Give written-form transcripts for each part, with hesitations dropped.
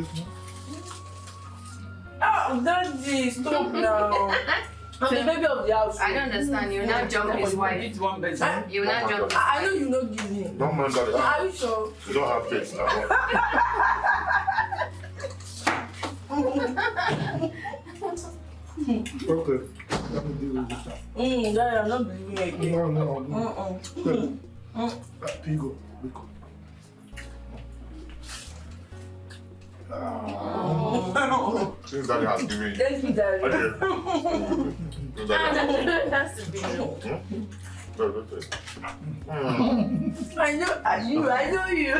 cake now? Oh, Daddy, stop now. I'm the baby of the house. I don't understand. You will not jump his wife. You will not jump. I know you not give me. Don't mind that. Are you sure? You don't have cakes now. Okay. Let me deal with this now. Daddy, I'm not believing again. No. Pigo. Since Daddy has given you. Thank you, Daddy. That's the big deal. I know you.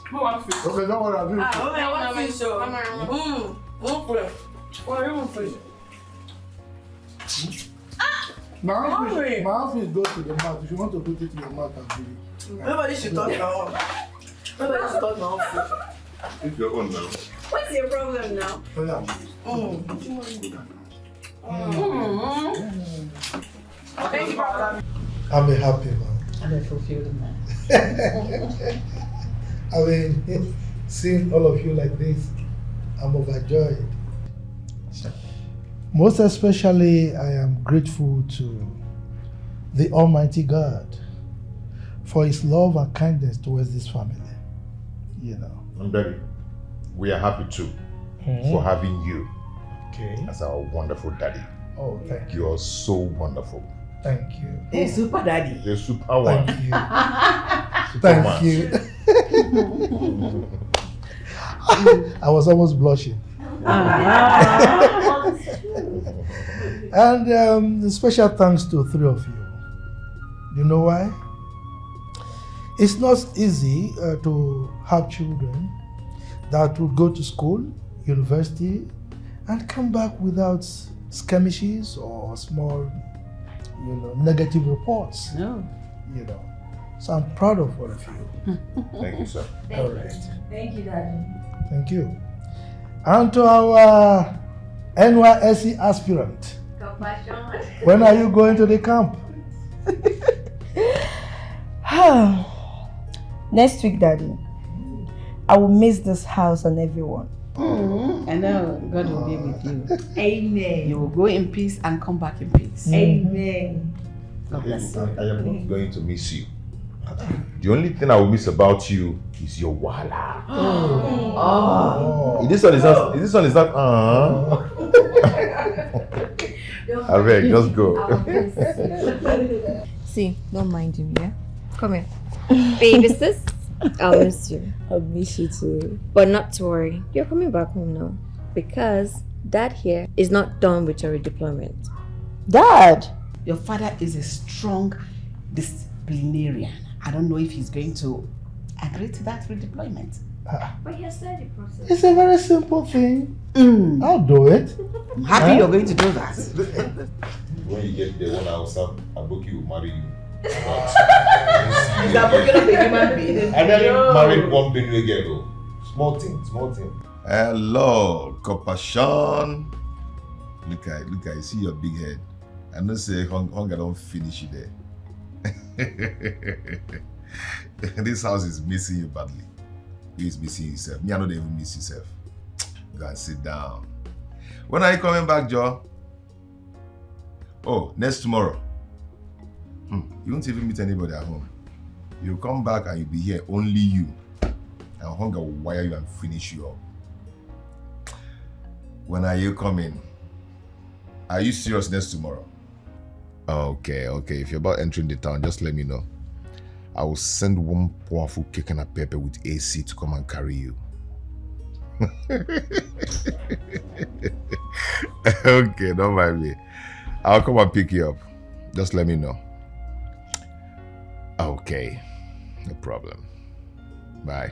Who wants fish? Okay, don't worry, I'll do it. I want fish. One friend. One fish. My fish goes to the mouth. If you want to put it in your mouth, I'll give you. Nobody should touch my own. Nobody should touch my own fish. It's your own now. What's your problem now? Oh, yeah. Thank you, Papa. I'm a happy man. I'm a fulfilled man. I mean, seeing all of you like this, I'm overjoyed. Most especially, I am grateful to the Almighty God for His love and kindness towards this family. You know. And Daddy, we are happy too for having you as our wonderful daddy. Oh, thank you. You are so wonderful. Thank you. Hey, super daddy. You're super one. Thank you. Superman. Thank you. I was almost blushing. And special thanks to three of you. You know why? It's not easy to have children that will go to school, university, and come back without skirmishes or small, negative reports. No. So I'm proud of all of you. Thank you, sir. All right. Thank you, Daddy. Thank you. And to our NYSC aspirant, when are you going to the camp? Next week, Daddy. I will miss this house and everyone. I know God will be with you. Amen. You will go in peace and come back in peace. Amen. God bless you. I am not going to miss you. The only thing I will miss about you is your wala. This one is not. I beg, just go. See, don't mind him, yeah? Come here. Baby sis, I'll miss you. I'll miss you too. But not to worry, you're coming back home now. Because Dad here is not done with your redeployment. Dad! Your father is a strong disciplinarian. I don't know if he's going to agree to that redeployment. But he has started the process. It's a very simple thing. I'll do it. I'm happy you're going to do that. When you get there, one house up, Aboki will marry you. Is Aboki not a human being? I nearly married one Benue girl. Small thing. Hello, Kopashan. Look at you see your big head. I know say hunger don't finish you there. This house is missing you badly. You is missing yourself. Me, I don't even miss yourself. Go and sit down. When are you coming back, Joe? Oh, next tomorrow. You won't even meet anybody at home. You'll come back and you'll be here, only you. And hunger will wire you and finish you up. When are you coming? Are you serious next tomorrow? Okay. If you're about entering the town, just let me know. I will send one powerful cake and a pepper with AC to come and carry you. Okay, don't mind me. I'll come and pick you up. Just let me know. Okay, no problem. Bye.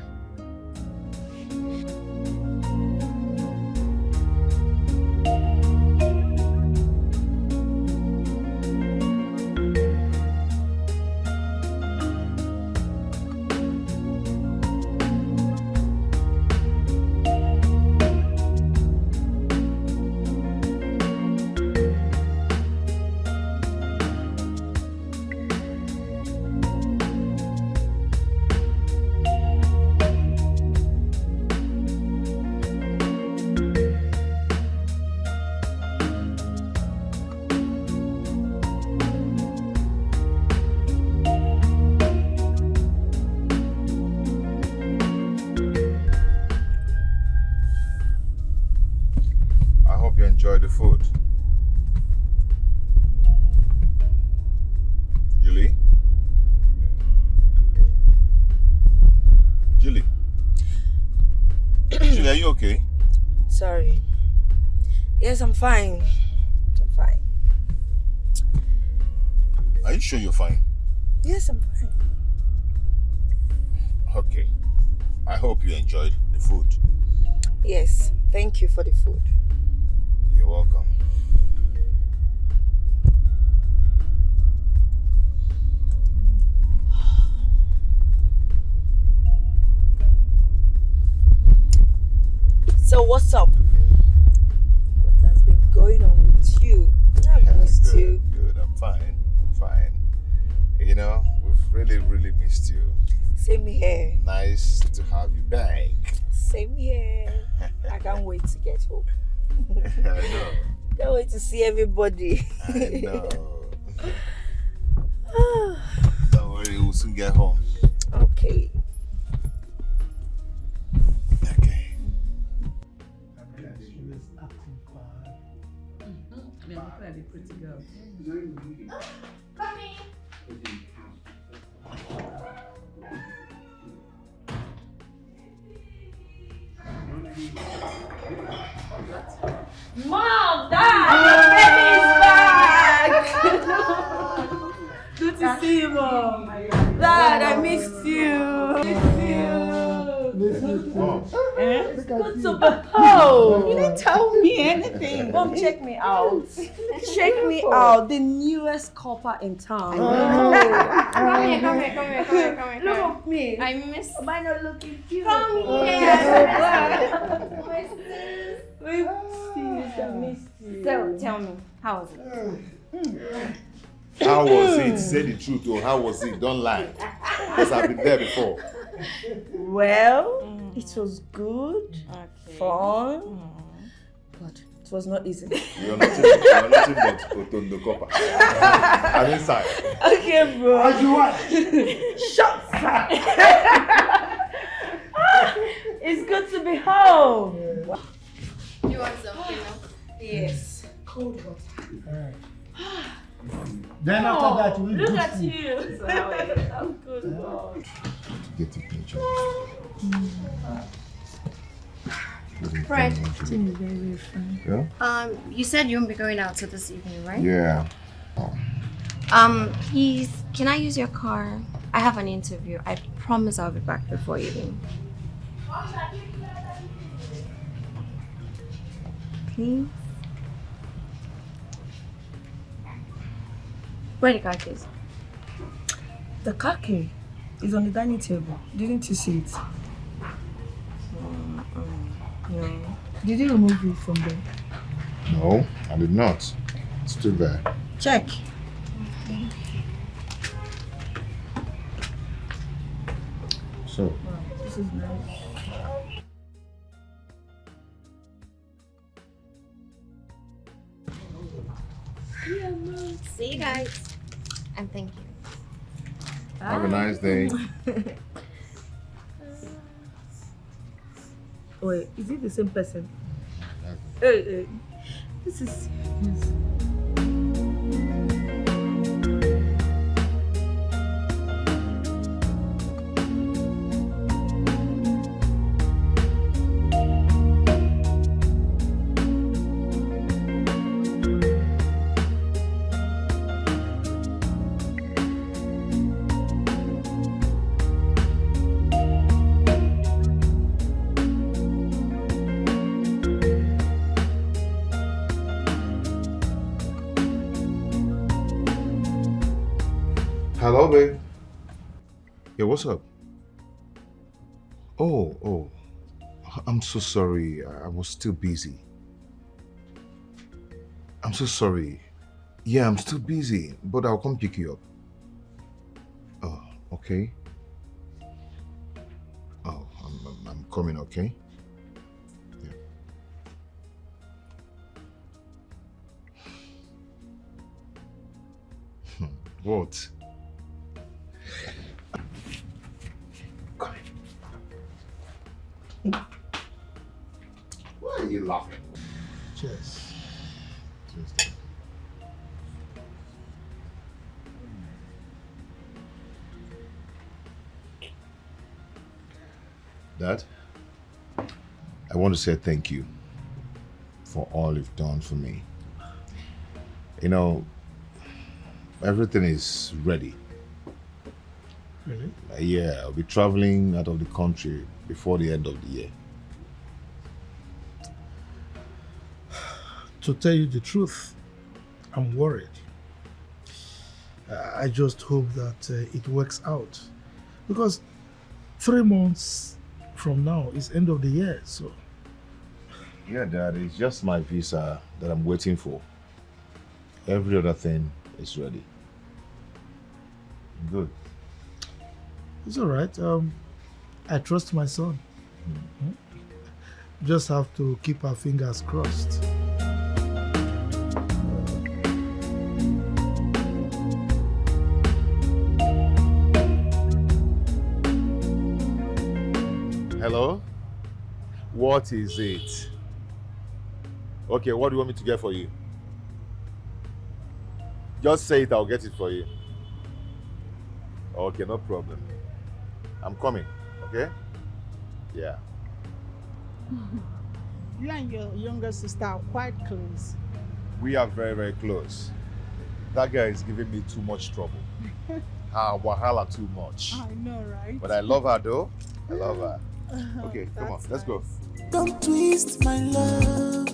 you enjoyed the food. Julie? Julie? Julie, are you okay? Sorry. Yes, I'm fine. I'm fine. Are you sure you're fine? Yes, I'm fine. Okay. I hope you enjoyed the food. Yes, thank you for the food. You're welcome. So what's up? What has been going on with you? I've missed Good, you. good. I'm fine. I'm fine. You know, we've really missed you. Same here. Nice to have you back. Same here. I can't wait to get home. I know. Can't wait to see everybody. I know. Don't worry, we'll soon get home. Okay. Okay. Pretty girl. Mom, Dad, your baby is back. Good to see you, Mom. Dad, I missed you. It's good to be home. You didn't tell me anything. Mom, check me out. Check me out. The newest copper in town. Come here. Look at me. I miss. Am I not looking cute? Come here. I missed you. So tell me, how was it? How was it? Say the truth, or how was it? Don't lie. Because I've been there before. Well, it was good, fun, but it was not easy. You're nothing but Otondo Copper. I'm inside. Okay, bro. As you want. Shut up. It's good to be home. You want something else? Yes. Cold water. Then after that, we Look do at food. you. I'm good, Lord. Get the picture. Fred. Yeah? You said you won't be going out till this evening, right? Yeah. Please, can I use your car? I have an interview. I promise I'll be back before evening. Please? Where the car keys? The car key is on the dining table. Didn't you see it? No. Did you remove it from there? No, I did not. It's still there. Check. So, This is nice. See you guys. And thank you. have a nice day. Wait, is it the same person? Hey, this is serious. Hello, babe. Yeah, what's up? Oh. I'm so sorry. I was still busy. I'm so sorry. Yeah, I'm still busy, but I'll come pick you up. Oh, okay. Oh, I'm coming, okay? Yeah. What? Come in. Why are you laughing? Cheers. Dad, I want to say thank you for all you've done for me. You know, everything is ready. Really? Yeah, I'll be traveling out of the country before the end of the year. To tell you the truth, I'm worried. I just hope that it works out. Because 3 months from now is end of the year, so... Yeah, Dad, it's just my visa that I'm waiting for. Every other thing is ready. Good. It's all right. I trust my son. Just have to keep our fingers crossed. Hello? What is it? Okay, what do you want me to get for you? Just say it, I'll get it for you. Okay, no problem. I'm coming, okay? Yeah. You and your younger sister are quite close. We are very, very close. That guy is giving me too much trouble. Wahala too much. I know, right? But I love her though. I love her. Okay, come on, let's go. Don't twist my love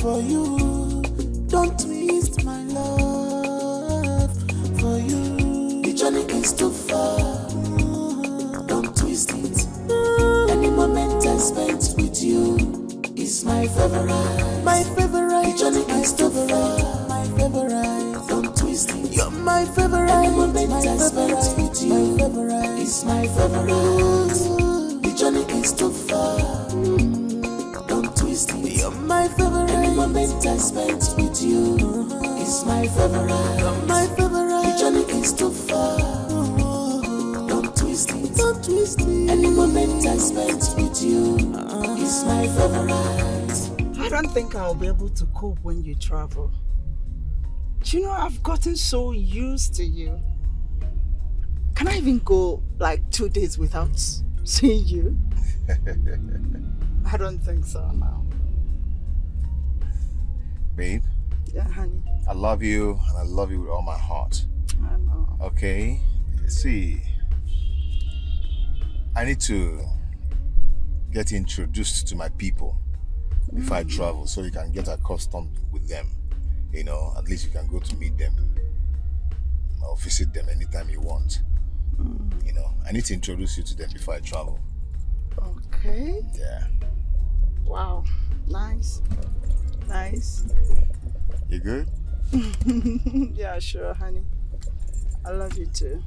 for you. Don't twist my love for you. The journey is too far. Don't twist it. Any moment I spent with you is my favorite. My favorite. The journey is too far. My favorite. Don't twist it. You're my favorite. Any moment I spent with you is my favorite. The journey is too far. Don't twist it. You're my favorite. Any moment I spent with you is my favorite. You're my favorite. The journey is too far. Don't twist it. Don't twist it. Any moment I spent with you is my favorite. I don't think I'll be able to cope when you travel. You know, I've gotten so used to you. Can I even go like 2 days without seeing you? I don't think so now. Babe? Yeah, honey. I love you and I love you with all my heart. I know. Okay? See, I need to get introduced to my people before I travel so you can get accustomed with them. You know, at least you can go to meet them or visit them anytime you want. You know, I need to introduce you to them before I travel. Okay. Yeah. Wow. Nice. Nice. You good? Yeah, sure, honey. I love you too.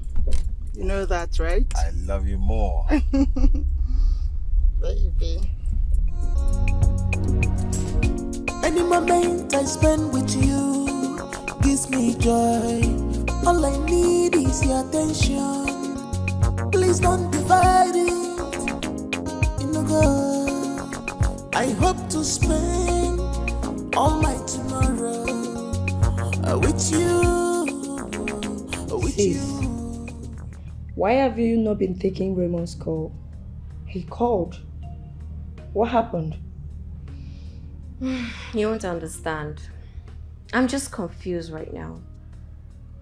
You know that, right? I love you more. Baby. Any moment I spend with you gives me joy. All I need is your attention. Please don't divide it. You know, God, I hope to spend all my tomorrow with you. With Sis, you. why have you not been taking Raymond's call? He called. What happened? You won't understand. I'm just confused right now.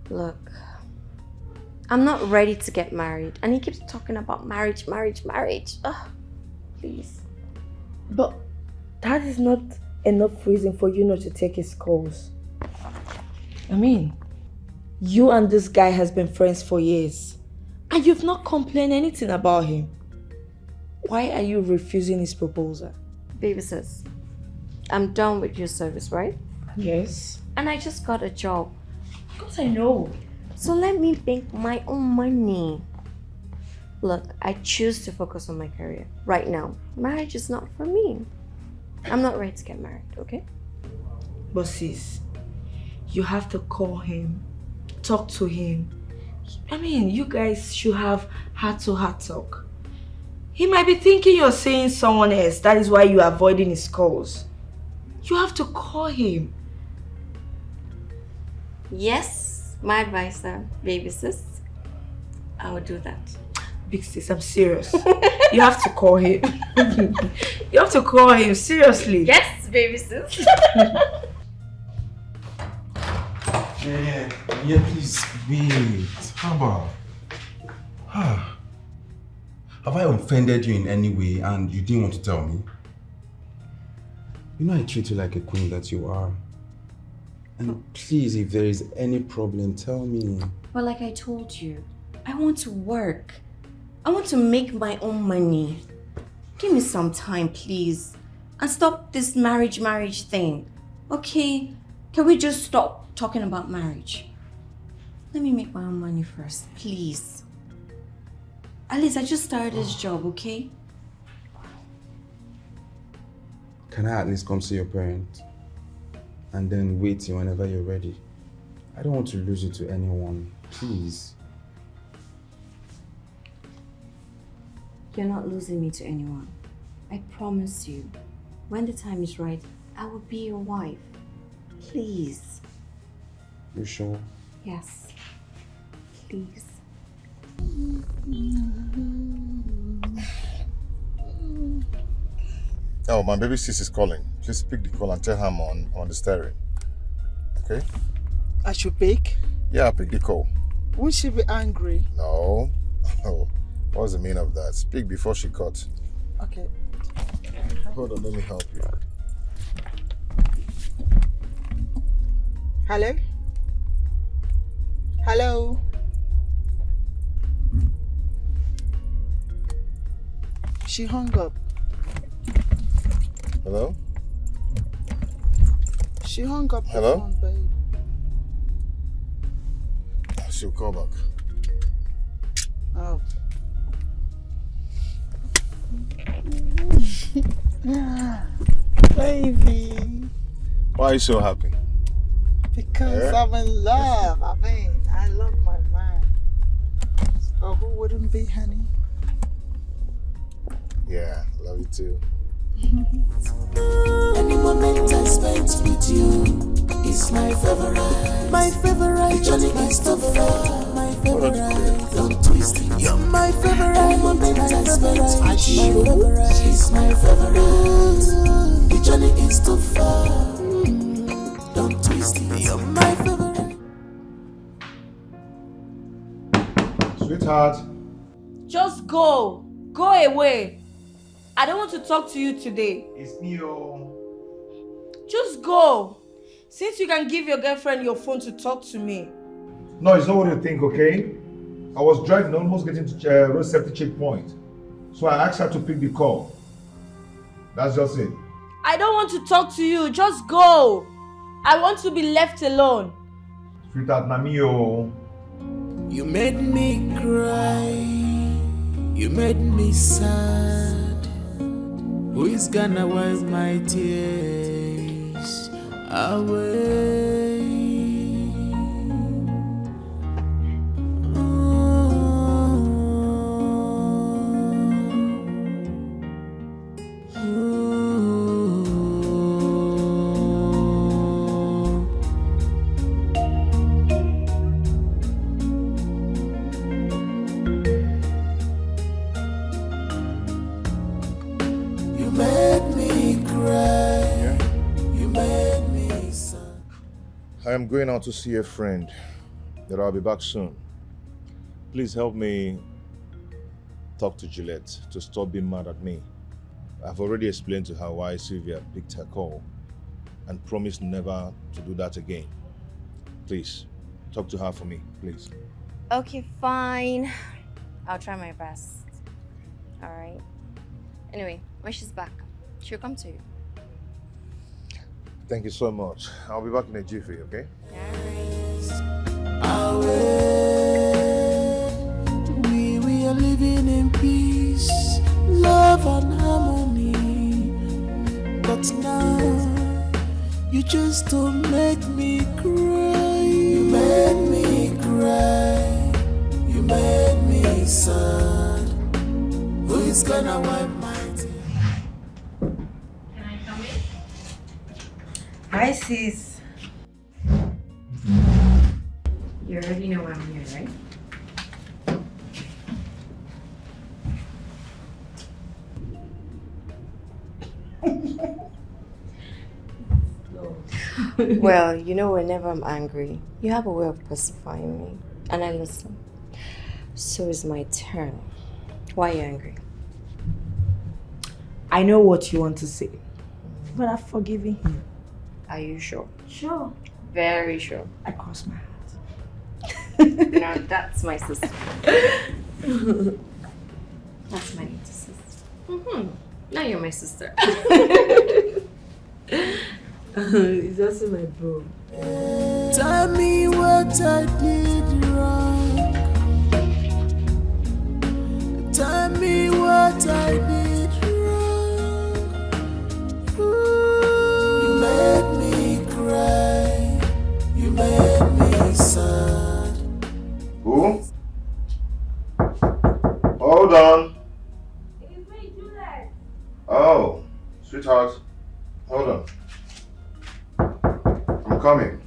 Look, I'm not ready to get married, and he keeps talking about marriage. Ugh, please. But that is not enough reason for you not to take his calls. I mean, you and this guy has been friends for years, and you've not complained anything about him. Why are you refusing his proposal? Baby sis, I'm done with your service, right? Yes. And I just got a job. Of course I know. So let me make my own money. Look, I choose to focus on my career right now. Marriage is not for me. I'm not ready to get married, okay? But sis, you have to call him, talk to him. I mean, you guys should have heart-to-heart talk. He might be thinking you're seeing someone else. That is why you're avoiding his calls. You have to call him Yes, my advisor, baby sis. I will do that. Big sis, I'm serious. You have to call him. You have to call him, seriously. Yes, baby sis. Yeah, please wait. How about? Have I offended you in any way and you didn't want to tell me? You know I treat you like a queen that you are. And please, if there is any problem, tell me. But like I told you, I want to work. I want to make my own money. Give me some time, please. And stop this marriage thing. Okay? Can we just stop talking about marriage? Let me make my own money first, please. At least I just started this job, okay? Can I at least come see your parents? And then wait till whenever you're ready. I don't want to lose you to anyone. Please. You're not losing me to anyone. I promise you. When the time is right, I will be your wife. Please. You sure? Yes. Please. Oh, my baby sis is calling. Please pick the call and tell her I'm on the stereo. Okay? I should pick? Yeah, pick the call. Won't she be angry? No. Oh, what's the meaning of that? Speak before she cuts. Okay. Hold on, let me help you. Hello? Hello? She hung up. Hello? She hung up Hello? the phone, babe. She'll call back. Oh. Baby. Why are you so happy? Because I'm in love. I mean, I love my man. So who wouldn't be, honey? Yeah, love you too. Any moment I spent with you is my favorite. My favorite. Johnny is too far. My favorite. Don't twist it. You're my favorite. Any moment I spent with you is my favorite. The journey is too far. Don't twist it. You're my favorite. Sweetheart. Just go. Go away. I don't want to talk to you today. It's me, oh. Just go. Since you can give your girlfriend your phone to talk to me. No, it's not what you think, okay? I was driving, almost getting to road safety checkpoint. So I asked her to pick the call. That's just it. I don't want to talk to you. Just go. I want to be left alone. Sweetheart, Namio. You made me cry. You made me sad. Who is gonna wipe my tears away? I am going out to see a friend, that I'll be back soon. Please help me talk to Juliet to stop being mad at me. I've already explained to her why Sylvia picked her call and promised never to do that again. Please, talk to her for me, please. Okay, fine. I'll try my best. Alright. Anyway, when she's back, she'll come to you. Thank you so much. I'll be back in a jiffy, okay? We are living in peace, love and harmony. But now, you just don't make me cry. You made me cry. You made me sad. Who is gonna wipe my tears? Can I come in? Hi, sis. You already know I'm here, right? Well, you know, whenever I'm angry, you have a way of pacifying me, and I listen. So it's my turn. Why are you angry? I know what you want to say, but I've forgiven him. Are you sure? Sure. Very sure. I cross my heart. Now that's my sister. That's my little sister. Now you're my sister. It's also my bro. Tell me what I did wrong. Tell me what I did wrong. Ooh, you made me cry. You made me sad. Who? Hold on. It's me, Juliet. Oh, sweetheart. Hold on. I'm coming.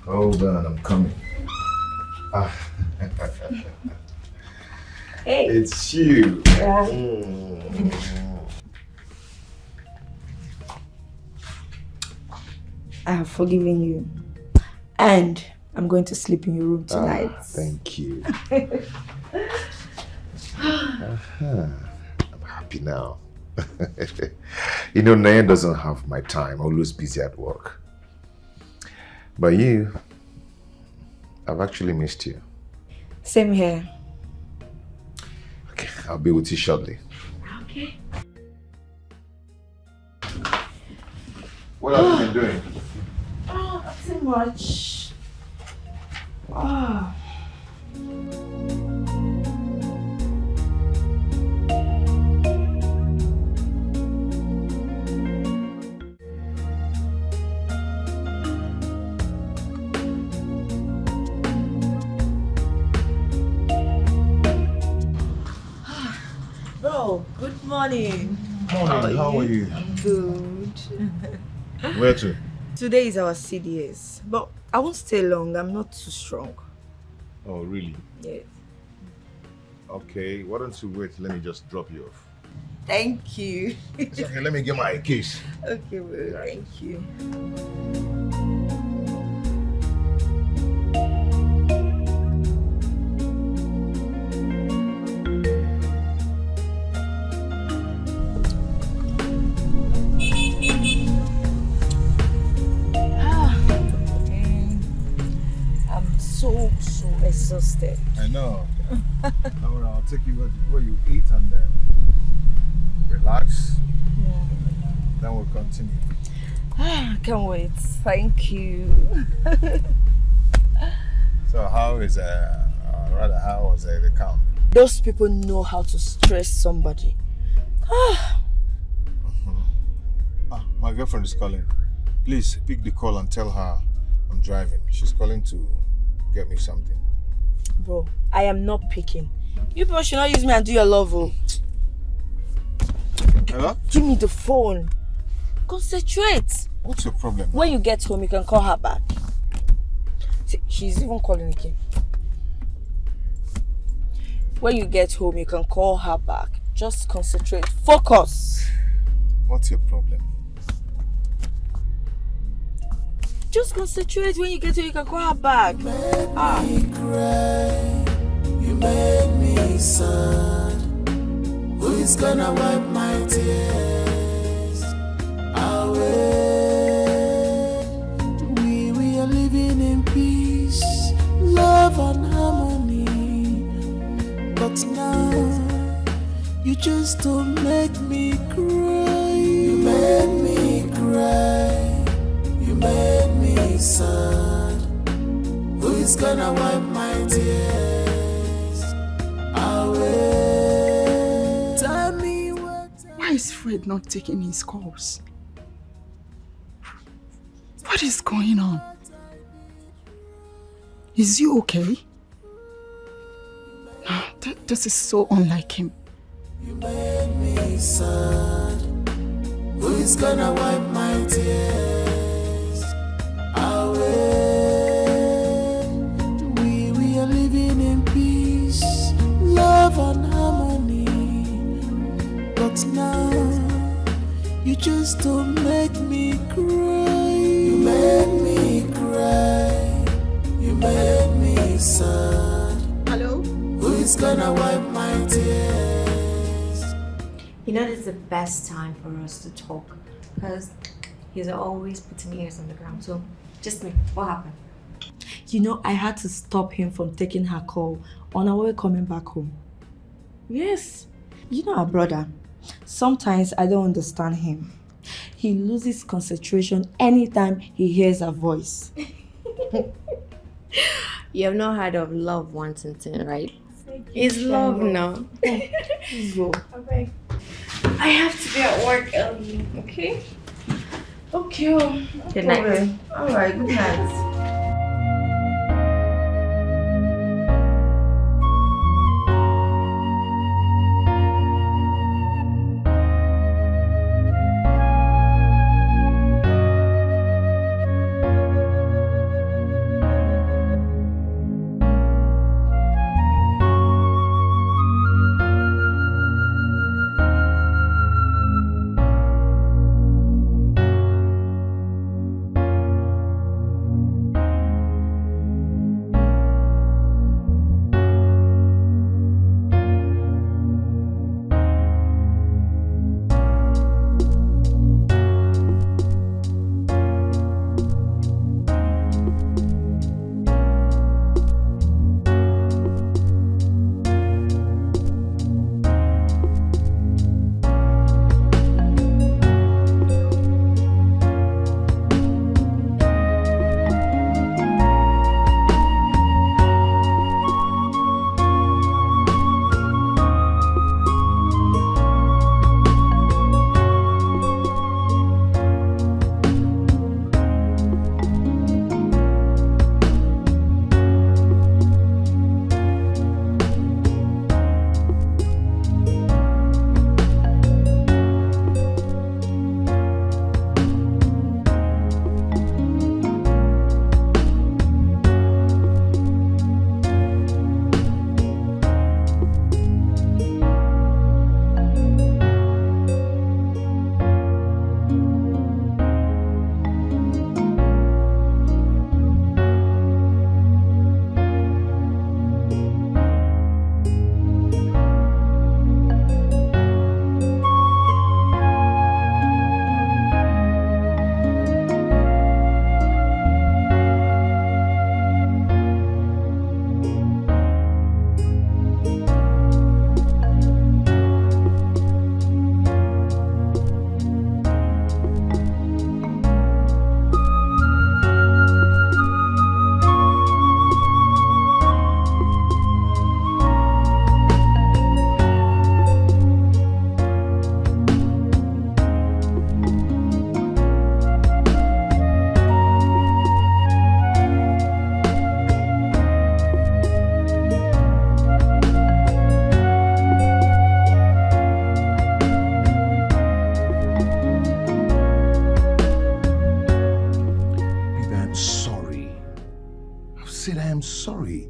Hold on, I'm coming. Hey. It's you. Yeah. I have forgiven you. And I'm going to sleep in your room tonight. Thank you. I'm happy now. You know, Nayan doesn't have my time, always busy at work. But you, I've actually missed you. Same here. Okay, I'll be with you shortly. Okay. What have you been doing? Oh, nothing much. Oh. Bro, good morning. Morning, how are you? Good. Where to? Today is our CDS, but I won't stay long. I'm not too strong. Oh, really? Yes. Okay, why don't you wait? Let me just drop you off. Thank you. It's okay, let me get my case. Okay, well, thank you. So exhausted. I know. I'll take you where you eat and then relax. Yeah. Then we'll continue. Can't wait. Thank you. So how was the camp? Those people know how to stress somebody. My girlfriend is calling. Please pick the call and tell her I'm driving. She's calling to get me something. Bro, I am not picking. You people should not use me and do your love. Oh. Hello? Give me the phone. Concentrate. What's your problem? When you get home, you can call her back. See, she's even calling again. When you get home, you can call her back. Just concentrate. Focus. What's your problem? Just concentrate. When you get home, you can call her back. You made me cry. You made me sad. Who is gonna wipe my tears away? We are living in peace, love and harmony. But now you just don't make me cry. You made me cry. You made me sad. Who is gonna wipe my tears away? Tell me what. Why is Fred not taking his calls? What is going on? Is he okay? This is so unlike him. You made me sad. Who is gonna wipe my tears away? We are living in peace, love and harmony. But now you just don't make me cry. You made me cry. You made me sad. Hello? Who is gonna wipe my tears? You know, this is the best time for us to talk because he's always putting ears on the ground. So, just me. What happened? You know, I had to stop him from taking her call on our way coming back home. Yes. You know our brother. Sometimes I don't understand him. He loses concentration anytime he hears her voice. You have not heard of love wanting, right? It's love now. Okay. I have to be at work early, okay? Okay. Good night. Alright, good night. sorry.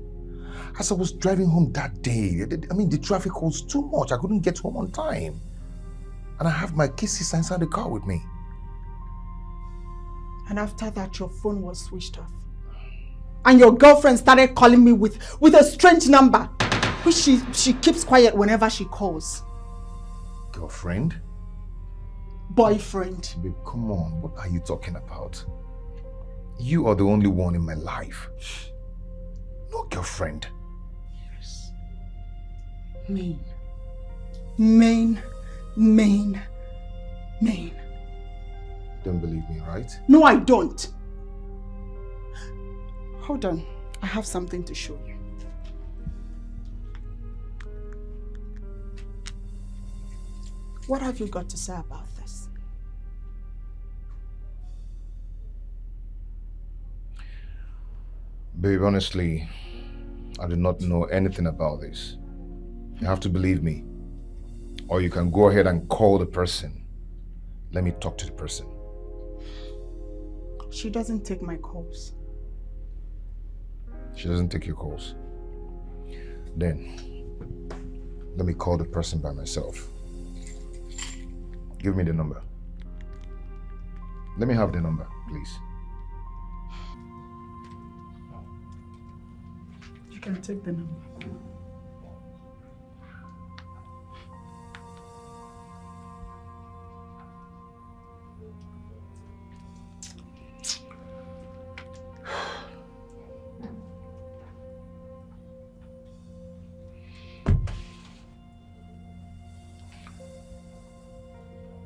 As I was driving home that day, I mean, the traffic was too much. I couldn't get home on time. And I have my kisses inside the car with me. And after that, your phone was switched off. And your girlfriend started calling me with a strange number, which she keeps quiet whenever she calls. Girlfriend? Boyfriend. Babe, come on. What are you talking about? You are the only one in my life. No girlfriend. Yes. Main. Don't believe me, right? No, I don't. Hold on. I have something to show you. What have you got to say about this? Babe, honestly, I do not know anything about this. You have to believe me. Or you can go ahead and call the person. let me talk to the person. She doesn't take my calls. She doesn't take your calls. Then, let me call the person by myself. Give me the number. Let me have the number, please. You can take the number.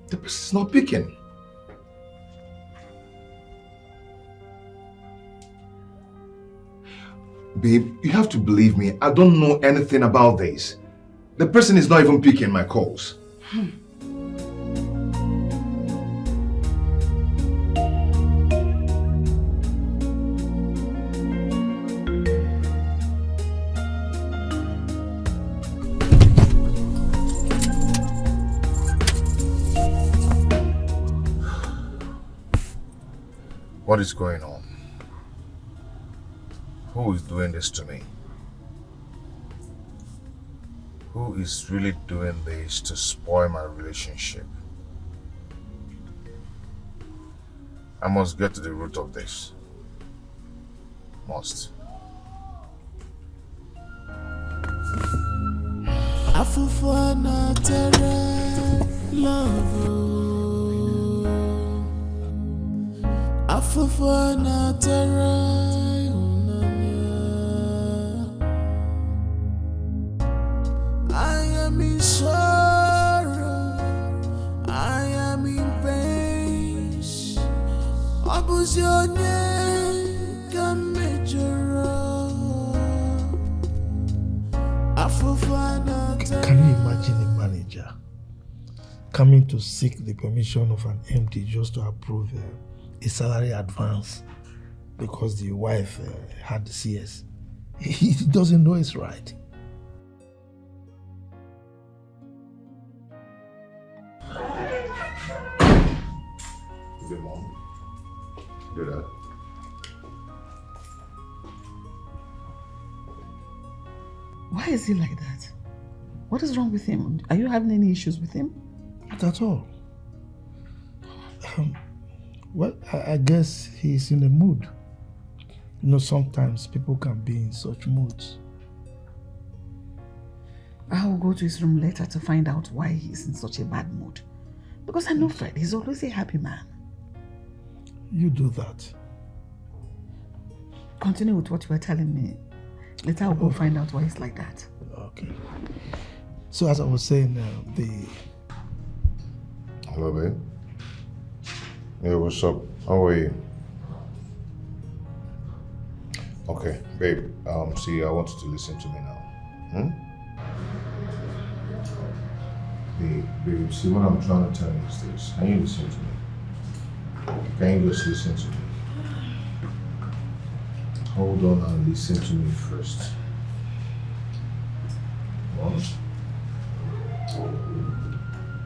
The person's not picking. Babe, you have to believe me. I don't know anything about this. The person is not even picking my calls. What is going on? Who is doing this to me? Who is really doing this to spoil my relationship? I must get to the root of this. Must. Afufana tere love. Afufana tere. I am in sorrow. I am in pain. Abuse your name, come make your Can you imagine a manager coming to seek the permission of an MD just to approve a salary advance because the wife had the CS? He doesn't know it's right. Good mom. Do that. Why is he like that? What is wrong with him? Are you having any issues with him? Not at all. Well, I guess he's in a mood. You know, sometimes people can be in such moods. I will go to his room later to find out why he's in such a bad mood. Because I know Fred, he's always a happy man. You do that. Continue with what you were telling me. Later I'll go find out why he's like that. Okay. So as I was saying, Hello, babe. Yeah, what's up? How are you? Okay, babe. See, I want you to listen to me now. Babe, see what I'm trying to tell you is this. Can you listen to me? Can you just listen to me? Hold on and listen to me first. What?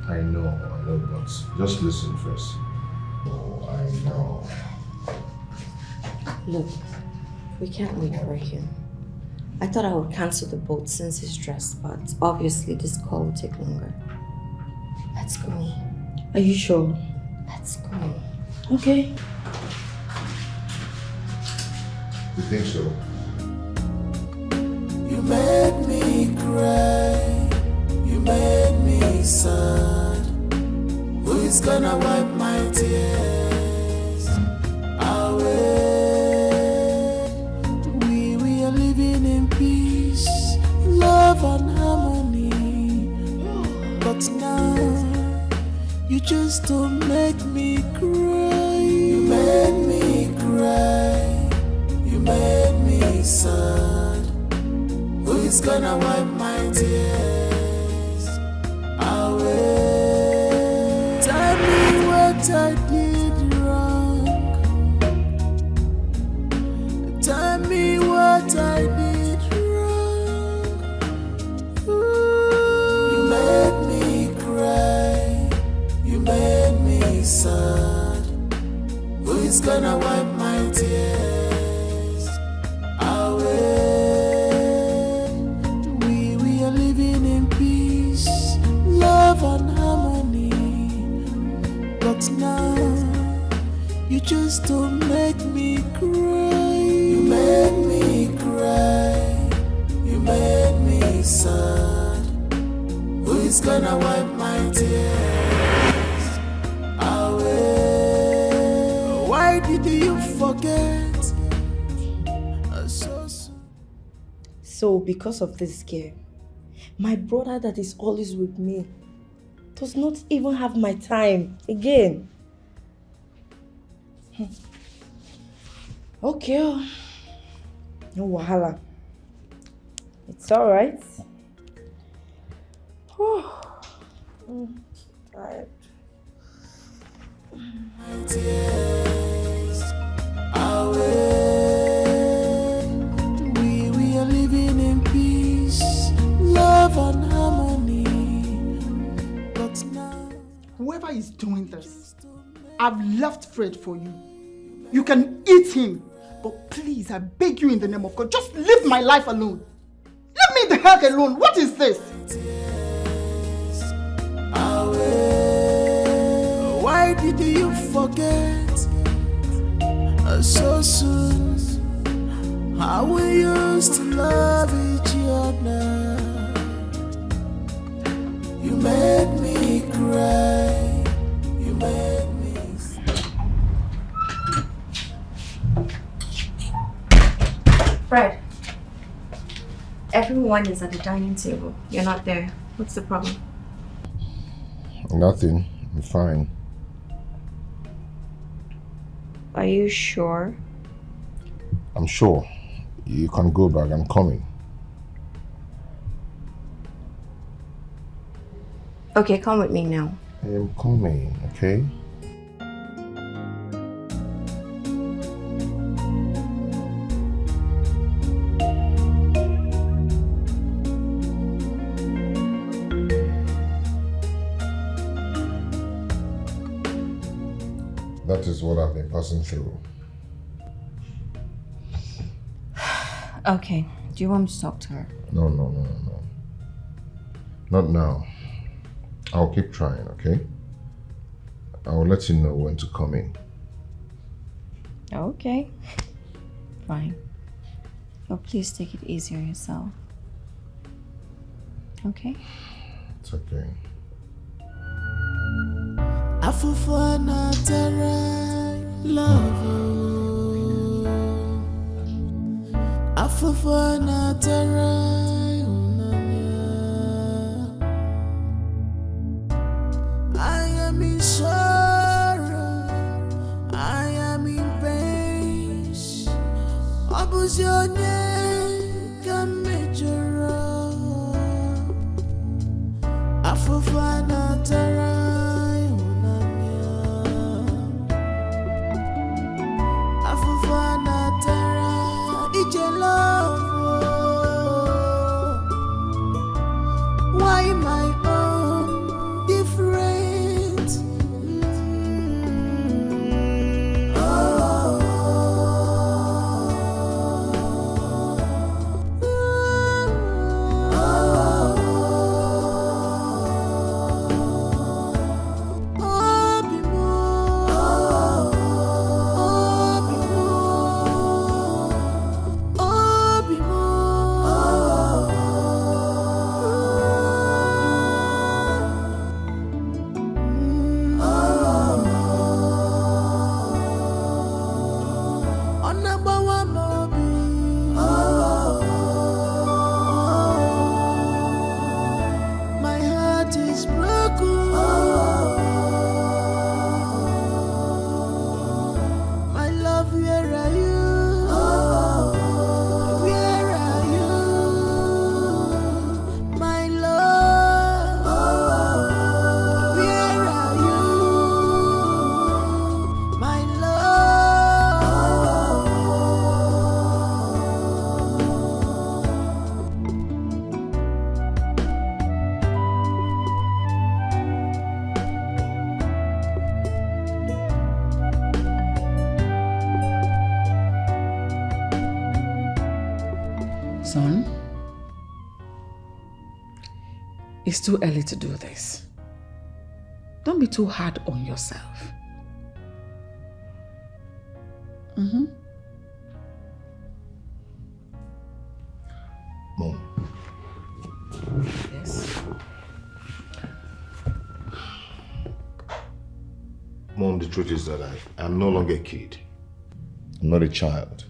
I know, but just listen first. Oh, I know. Look, we can't wait for him. I thought I would cancel the boat since he's dressed, but obviously this call will take longer. Let's go. Are you sure? Let's go. Okay. You think so? You made me cry. You made me sad. Who is gonna wipe my tears away? We are living in peace, love and harmony. But now you just don't make me cry. You made me cry. You made me sad. Who is gonna wipe my tears away? Tell me what I did wrong. Tell me what I did wrong. Ooh. You made me cry. You made me is gonna wipe my tears away? We are living in peace, love and harmony. But now you just don't make me cry. You make me cry. You make me sad. Who is gonna wipe my tears away? Why did you forget? So because of this girl, my brother that is always with me does not even have my time again. Okay, no wahala. It's all right. I'm tired. My tears away. We are living in peace, love and harmony. But now, whoever is doing this, I've left Fred for you. You can eat him, but please, I beg you in the name of God, just leave my life alone. Leave me the heck alone. What is this? Away. Why did you forget so soon how we used to love each other? You made me cry. You made me. Fred, everyone is at the dining table. You're not there. What's the problem? Nothing. I'm fine. Are you sure? I'm sure. You can go back. I'm coming. Okay, come with me now. I am coming, okay? That is what I've been passing through. Okay, do you want me to talk to her? No. Not now. I'll keep trying, okay? I'll let you know when to come in. Okay, fine. But please take it easy on yourself. Okay? It's okay. Afufana tara love. Afufana tara. I am in sorrow. I am in pain. Abuse your name can make your own. Afufana tara. Why my own different? Oh. It's too early to do this. Don't be too hard on yourself. Mom. Yes. Mom, the truth is that I'm no longer a kid. I'm not a child.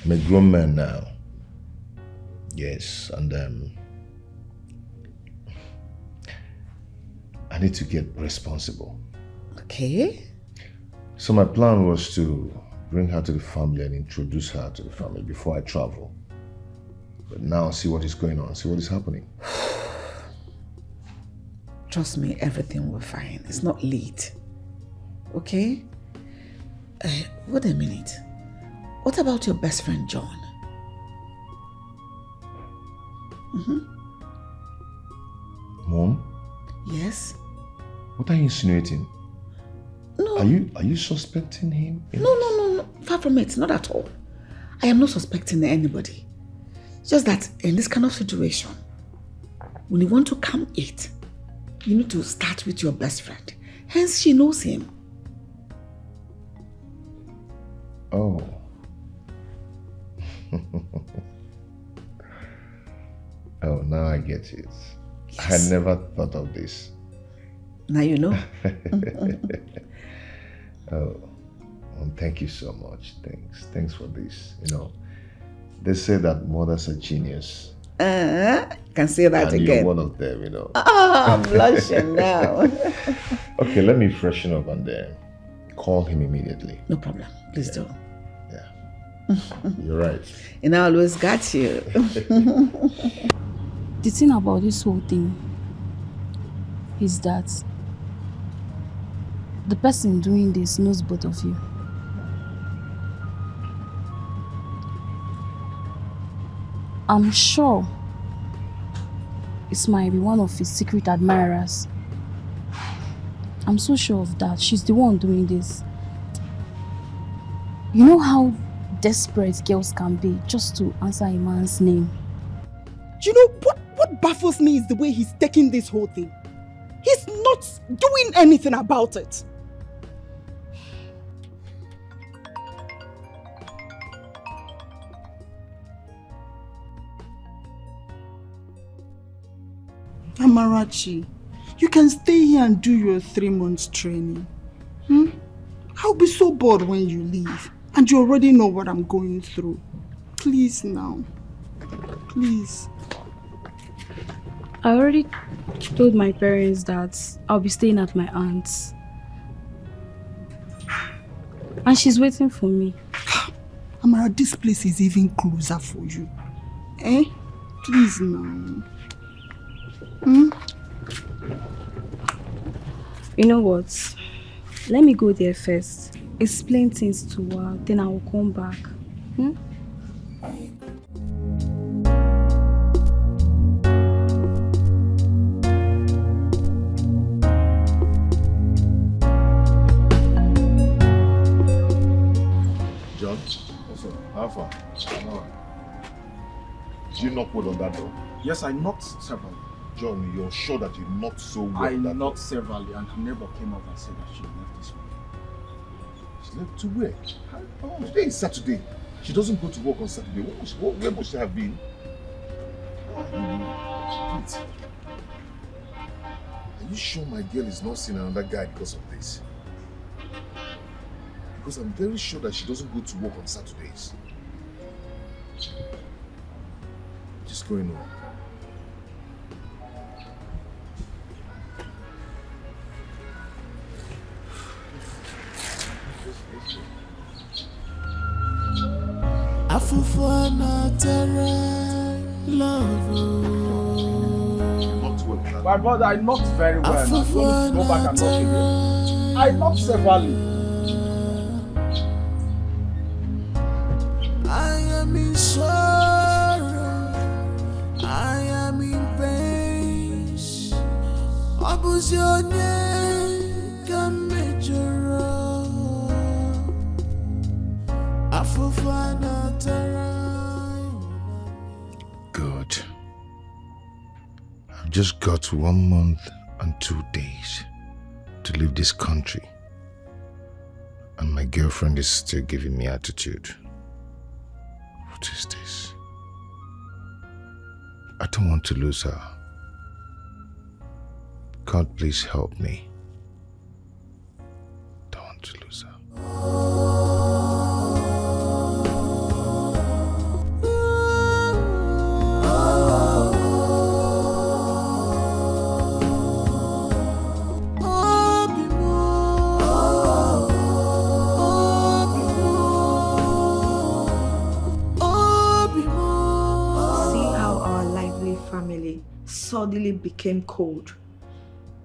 I'm a grown man now. Yes, and I need to get responsible. Okay. So my plan was to bring her to the family and introduce her to the family before I travel. But now see what is going on, see what is happening. Trust me, everything will be fine. It's not late. Okay? Wait a minute. What about your best friend, John? Mom? Yes? What are you insinuating? No. Are you suspecting him? No. Far from it. Not at all. I am not suspecting anybody. Just that in this kind of situation, when you want to come eat, you need to start with your best friend. Hence, she knows him. Oh. Oh, now I get it. Yes. I never thought of this. Now you know. Oh, well, thank you so much. Thanks for this. You know, they say that mothers are genius. Can say that and again. You're one of them, you know. I'm blushing now. Okay, let me freshen up and then call him immediately. No problem. Please do. Yeah. You're right. And I always got you. The thing about this whole thing is that the person doing this knows both of you. I'm sure it might be one of his secret admirers. I'm so sure of that. She's the one doing this. You know how desperate girls can be just to answer a man's name. You know, what baffles me is the way he's taking this whole thing. He's not doing anything about it. Amarachi, you can stay here and do your 3 months training. I'll be so bored when you leave. And you already know what I'm going through. Please now. Please. I already told my parents that I'll be staying at my aunt's. And she's waiting for me. Amara, this place is even closer for you. Eh? Please now. You know what? Let me go there first. Explain things to her, then I will come back. John? Also, how far? Did you knock wood on that door? Yes, I knocked several. John, you're sure that you knocked so well? I knocked severally, and her neighbor came out and said that she left this morning. She left to where? Oh, today is Saturday. She doesn't go to work on Saturday. Where must she have been? Wait. Are you sure my girl is not seeing another guy because of this? Because I'm very sure that she doesn't go to work on Saturdays. What's going on? My brother, I knocked very well. I'm going to go back and knock again. I knocked severally. I am in sorrow, I am in pain. Good. just got 1 month and 2 days to leave this country. And my girlfriend is still giving me attitude. What is this? I don't want to lose her. God, please help me. Don't want to lose her. Suddenly became cold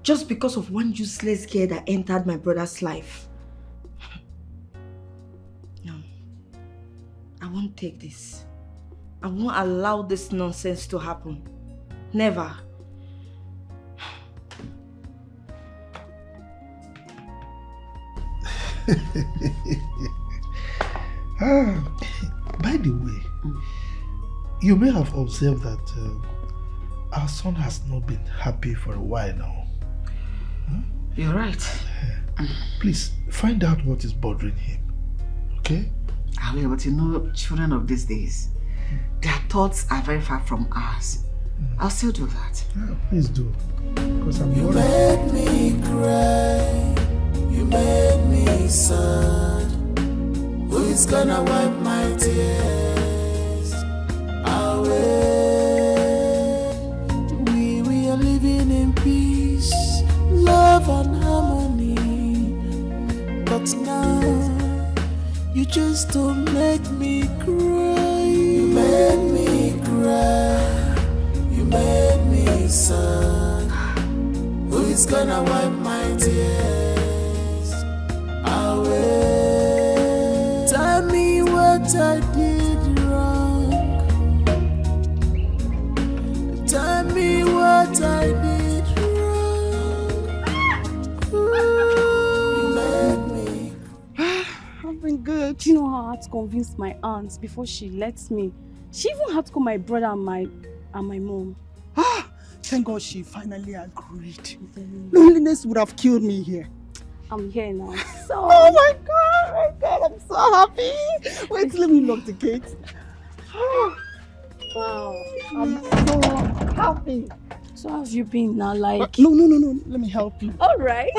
just because of one useless girl that entered my brother's life. No, I won't take this. I won't allow this nonsense to happen. Never. By the way, you may have observed that our son has not been happy for a while now. You're right. Please, find out what is bothering him. Okay? I will, but you know, children of these days, their thoughts are very far from ours. I'll still do that. Yeah, please do. Because I'm You made me cry. You made me sad. Who is gonna wipe my tears away? We are living in peace, love and harmony. But now you just don't make me cry. You made me cry. You made me sad. Who is gonna wipe my tears away? Tell me what I did wrong. Tell me what I did wrong. You made me. I've been good. Do you know how I had to convince my aunt before she lets me? She even had to call my brother and my mom. Thank God she finally agreed. Loneliness would have killed me here. I'm here now. So. Oh my God, I'm so happy. Wait, let me lock the gate. Wow, I'm so happy. So how have you been now? Like No, let me help you. All right.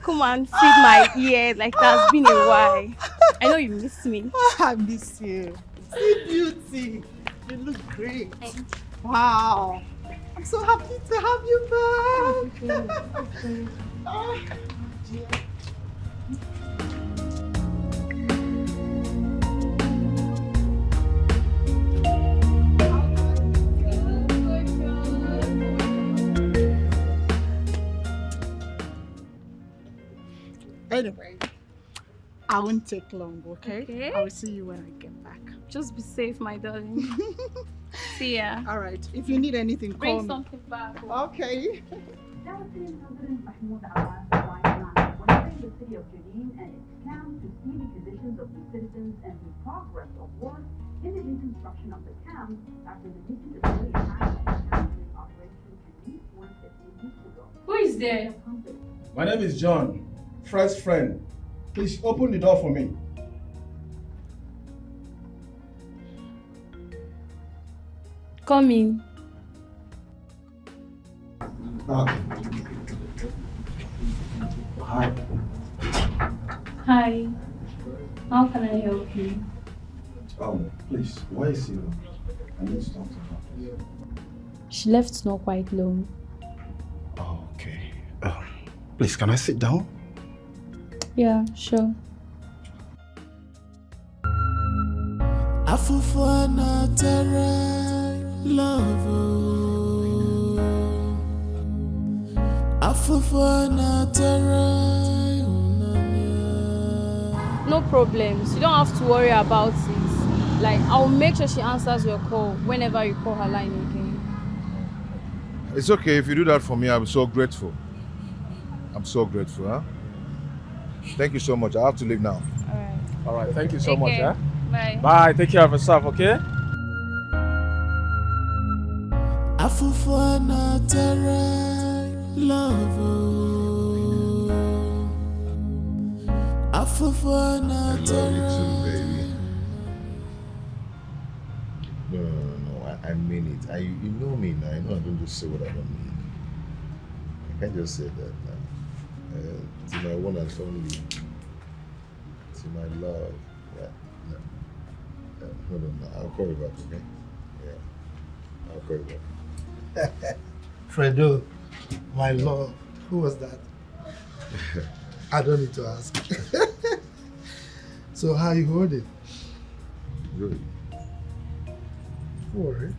Come on, feed my ear. Like that's been a while. I know you miss me. I miss you. See beauty. You look great. Wow. I'm so happy to have you back. Oh, dear. Anyway, I won't take long, okay? I will see you when I get back. Just be safe, my darling. See ya. All right. If you need anything, call Bring me. something back. Okay. Who is there? My name is John, Fred's friend. Please open the door for me. Come in. Hi. Hi. How can I help you? Please, where is Sylvia? I need to talk to her. She left not quite long. Oh, okay. Please, can I sit down? Yeah, sure. Afufana terra love. Afufana terra. No problems. You don't have to worry about it. Like, I'll make sure she answers your call whenever you call her line again. It's okay if you do that for me. I'm so grateful. I'm so grateful, huh? Thank you so much. I have to leave now. All right. Thank you so Take much, care. eh? Bye. Bye. Take care of yourself, okay? fall for another love. I fall for another. No, I mean it. You know me now. I know I don't just say what I don't mean. I can't just say that now. To my one and only, to my love. Yeah, no. Hold on, I'll call you back, okay? Yeah, I'll call you back. Fredo, my love, who was that? I don't need to ask. So how you holding? Good. Don't worry.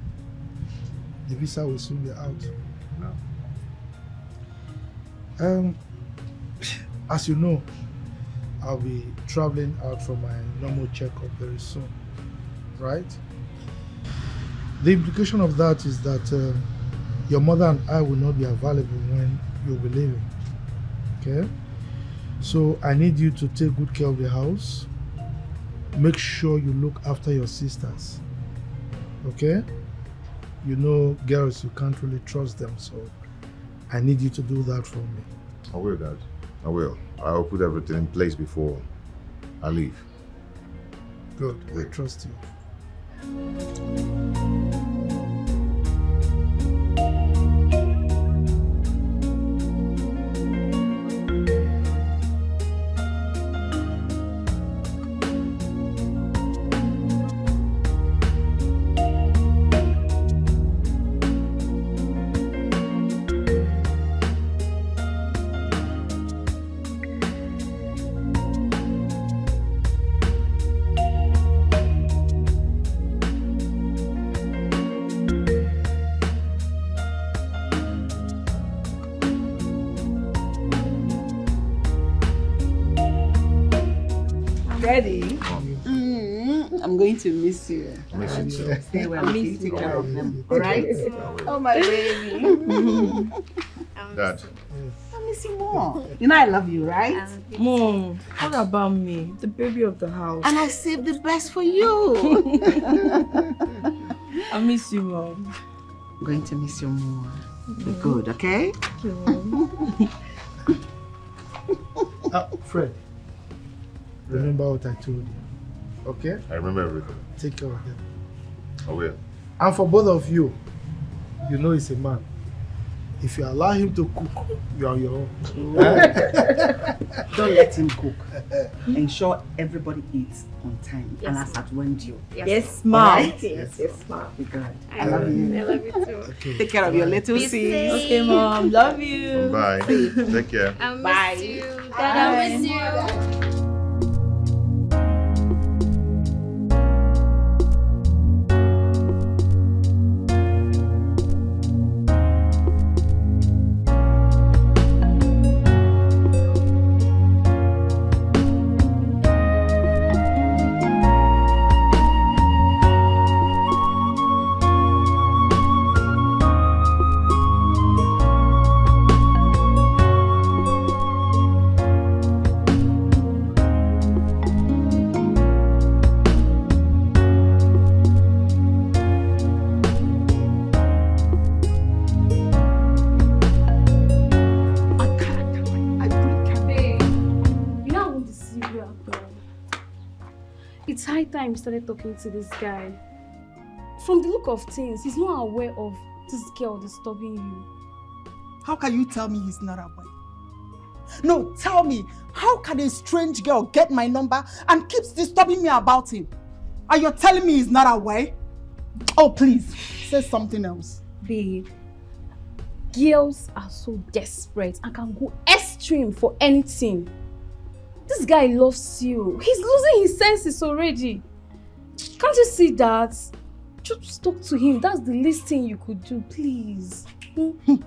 The visa will soon be out. No. As you know, I'll be traveling out for my normal checkup very soon, right? The implication of that is that your mother and I will not be available when you'll be leaving, okay? So I need you to take good care of the house. Make sure you look after your sisters, okay? You know, girls, you can't really trust them, so I need you to do that for me. I will, Dad. I will. I'll put everything in place before I leave. Good. I trust you. Daddy, I'm going to miss you. I miss you too. Stay well. Please take care of them. All right? Oh, my baby. Dad. I miss you more. You know I love you, right? Mom, what about me? The baby of the house. And I saved the best for you. I miss you, Mom. I'm going to miss you more. Be good, okay? Thank you, Mom. Fred, remember what I told you, okay? I remember everything. Take care of them. I will. And for both of you, you know he's a man. If you allow him to cook, you are your own. Don't let him cook. Ensure everybody eats on time. Yes, and as at when due. Yes, ma'am. Right? Yes, ma'am. Be good. I love you. I love you too. Okay. Take care of your little Be sis. safe. Okay, Mom. Love you. Bye. Take care. I miss Bye. you. Dad, I miss you. It's high time you started talking to this guy. From the look of things, he's not aware of this girl disturbing you. How can you tell me he's not aware? No, tell me, how can a strange girl get my number and keeps disturbing me about him? Are you telling me he's not aware? Oh, please, say something else. Babe, girls are so desperate and can go extreme for anything. This guy loves you. He's losing his senses already. Can't you see that? Just talk to him. That's the least thing you could do, please. I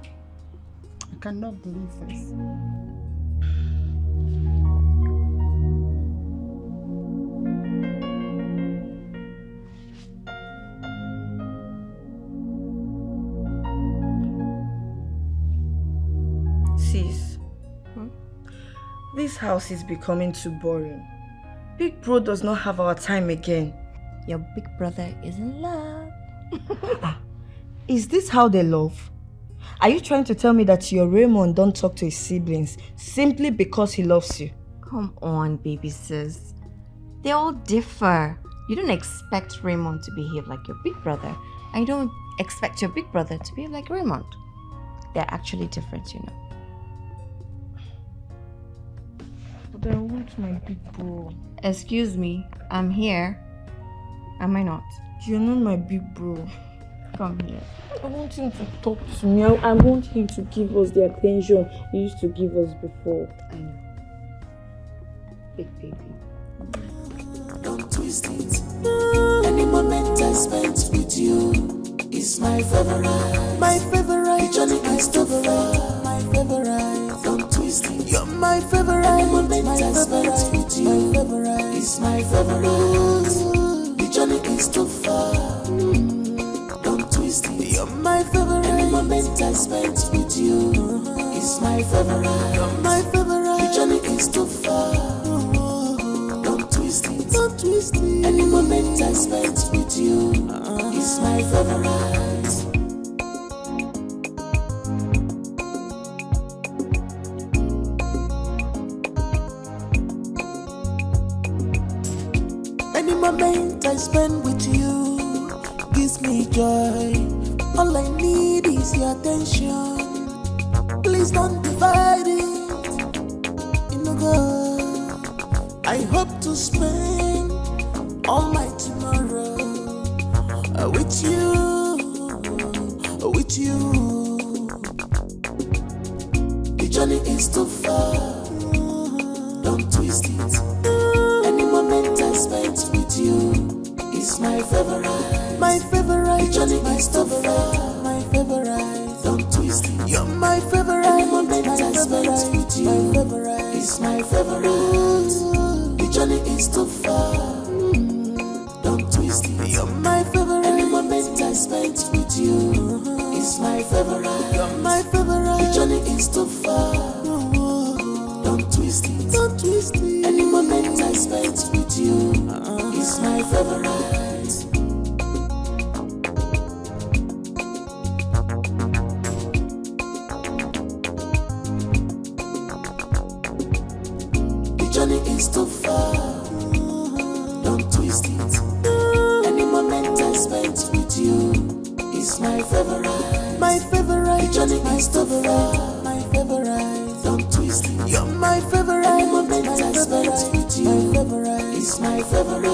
cannot believe this. Sis, this house is becoming too boring. Big bro does not have our time again. Your big brother is in love. Is this how they love? Are you trying to tell me that your Raymond don't talk to his siblings simply because he loves you? Come on, baby sis. They all differ. You don't expect Raymond to behave like your big brother. I don't expect your big brother to behave like Raymond. They're actually different, you know. But I want my big bro. Excuse me, I'm here. Am I not? You're not my big bro. Come here. I want him to talk to me. I want him to give us the attention he used to give us before. I know. Big baby. Don't twist it. Any moment I spent with you is my favorite. My favorite. The journey is too far. My favorite. Don't twist it. You're my favorite. Any moment I spent with you is my favorite. The journey is too far. Don't twist it. You're my favorite. Any moment I spent with you is my favorite. You're my favorite. The journey is too far. Don't twist it. Don't twist it. Any moment I spent with you is my favorite. Any moment I spend with you gives me joy. All I need is your attention. Please don't divide it. You know, God, I hope to spend all my tomorrow with you, with you. The journey is too far. Don't twist it. Any moment I spent with you is my favorite. My favorite. The journey is too far. My favorite. Don't twist it. You're my favorite. Any moment I spent with you is my favorite. The journey is too far. Don't twist it. You're my favorite. Any moment I spent with you is my favorite. You're my favorite. The journey is too far. Don't twist it. Don't twist it. Any moment I spent with you is my favorite. The journey is too far. Don't twist it. Any moment I spent with you is my favorite. My favorite. The journey is too far. My favorite. Don't twist it. You're my favorite. Any moment I spent with you is my favorite.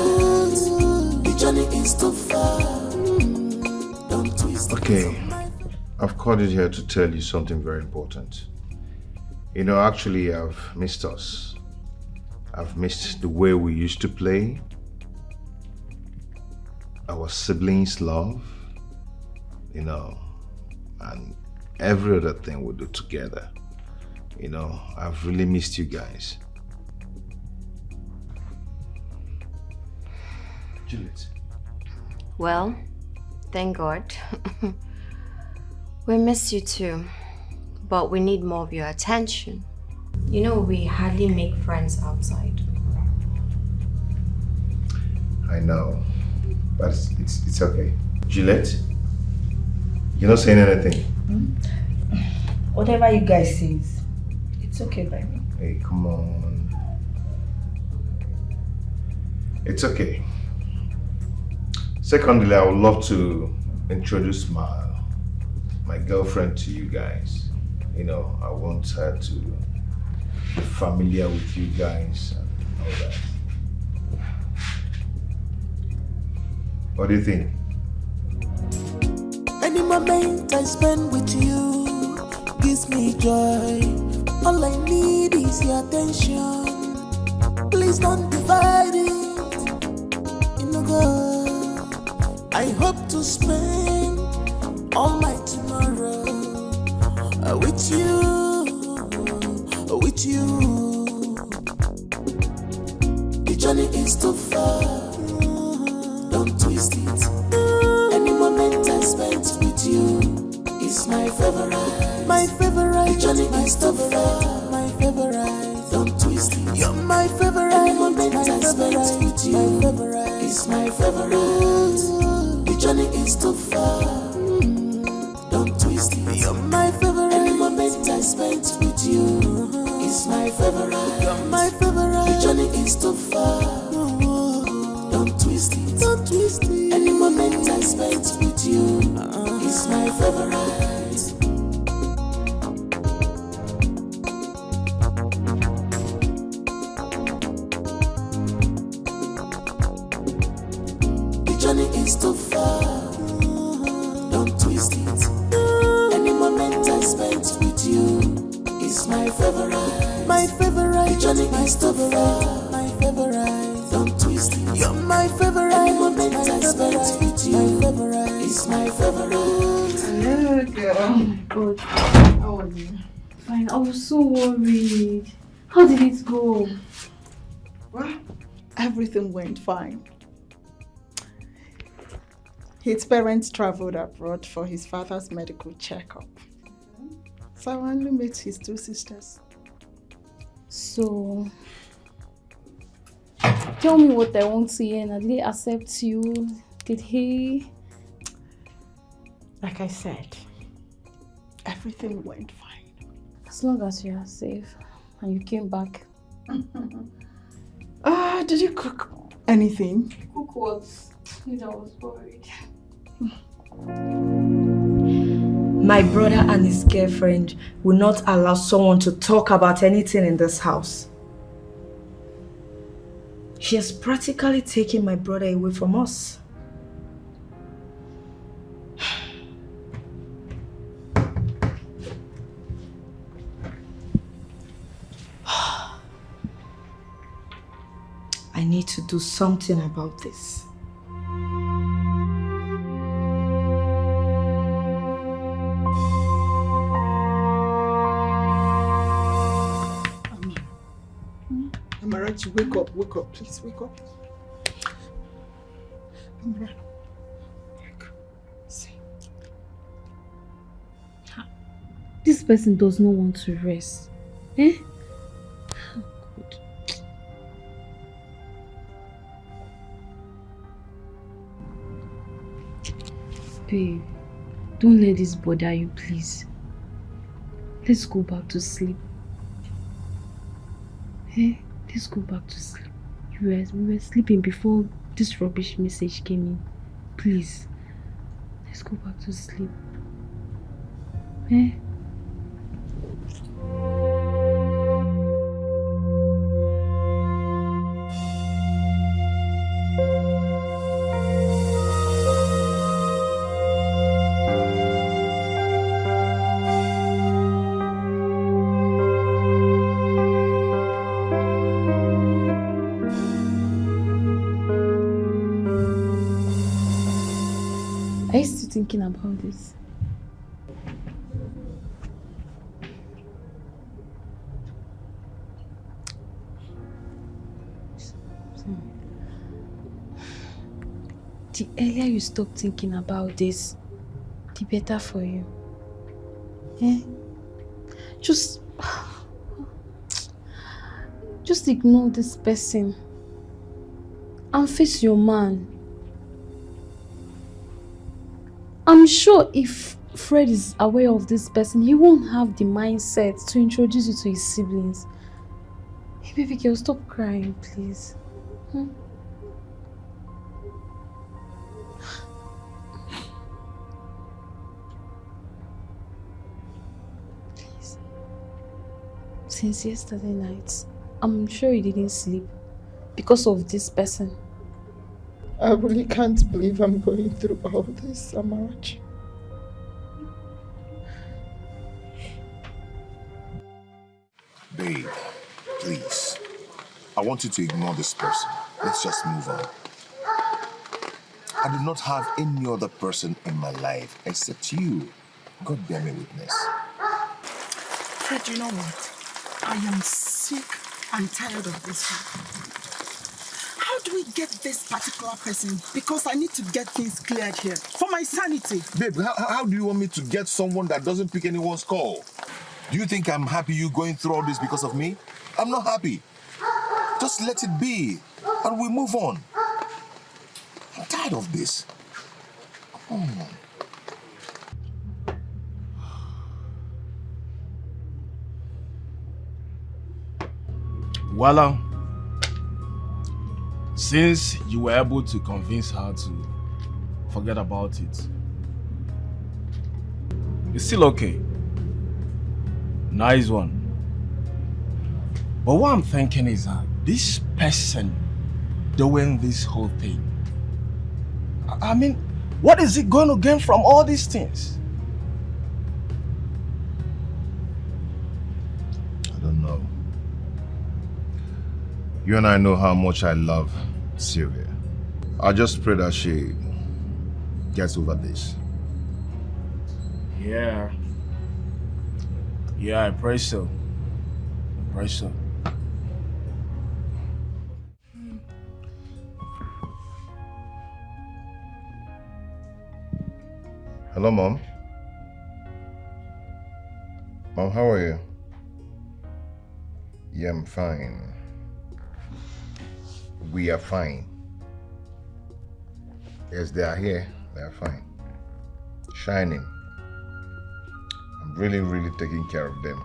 The journey is too far. Don't twist it. Okay, I've called it here to tell you something very important. You know, actually, I've missed us. I've missed the way we used to play, our siblings' love, you know, and every other thing we do together. You know, I've really missed you guys. Juliet. Well, thank God. We miss you too, but we need more of your attention. You know, we hardly make friends outside. I know, but it's okay. Juliet, you're not saying anything. Whatever you guys say, it's okay by me. Hey, come on. It's okay. Secondly, I would love to introduce my girlfriend to you guys. You know, I want her to be familiar with you guys and all that. What do you think? Any moment I spend with you gives me joy. All I need is your attention. Please don't divide it. You know, God, I hope to spend all my tomorrow with you, with you. The journey is too far. Don't twist it. Any moment I spent with you is my favorite. My favorite. The journey is too far. My favorite. Don't twist it. You're my favorite. Any moment I spent with you is my favorite. The journey is too far. favorite. You're my favorite. The journey is too far. Don't twist it. Don't twist it. Any moment I spent with you is my favorite. The journey is too far. Don't twist it. Any moment I spent with you is my favorite. My favorite. The journey is too far. My favorite. Don't twist it. You're my favorite. Any moment I spent with you is my favorite. Hello, girl. Oh my God. How are you? Fine. I was so worried. How did it go? Well, everything went fine. His parents traveled abroad for his father's medical checkup. So I only met his two sisters. So, tell me what I want to hear. Did he accept you? Did he? Like I said, everything went fine. As long as you are safe and you came back. Did you cook anything? Cook what? I was worried. My brother and his girlfriend will not allow someone to talk about anything in this house. She has practically taken my brother away from us. I need to do something about this. Amarachi, wake up, please, wake up. Amara, wake up. See. This person does not want to rest. Eh? Oh, God. Babe, don't let this bother you, please. Let's go back to sleep. Eh? Let's go back to sleep. We were sleeping before this rubbish message came in. Please. Let's go back to sleep. Eh? Are you still thinking about this? The earlier you stop thinking about this, the better for you. Eh? Just ignore this person and face your man. I'm sure if Fred is aware of this person, he won't have the mindset to introduce you to his siblings. Hey, baby girl, stop crying, please. Hmm? Please. Since yesterday night, I'm sure you didn't sleep because of this person. I really can't believe I'm going through all this, Amarachi. Babe, please. I want you to ignore this person. Let's just move on. I do not have any other person in my life except you. God bear me witness. Fred, you know what? I am sick and tired of this one. How do we get this particular person? Because I need to get things cleared here. For my sanity. Babe, how do you want me to get someone that doesn't pick anyone's call? Do you think I'm happy you going through all this because of me? I'm not happy. Just let it be, and we move on. I'm tired of this. Come on. Well, since you were able to convince her to forget about it, it's still okay. Nice one. But what I'm thinking is that this person doing this whole thing, I mean, what is it going to gain from all these things? I don't know. You and I know how much I love Sylvia. I just pray that she gets over this. Yeah, I pray so. I pray so. Hello, Mom. Mom, how are you? Yeah, I'm fine. We are fine. Yes, they are here. They are fine. Shining. I'm really, really taking care of them.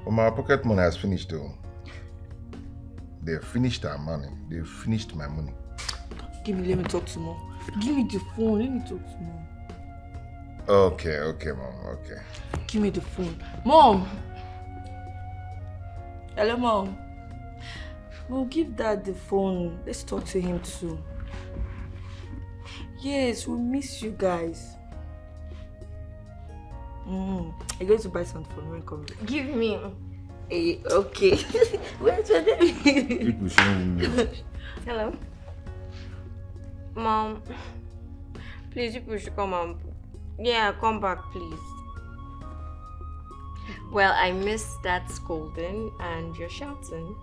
Well, my pocket money has finished though. They finished our money. They finished my money. Let me talk to Mom. Give me the phone, let me talk to Mom. Okay, Mom, okay. Give me the phone. Mom! Hello, Mom. We'll give Dad the phone. Let's talk to him too. Yes, we miss you guys. I'm going to buy something for me when come back. Give me. Hey, okay. Where's your name? Hello? Mom, please, you should come and... Yeah, come back, please. Well, I miss that scolding and you're shouting.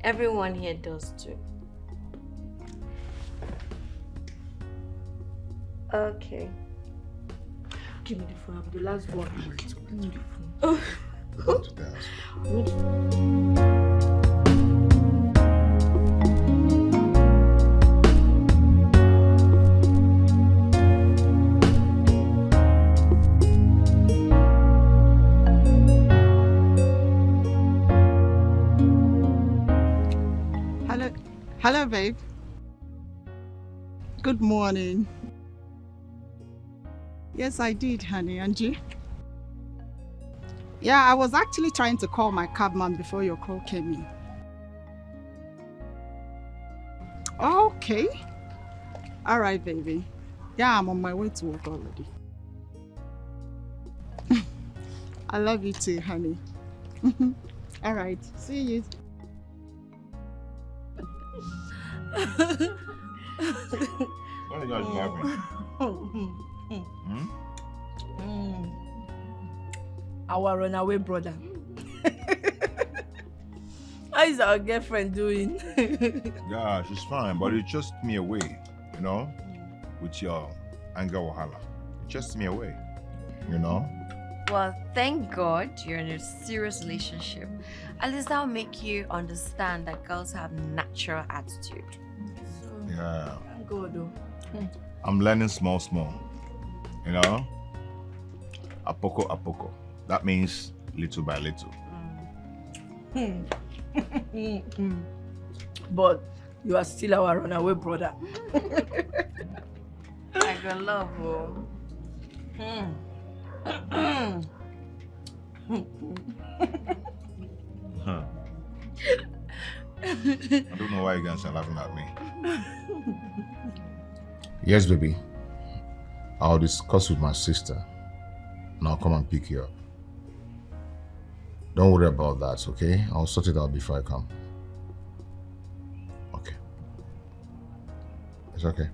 Everyone here does too. Okay. Give me the phone. I'm the last one. Give me the phone. Go to dance. Hello, babe. Good morning. Yes, I did, honey. And you? Yeah, I was actually trying to call my cabman before your call came in. Okay. All right, baby. Yeah, I'm on my way to work already. I love you too, honey. All right. See you. What are you guys laughing? Our runaway brother. How is our girlfriend doing? Yeah, she's fine, but it chased me away, you know, with your anger wahala. It chased me away, you know. Well, thank God you're in a serious relationship. At least that'll make you understand that girls have natural attitude. Yeah. Thank God, though. I'm learning small, you know. Apoko, apoko. That means little by little. But you are still our runaway brother. I got love, oh. I don't know why you guys are laughing at me. Yes, baby. I'll discuss with my sister and I'll come and pick you up. Don't worry about that, okay? I'll sort it out before I come. Okay. It's okay.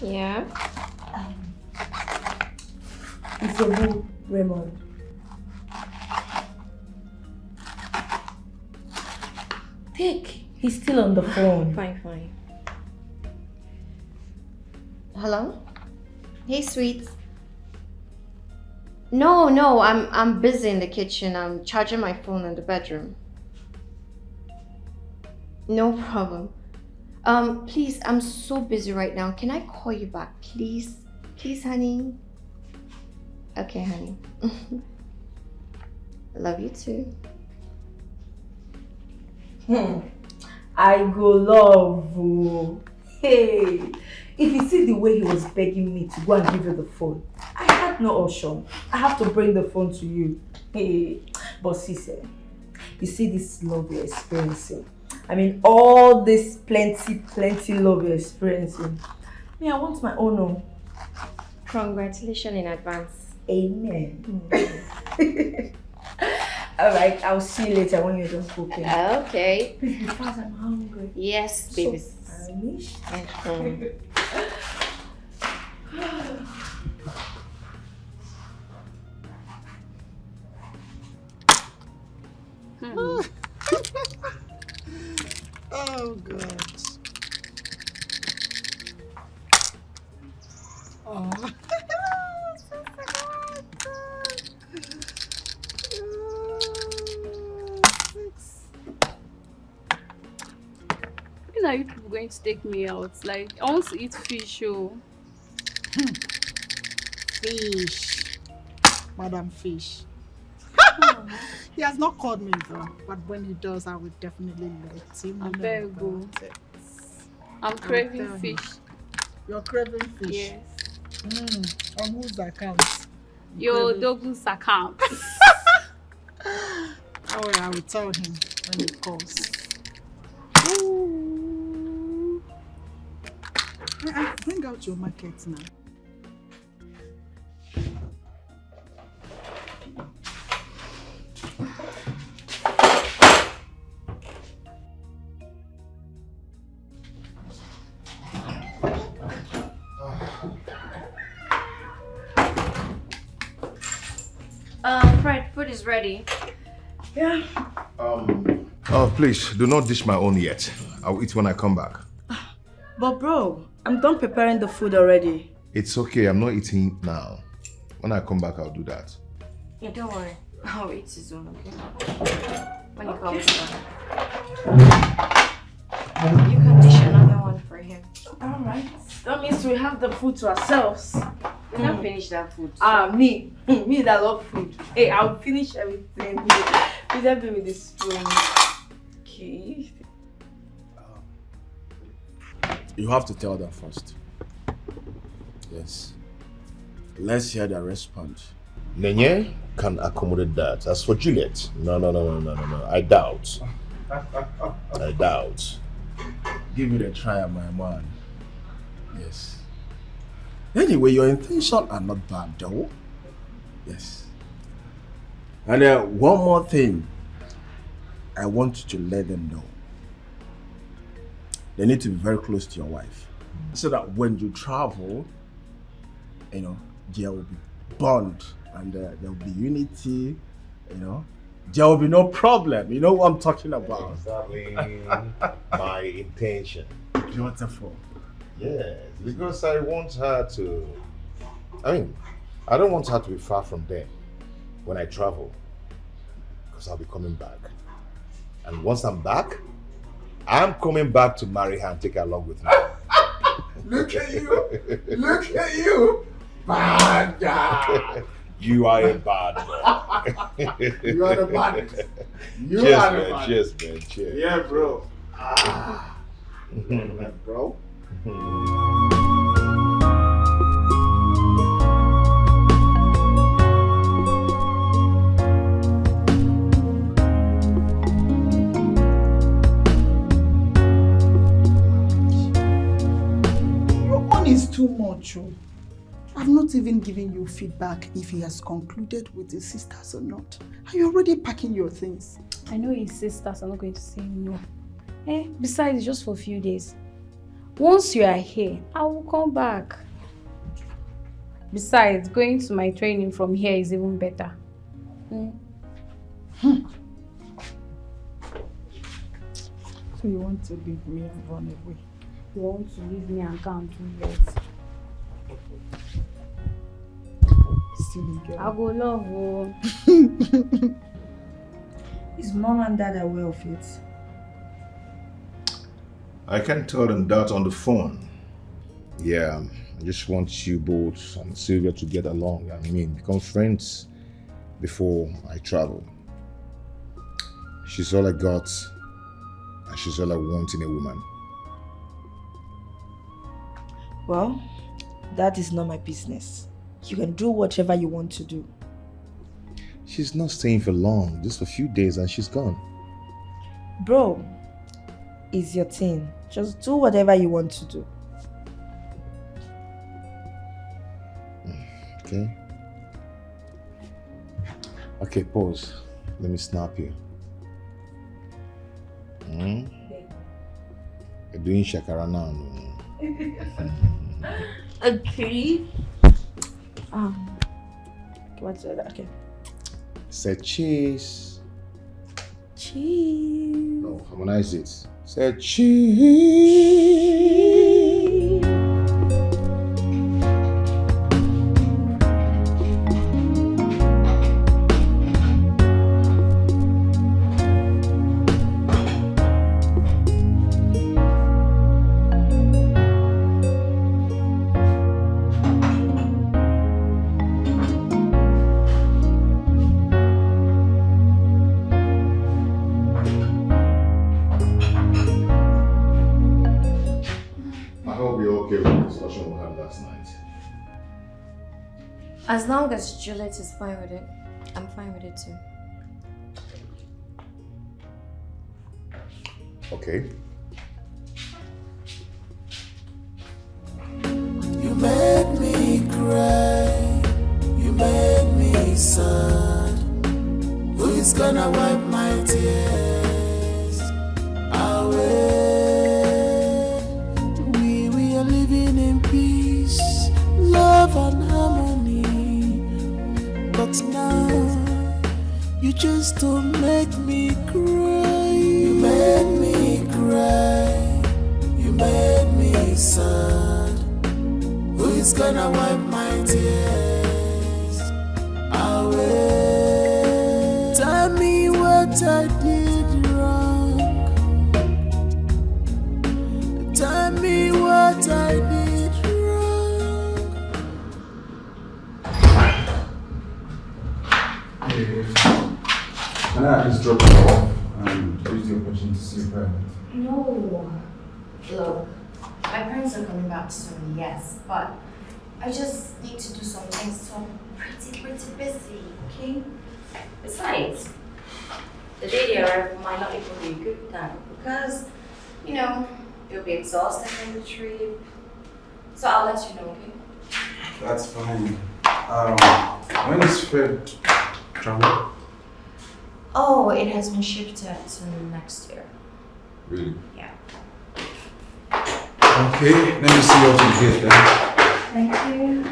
Yeah? It's your boo, Raymond. Take. He's still on the phone. Fine. Hello? Hey, sweet. No, I'm busy in the kitchen. I'm charging my phone in the bedroom. No problem. Please, I'm so busy right now. Can I call you back, please? Please, honey. Okay, honey. Love you too. I go love you. Hey, if you see the way he was begging me to go and give you the phone, I had no option. I have to bring the phone to you. Hey, but sis, you see this love you're experiencing. I mean, all this plenty love you're experiencing. Me, I want my own. Oh. Congratulations in advance. Amen. Alright, I'll see you later when you're done cooking. Okay. Please be fast, I'm hungry. Yes, baby. So Spanish. Oh, God. Oh. When are you people going to take me out? Like, I want to eat fish, oh. Fish. Madam Fish. He has not called me though, but when he does, I will definitely let him know. I beg you. I'm craving fish. You're craving fish? Yes. On whose account? Your dog's account. Oh, I will tell him when he calls. Ooh. Bring out your market now. Fred, food is ready. Yeah. Oh, please, do not dish my own yet. I'll eat when I come back. But bro, I'm done preparing the food already. It's okay, I'm not eating now. When I come back, I'll do that. Yeah, don't worry. I'll eat his own, okay? When he comes back. You can dish another one for him. Alright. That means we have the food to ourselves. We can't finish that food. Me. Me that love food. Hey, I'll finish everything. Please help me with this spoon. Okay. You have to tell them first. Yes. Let's hear their response. Nenye can accommodate that. As for Juliet, no. I doubt. I doubt. Give it a try, my man. Yes. Anyway, your intentions are not bad, though. Yes. And one more thing. I want you to let them know. They need to be very close to your wife. So that when you travel, there will be bond and there will be unity, There will be no problem. You know what I'm talking about. Exactly my intention. Beautiful. Yes, because I want her to... I don't want her to be far from them when I travel. Because I'll be coming back. And once I'm back, I'm coming back to marry her and take her along with me. Look at you! Look at you! Bad guy! You are a bad boy. You are the baddest. You Cheers, are the man. baddest. Cheers, man. Cheers. Yeah, bro. Bro. Your own is too much. Oh. I've not even given you feedback if he has concluded with his sisters or not. Are you already packing your things? I know his sisters are not going to say no. Besides, it's just for a few days. Once you are here, I will come back. Besides, going to my training from here is even better. So you want to leave me and run away? You want to leave me and can't do that? Silly girl. I go love you. Is mom and dad aware of it? I can't tell them that on the phone. Yeah, I just want you both and Sylvia to get along. I mean, become friends before I travel. She's all I got, and she's all I want in a woman. Well, that is not my business. You can do whatever you want to do. She's not staying for long, just a few days and she's gone. Bro, it's your thing. Just do whatever you want to do. Okay? Okay, pause. Let me snap you. You're doing shakara now. Okay. What's that? Okay. Say cheese. Cheese. No, harmonize it. Say cheese. As long as Juliet is fine with it, I'm fine with it too. Okay. You made me cry, you made me sad. Who is gonna wipe my tears away? We are living in peace, love and harmony. But now, you just don't make me cry. You made me cry, you made me sad. Who is gonna wipe my tears away? Tell me what I did wrong. Tell me what I did wrong. Can I at least drop you off and use the opportunity to see your parents? No. Look, my parents are coming back soon, yes, but I just need to do some things, so I'm pretty busy, okay? Besides, the day they arrive might not even be a good time because, you know, you'll be exhausted from the trip. So I'll let you know, okay? That's fine. When is Fred travel? Oh, it has been shifted to next year. Really? Yeah. Okay, let me see what you get then. Thank you.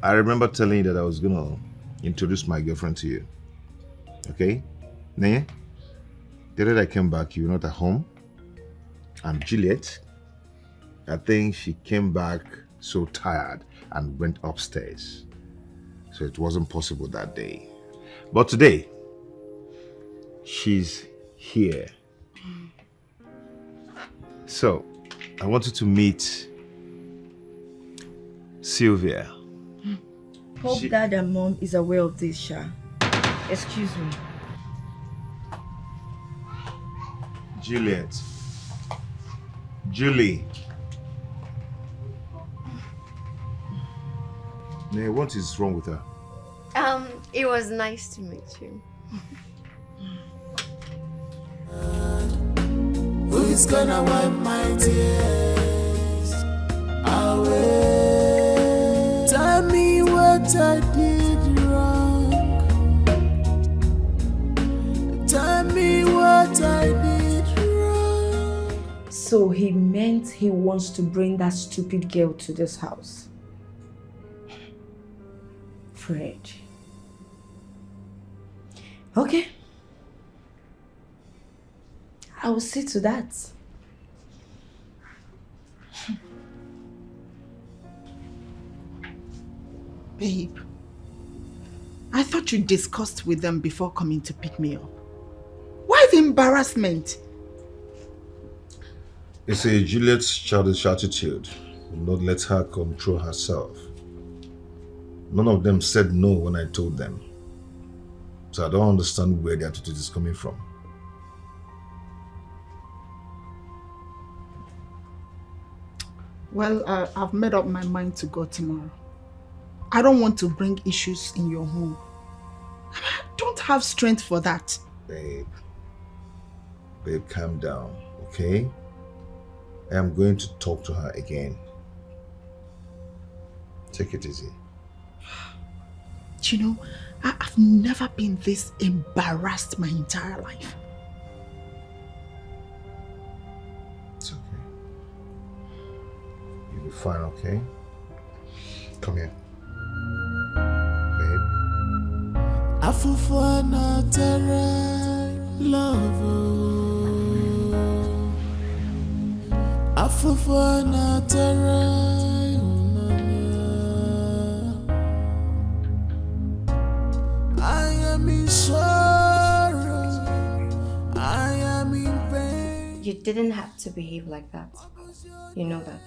I remember telling you that I was gonna introduce my girlfriend to you. Okay? Nene? The day I came back, you were not at home. And Juliet, I think she came back so tired and went upstairs. So it wasn't possible that day. But today, she's here. So, I wanted to meet Sylvia. Hope dad and mom is aware of this, Sha. Excuse me. Juliet. Julie. Nay, what is wrong with her? It was nice to meet you. Who is gonna wipe my tears away? Tell me what I did wrong. Tell me what I did wrong. So he meant he wants to bring that stupid girl to this house. Fred. Okay. I will see to that. Babe, I thought you discussed with them before coming to pick me up. Why the embarrassment? It's a Juliet's childish attitude. Will not let her control herself. None of them said no when I told them. So I don't understand where the attitude is coming from. Well, I've made up my mind to go tomorrow. I don't want to bring issues in your home. I don't have strength for that. Babe, calm down, okay? I am going to talk to her again. Take it easy. You know, I've never been this embarrassed my entire life. It's okay. You'll be fine, okay? Come here. Babe. Afufana tere love. Afufana tere. I am in sorrow. I am in pain. You didn't have to behave like that. You know that.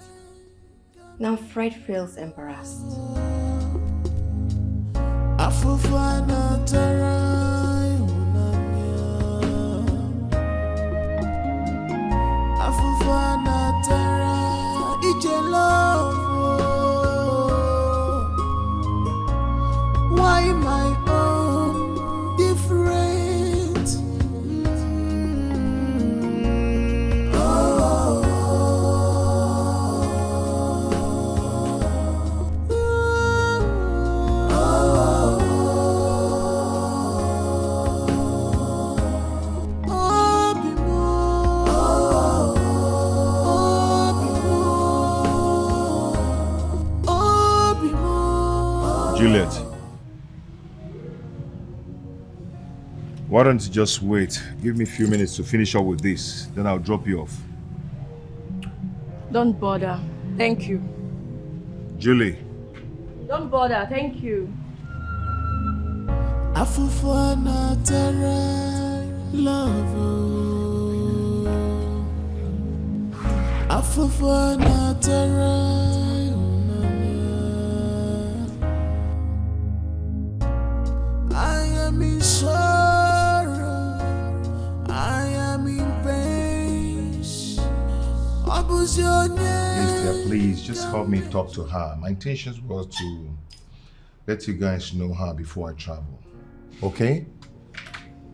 Now Fred feels embarrassed. Afufana tere. Afufana tere. Ije love. Why my own different? Juliet. Why don't you just wait? Give me a few minutes to finish up with this. Then I'll drop you off. Don't bother. Thank you. Julie. Don't bother. Thank you. Afufana tere love. Afufana tere. I am in sorrow. I am in pain. Sylvia, please just help me talk to her. My intention was to let you guys know her before I travel. Okay?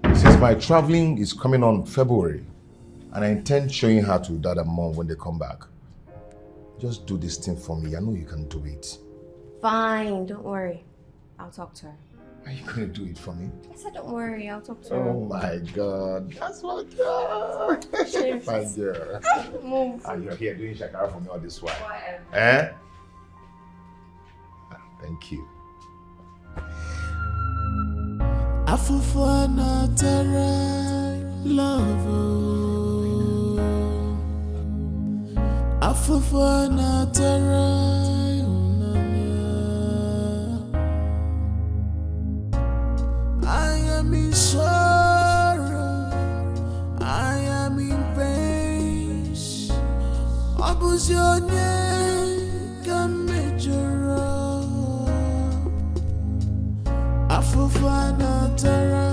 Since my traveling is coming on February, and I intend showing her to Dad and Mom when they come back. Just do this thing for me. I know you can do it. Fine, don't worry. I'll talk to her. Are you going to do it for me? I said don't worry, I'll talk to her. Oh my God, that's my girl. My girl. Move. And you're here doing shakara for me all this while. Whatever. Eh? Thank you. Afufana tere love. Afufana tere. I am in sorrow. I am in pain. What was your name? Come make your own. Afufana tere.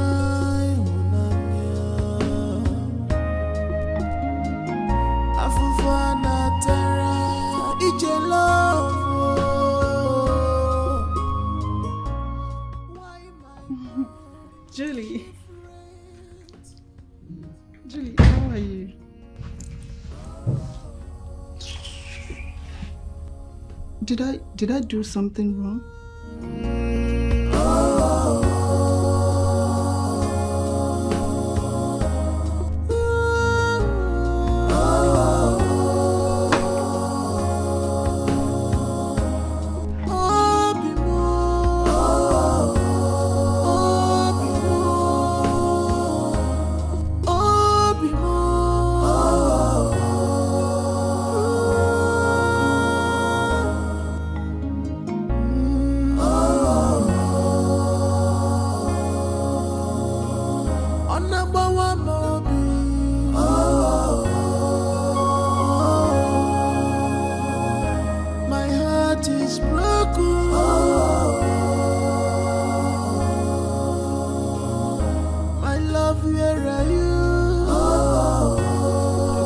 Afufana tere. Ije love. Julie. Julie, how are you? Did I do something wrong? heart is broken. My love, where are you?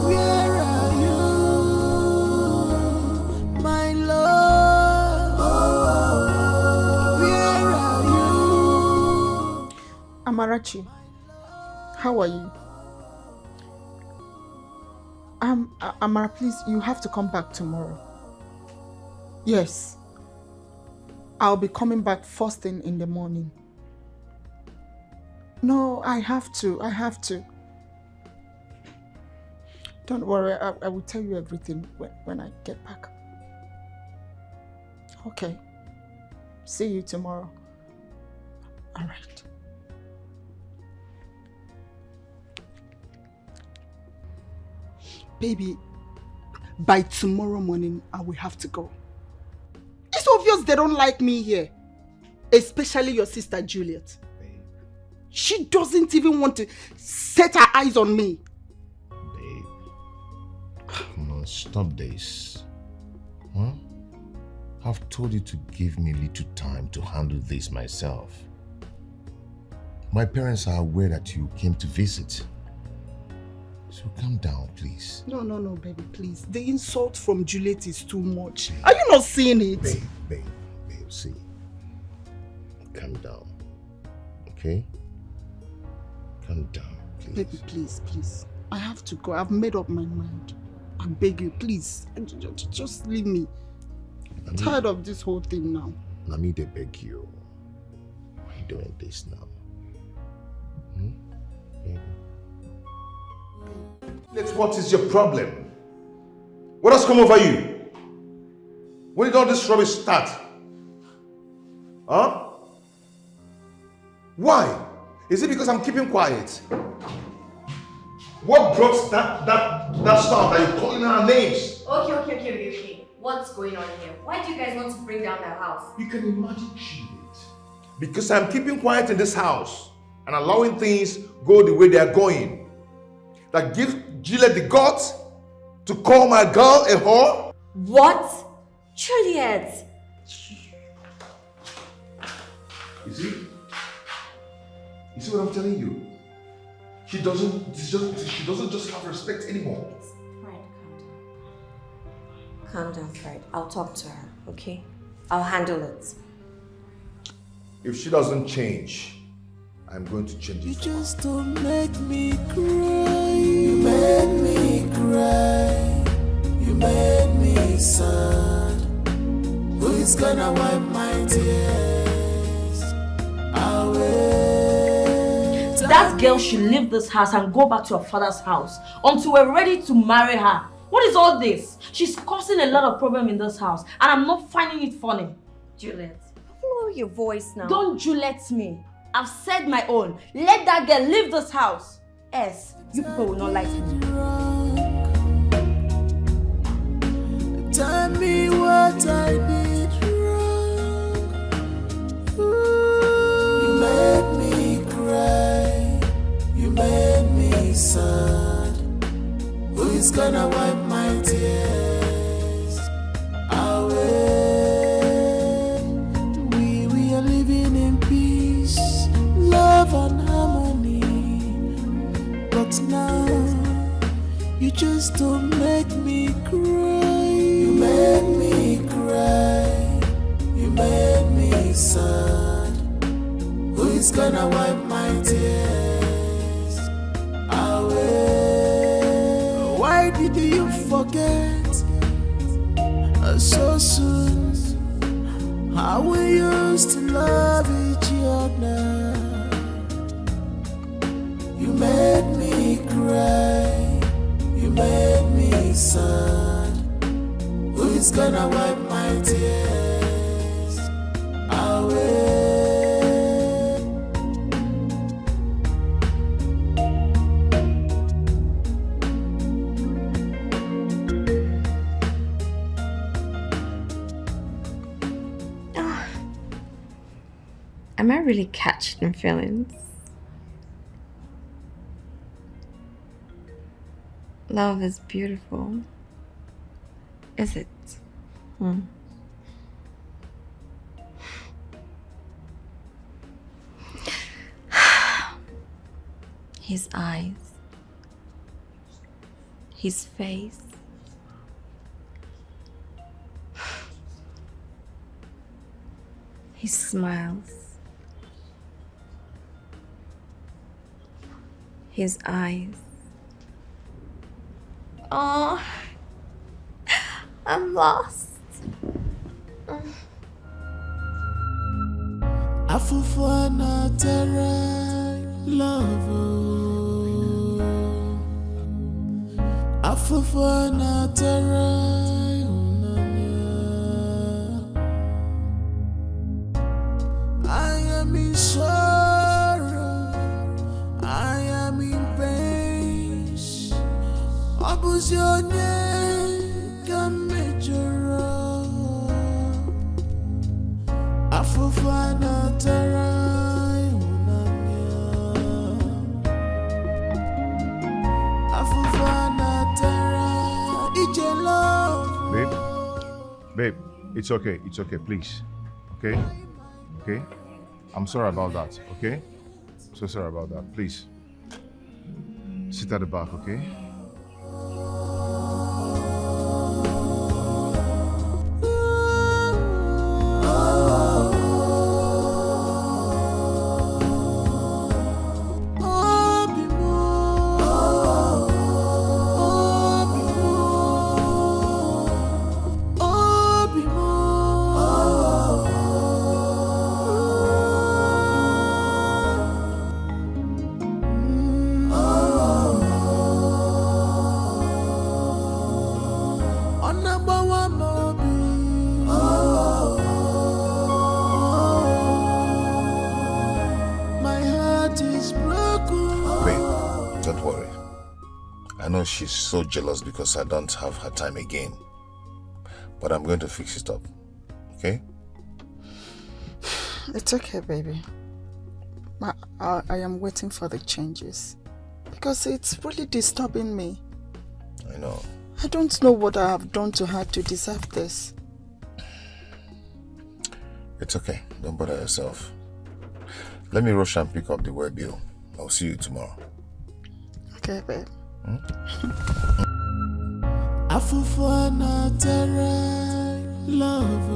Where are you? My love, where are you? Amarachi, how are you? Amara, please, you have to come back tomorrow. Yes. I'll be coming back first thing in the morning. No, I have to. Don't worry, I will tell you everything when I get back. Okay. See you tomorrow. All right. Baby, by tomorrow morning, I will have to go. It's obvious they don't like me here. Especially your sister Juliet. Babe. She doesn't even want to set her eyes on me. Babe. Come on, stop this. Huh? I've told you to give me a little time to handle this myself. My parents are aware that you came to visit. So calm down, please. No, baby, please. The insult from Juliet is too much. Are you not seeing it? Babe, see. Calm down. Okay? Calm down, please. Baby, please. I have to go. I've made up my mind. I beg you, please. Just leave me. I'm tired of this whole thing now. Nami, they beg you. Why are you doing this now? Baby. What is your problem? What has come over you? When did all this rubbish start? Huh? Why? Is it because I'm keeping quiet? What brought that stuff that you're calling our names? Okay. What's going on here? Why do you guys want to bring down our house? You can imagine Juliet. Because I'm keeping quiet in this house and allowing things go the way they are going. That gives Juliet the guts to call my girl a whore? What? Juliet! You see what I'm telling you? She doesn't just have respect anymore. Fred, calm down, Fred. I'll talk to her, okay? I'll handle it. If she doesn't change, I'm going to change it. You just don't make me cry. You made me cry. You made me sad. Who is gonna wipe my tears away? That girl should leave this house and go back to her father's house until we're ready to marry her. What is all this? She's causing a lot of problem in this house and I'm not finding it funny. Juliet, lower your voice now. Don't Juliet me. I've said my own. Let that girl leave this house. Else, you people will not like me. Tell me what I did wrong. You made me cry. You made me sad. Who is gonna wipe my tears away? We are living in peace, love and harmony. But now you just don't make me cry. You made me cry. You made me sad. Who is gonna wipe my tears away? Why did you forget so soon how we used to love each other? You made me cry. You made me sad. Who is gonna wipe my tears away? Am I really catching feelings? Love is beautiful. Is it? His eyes. His face. He smiles. His eyes. Oh, I'm lost. Afufana terra love. Afufana terra. I am in sorrow, I am in pain. Abuse your name, come major. Afufana tarai unanya. Afufana tarai ije love. Babe, it's okay, please. Okay? Okay? I'm sorry about that, okay? So sorry about that. Please. Sit at the back, okay? She's so jealous because I don't have her time again. But I'm going to fix it up. Okay? It's okay, baby. I am waiting for the changes. Because it's really disturbing me. I know. I don't know what I have done to her to deserve this. It's okay. Don't bother yourself. Let me rush and pick up the wear bill. I'll see you tomorrow. Okay, babe. Afufana terra love.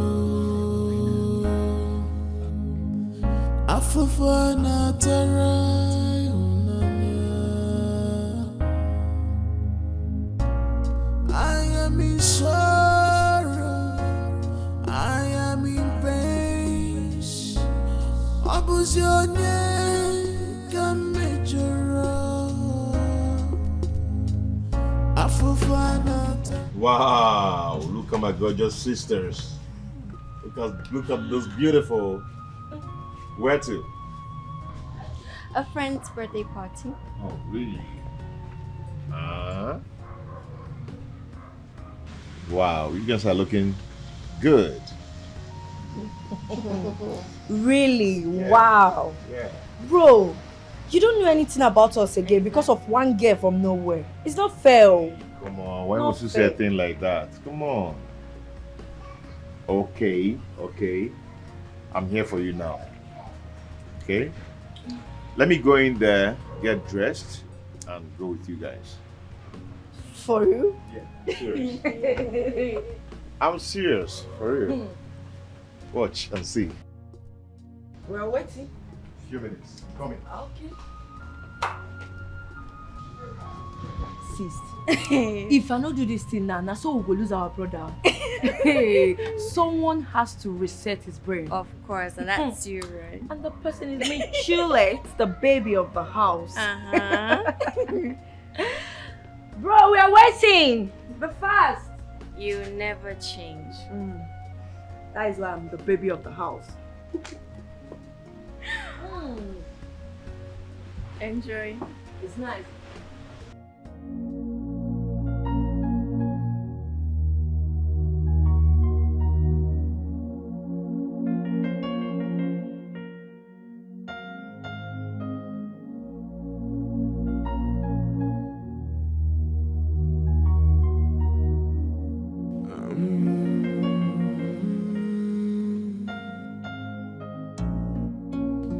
Afufana terra unanya. I am in sorrow, I am in pain. Abuse your name, come major. Wow, look at my gorgeous sisters. Look at those beautiful. Where to? A friend's birthday party. Oh, really? Wow, you guys are looking good. Really? Yeah. Wow. Yeah. Bro, you don't know anything about us again because of one girl from nowhere. It's not fair. Come on, why must you say a thing like that? Come on. Okay. I'm here for you now. Okay? Let me go in there, get dressed, and go with you guys. For you? Yeah, serious. I'm serious, for real. Watch and see. We're waiting. Few minutes. Coming. Okay. Sis, if I don't do this thing now, so we will lose our brother. Someone has to reset his brain. Of course, and that's you, right? And the person is me, Chile, the baby of the house. Bro, we are waiting. Be fast. You never change. That is why I'm the baby of the house. Enjoy. It's nice.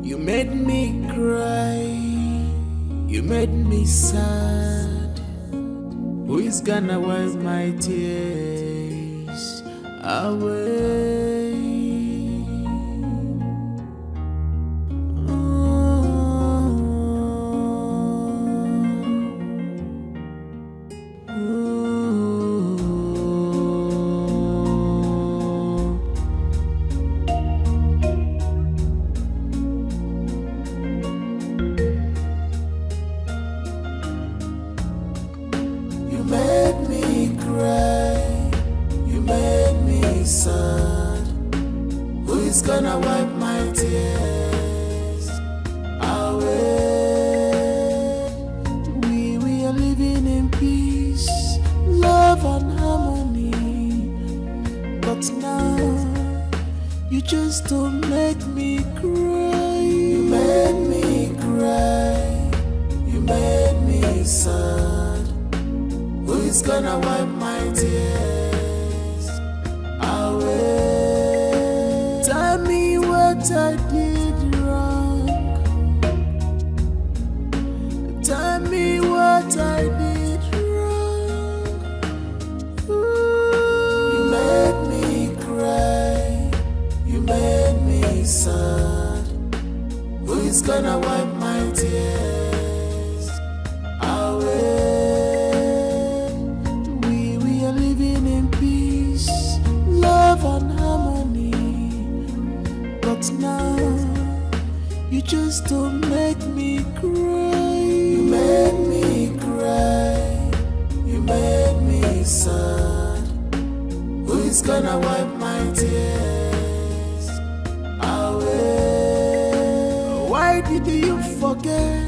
You made me cry. You made me sad. Who is gonna wipe my tears away? Gonna wipe my tears away. We are living in peace, love and harmony. But now you just don't make me cry. You made me cry. You made me sad. Who is gonna wipe my tears away? Tell me what I did wrong. Tell me what I did wrong. Ooh. You made me cry. You made me sad. Who is gonna wipe my tears away? We are living in peace, love and harmony. But now you just don't make me cry. You made me cry. You made me sad. Who is gonna wipe my tears away? Why did you forget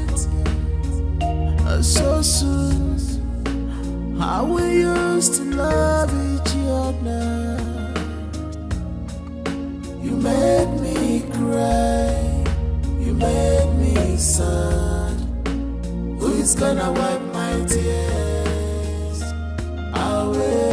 so soon how we used to love each other? You made me cry, you made me sad. Who is gonna wipe my tears away?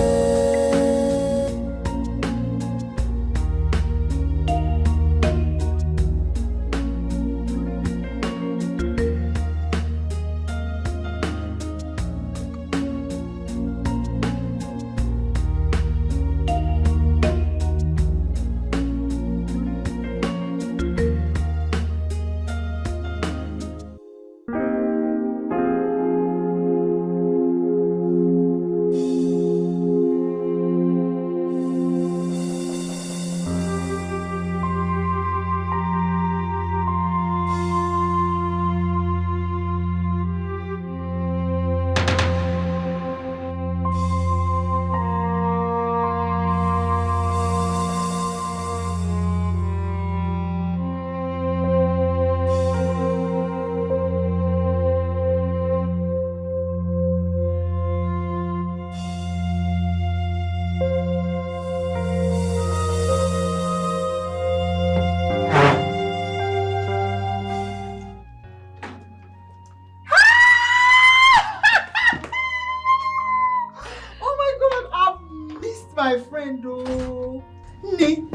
My friend, oh, you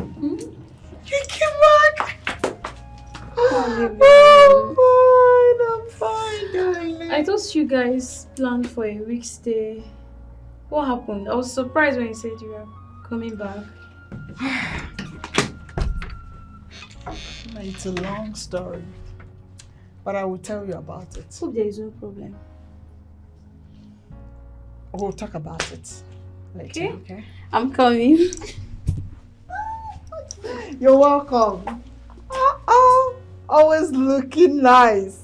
came back. I'm fine, darling. I thought you guys planned for a week's stay. What happened? I was surprised when you said you were coming back. It's a long story, but I will tell you about it. Hope there is no problem. We'll talk about it later, okay? I'm coming. You're welcome. Always looking nice.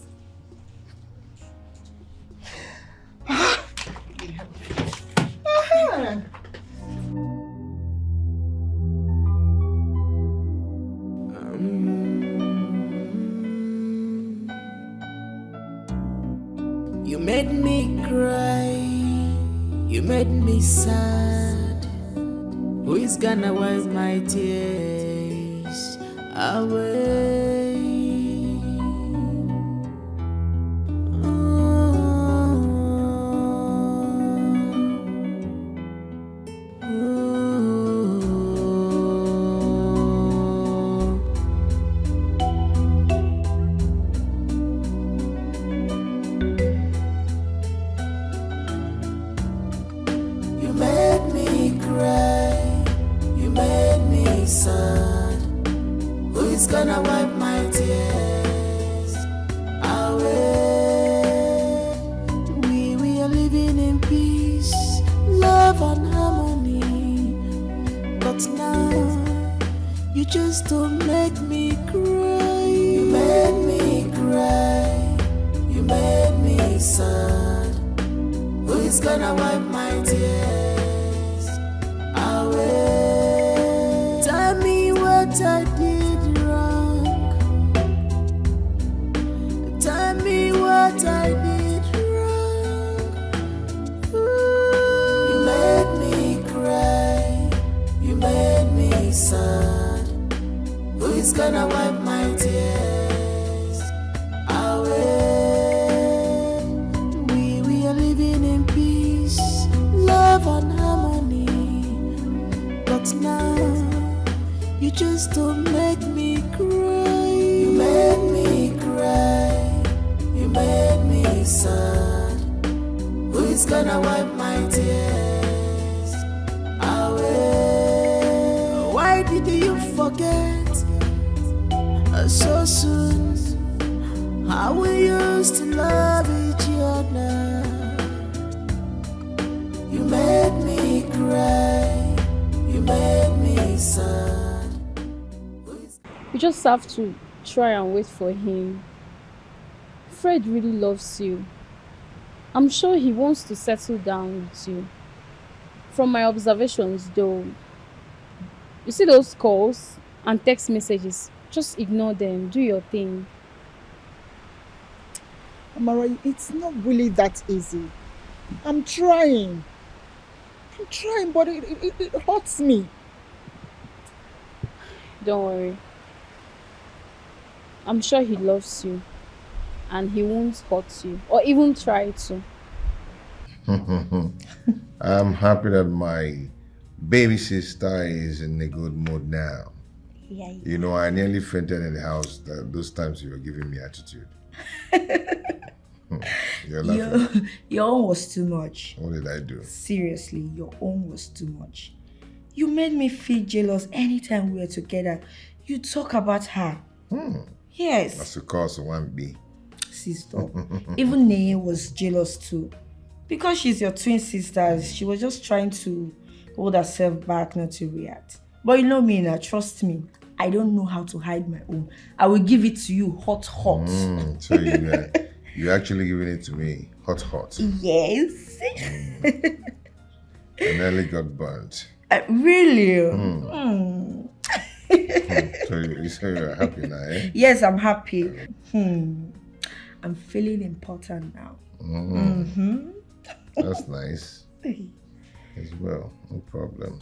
You made me cry. You made me sad. Who is gonna wipe my tears away? gonna wipe my tears away? We are living in peace, love and harmony. But now you just don't make me cry. You made me cry. You made me sad. Who is gonna wipe my tears away? Tell me what I did wrong. Tell me what I did wrong. Ooh. You made me cry. You made me sad. Who is gonna wipe my tears away? We are living in peace, love and harmony. But now you just don't make me cry. You made me cry. You made me sad. Who is gonna wipe my tears away? Why did you forget so soon how we used to love each other? You made me cry. You made me sad. You just have to try and wait for him. Fred really loves you. I'm sure he wants to settle down with you. From my observations though, you see those calls and text messages, just ignore them, do your thing. Amara, it's not really that easy. I'm trying, but it hurts me. Don't worry. I'm sure he loves you and he won't hurt you or even try to. I'm happy that my baby sister is in a good mood now. Yeah. You know, I nearly fainted in the house those times you were giving me attitude. You're laughing. Your own was too much. What did I do? Seriously, your own was too much. You made me feel jealous anytime we were together. You talk about her. Yes. That's the cause of 1B. Sister. Even Neye was jealous too. Because she's your twin sister, she was just trying to hold herself back not to react. But you know me now, trust me. I don't know how to hide my own. I will give it to you hot. So you're actually giving it to me hot. Yes. I nearly got burnt. Really? So you say you're happy now, eh? Yes, I'm happy. I'm feeling important now. That's nice. As well, no problem.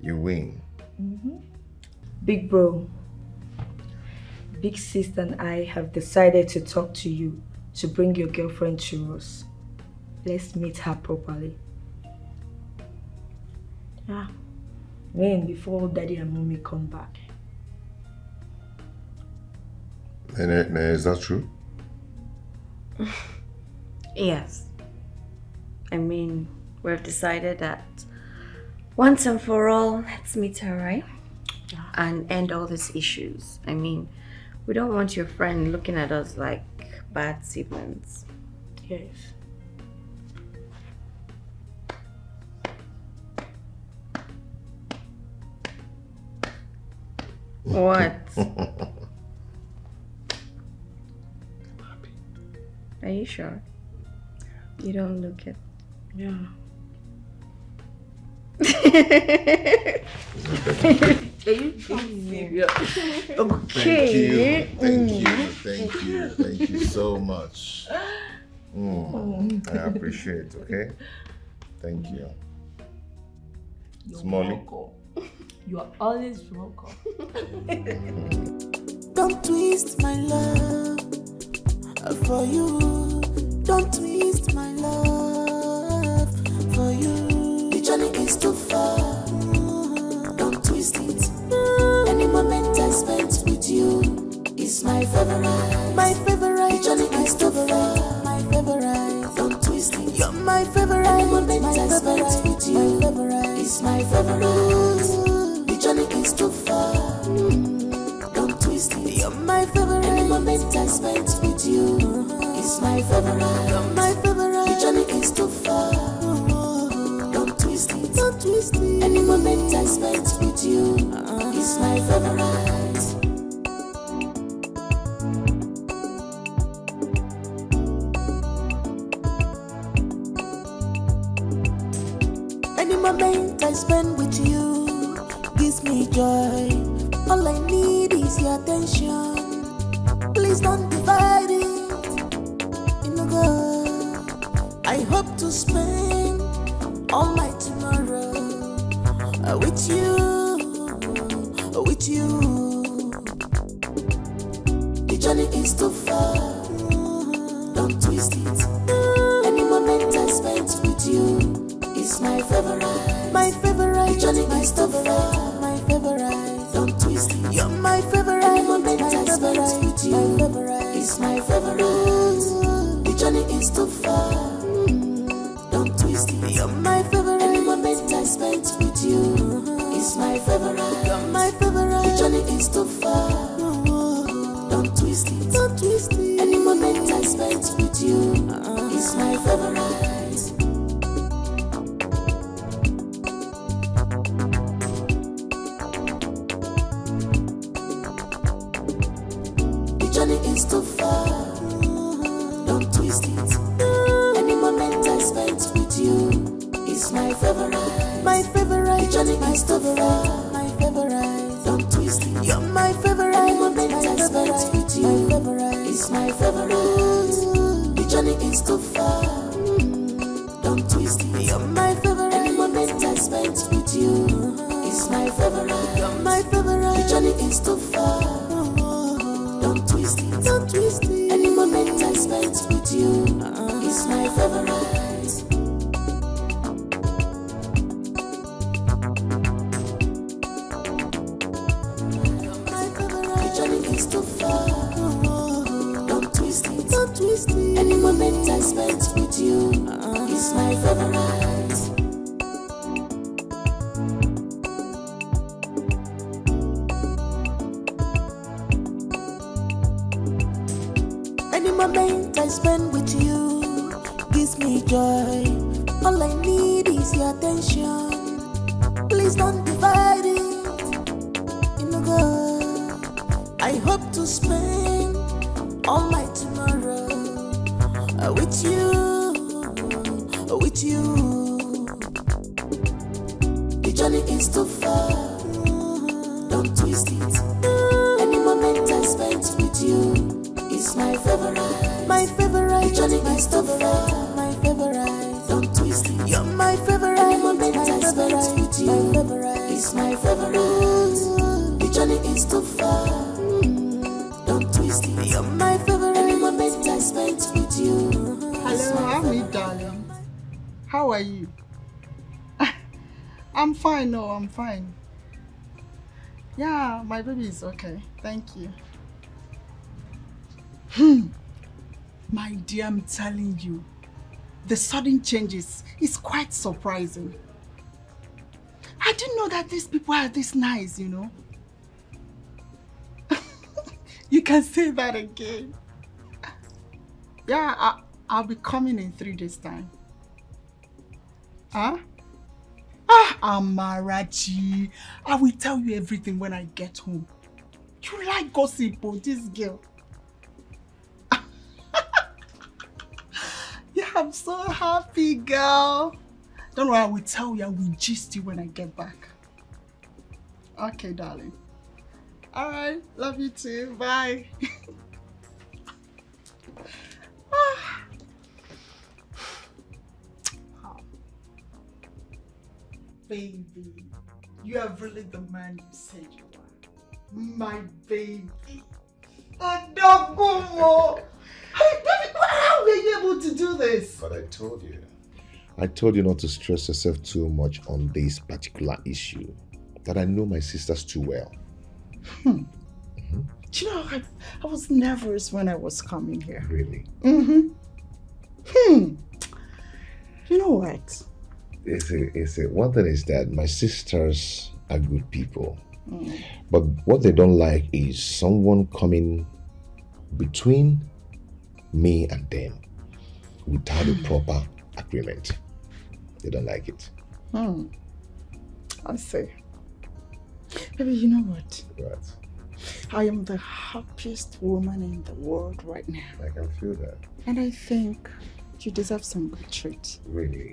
You win. Big bro, big sister and I have decided to talk to you to bring your girlfriend to us. Let's meet her properly. Yeah. Before daddy and mommy come back. Is that true? Yes. I mean, we've decided that once and for all, let's meet her, right? Yeah. And end all these issues. I mean, we don't want your friend looking at us like bad siblings. Yes. What? Are you sure? You don't look it. Yeah. Okay. Thank you so much. I appreciate it, okay? Thank you. Smolly. You are always welcome. Don't twist my love for you. Don't twist my love for you. The journey is too far. Don't twist it. Any moment I spent with you is my favorite. My favorite. The journey is too far. My favorite. Don't twist it. You're my favorite. Any moment I spent with you is my favorite. The journey is too far. Don't twist moment I spent with you is my favorite. You're my favorite. The journey is too far. Don't twist it. Don't twist it. Any moment I spent with you is my favorite. Any moment I spend with you gives me joy. All I need is your attention. Please don't divide it. I hope to spend all my tomorrow with you, with you. The journey is too far. Don't twist it. Any moment I spent with you is my favorite. My favorite. The journey is too far. My favorite. Don't twist it. You're my favorite. Any moment I spent with you is my favorite. The journey is too far. Don't twist it. You're my favorite. Any moment I spent with you is my favorite. You're my favorite. The journey is too far. Don't twist it. Don't twist it. Any moment I spent with you is my favorite. The journey is too far. Don't twist it. Any moment I spent with you is my favorite. My favorite. The journey is too far. My favorite. Don't twist it. You're my favorite. Any moment I spent with you is my favorite. The journey is too far. Don't twist it. You're my favorite. Any moment I spent with you is my favorite. You're my favorite. The journey is too far. Don't twist it. Don't twist it. Any moment I spent with you is my favorite. The journey is too far. Don't twist it. Don't twist it. Any moment I spent with you is my favorite. Any moment I spend with you gives me joy. All I need is your attention. Please don't divide it. I hope to spend all my tomorrow with you, with you. The journey is too far. Don't twist it. Any moment I spent with you is my favorite. My favorite. The journey is too far. My favorite. Don't twist it. You're my favorite. Any moment I spent with you is my favorite. The journey is too far. Don't twist it. You're my favorite. Any moment I spent with you. Hello, Ami, darling. How are you? I'm fine. No, I'm fine. Yeah, my baby is okay. Thank you. My dear, I'm telling you, the sudden changes is quite surprising. I didn't know that these people are this nice, you know. You can say that again. Yeah, I'll be coming in 3 days' time. Huh? Amarachi, I will tell you everything when I get home. You like gossip, oh, this girl. Yeah, I'm so happy, girl. Don't worry, I will tell you, I will gist you when I get back. Okay, darling. All right, love you too. Bye. Baby, you are really the man you said you are. My baby. Adogumo. Hey, baby, how were you able to do this? But I told you. I told you not to stress yourself too much on this particular issue. That I know my sisters too well. Do you know, I was nervous when I was coming here. Really? You know what? One thing is that my sisters are good people. But what they don't like is someone coming between me and them without a proper agreement. They don't like it. I see. Baby, you know what? What? I am the happiest woman in the world right now. I can feel that. And I think you deserve some good treat. Really?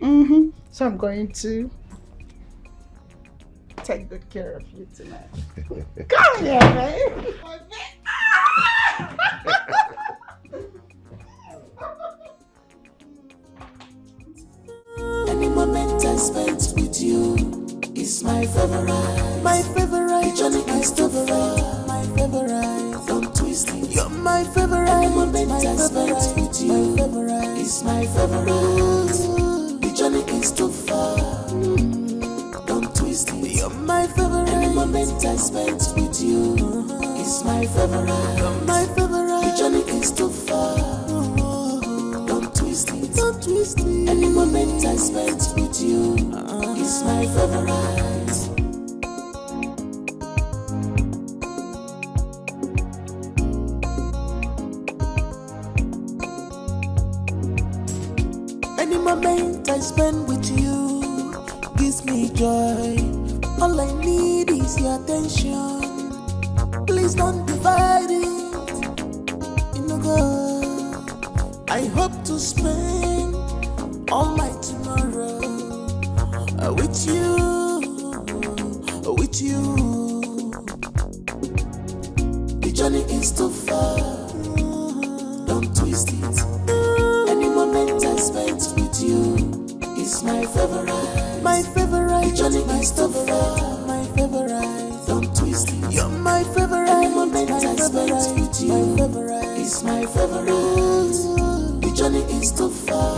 So I'm going to take good care of you tonight. Come here, babe. Any moment I spent with you is my favorite. My favorite. The journey is too far. My favorite. Don't twist it. You're my favorite. Any moment I spent with you is my favorite. The journey is too far. Don't twist it. You're my favorite. Any moment I spent with you is my favorite. You're my favorite. The journey is too far. Don't twist it. Don't twist it. Any moment I spent with you is my favorite. Any moment I spend with you gives me joy. All I need is your attention. Please don't divide it. You know, God, I hope to spend all my tomorrow with you, with you. The journey is too far. Don't twist it. Any moment I spent with you is my favorite. My favorite. The journey is too far. My favorite. Don't twist it. You're my favorite. Any moment I spent with you is my favorite. The journey is too far.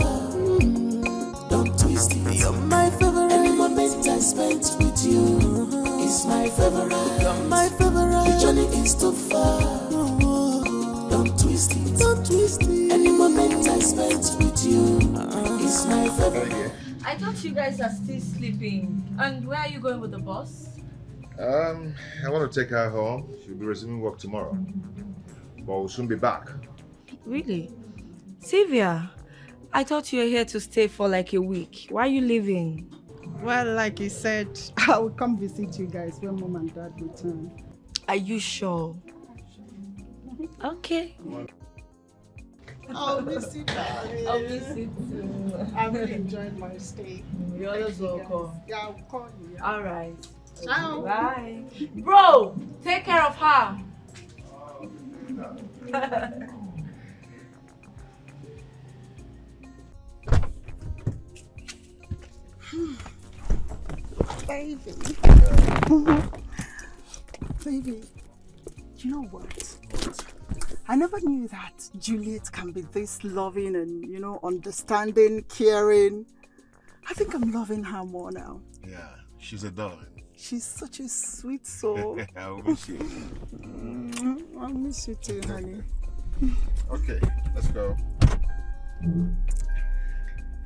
Don't twist it. You're my favorite. Any moment I spent with you is my favorite. You're my favorite. The journey is too far. Don't twist it. Don't twist it. Any moment I spent with you is my favorite. I thought you guys are still sleeping. And where are you going with the boss? I want to take her home. She'll be resuming work tomorrow. But we'll soon be back. Really? Sylvia, I thought you were here to stay for like a week. Why are you leaving? Well, like you said, I will come visit you guys when Mom and Dad return. Are you sure? Okay. I'll miss you, darling. I'll miss you too. I really enjoyed my stay. You're always welcome. Yeah, I'll call you. All right. Ciao. Bye. Bro, take care of her. Baby. Baby, you know what? I never knew that Juliet can be this loving and, you know, understanding, caring. I think I'm loving her more now. Yeah, she's a darling. She's such a sweet soul. I'll miss you. I'll miss you too, honey. Okay, let's go.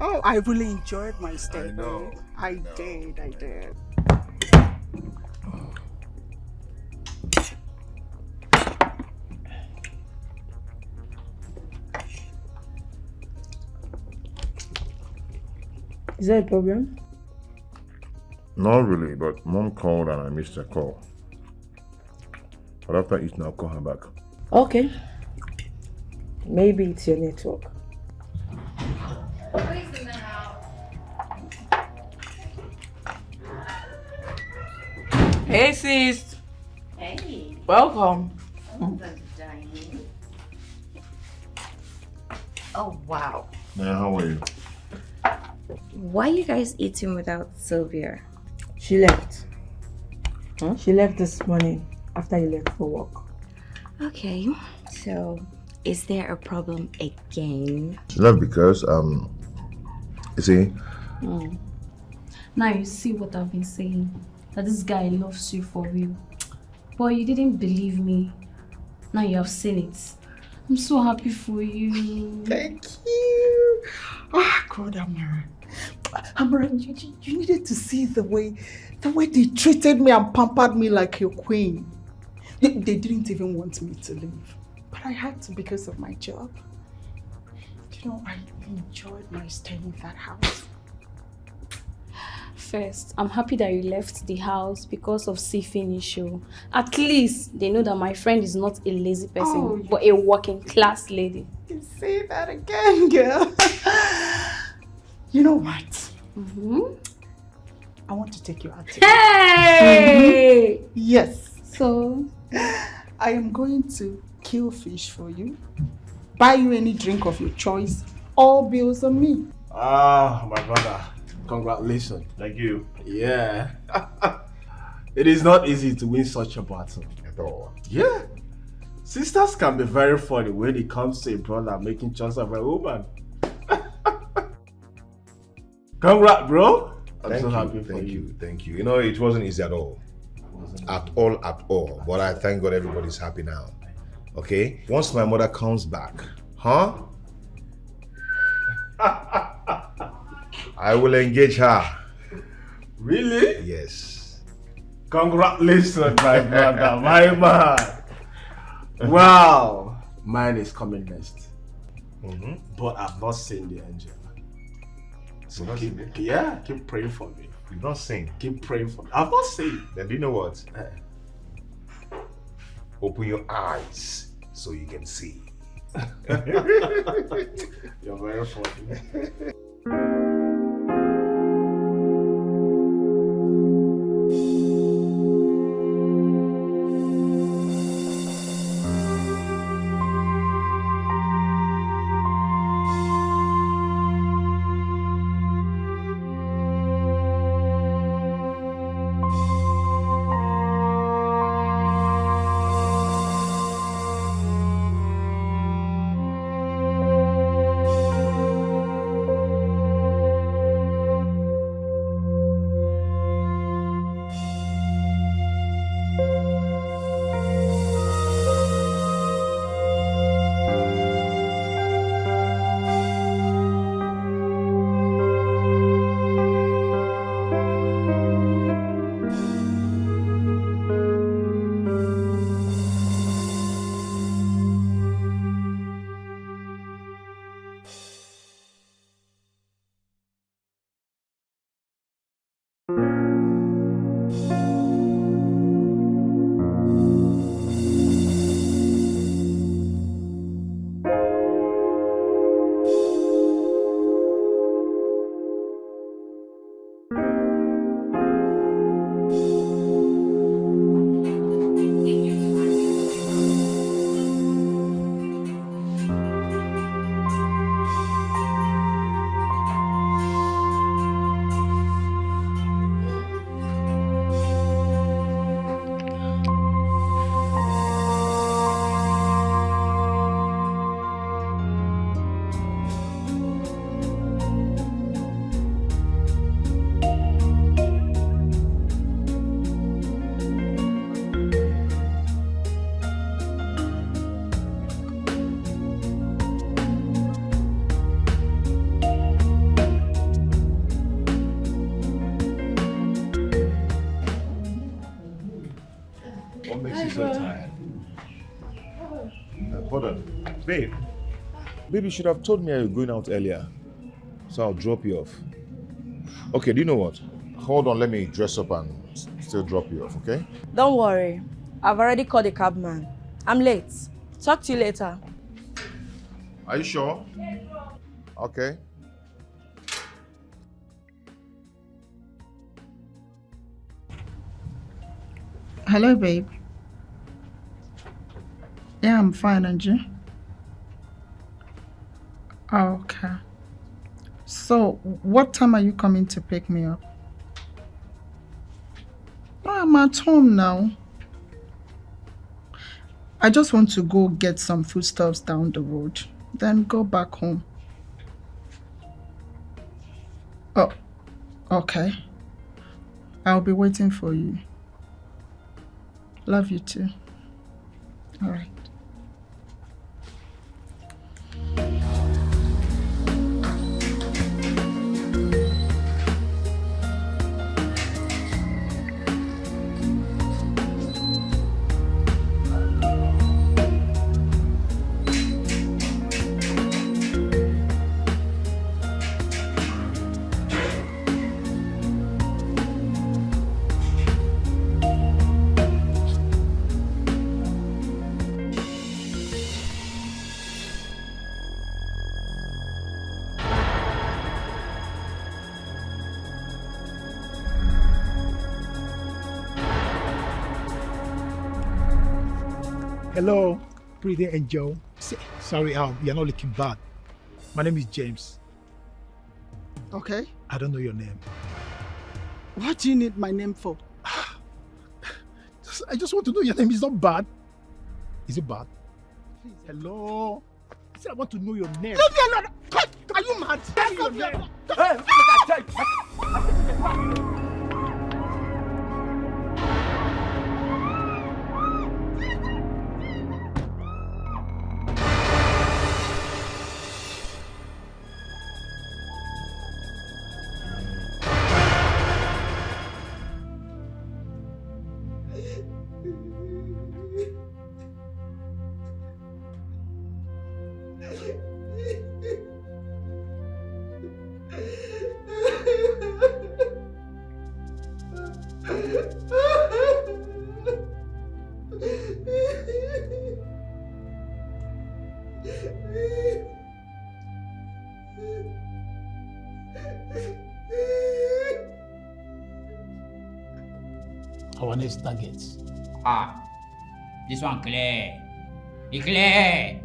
Oh, I really enjoyed my stay. I know. I did. Is there a problem? Not really, but Mom called and I missed her call. But after eating, I'll call her back. Okay. Maybe it's your network. Hey sis. Hey. Welcome. Oh, wow. Yeah, how are you? Why are you guys eating without Sylvia? She left. Huh? She left this morning after you left for work. Okay, so is there a problem again? She left because, you see, Now you see what I've been saying, that this guy loves you for real. But you didn't believe me. Now you have seen it. I'm so happy for you. Thank you. Ah, God, Amara, you needed to see the way they treated me and pampered me like a queen. They didn't even want me to leave. But I had to because of my job. You know, I enjoyed my stay in that house. First, I'm happy that you left the house because of Sifin issue. At least they know that my friend is not a lazy person, but a working class lady. You say that again, girl. You know what? I want to take you out today. Hey! Yes. So? I am going to kill fish for you, buy you any drink of your choice, all bills on me. Ah, my brother. Congratulations. Thank you. Yeah. It is not easy to win such a battle. At all. Yeah. Sisters can be very funny when it comes to a brother making choice of a woman. Congrats, bro. I'm so happy for you. Thank you. You know, it wasn't easy at all. At all. But I thank God everybody's happy now. Okay? Once my mother comes back, huh? I will engage her. Really? Yes. Congratulations, my brother, my man. Wow. Mine is coming next. But I've not seen the angel. So keep praying for me. You've not seen? Keep praying for me. I've not seen. Then do you know what? Open your eyes so you can see. You're very funny. What makes you so tired? Hold on. Babe. Babe, you should have told me you were going out earlier. So I'll drop you off. Okay, do you know what? Hold on, let me dress up and still drop you off, okay? Don't worry. I've already called the cabman. I'm late. Talk to you later. Are you sure? Okay. Hello, babe. Yeah, I'm fine, and you? Okay. So, what time are you coming to pick me up? I'm at home now. I just want to go get some foodstuffs down the road, then go back home. Oh, okay. I'll be waiting for you. Love you too. All right. Hello, pretty angel. Sorry, you're not looking bad. My name is James. Okay. I don't know your name. What do you need my name for? I just want to know your name. It's not bad. Is it bad? Please. Hello. I said I want to know your name. Are you mad? Tell me your name. Our next target. This one clear. Be clear.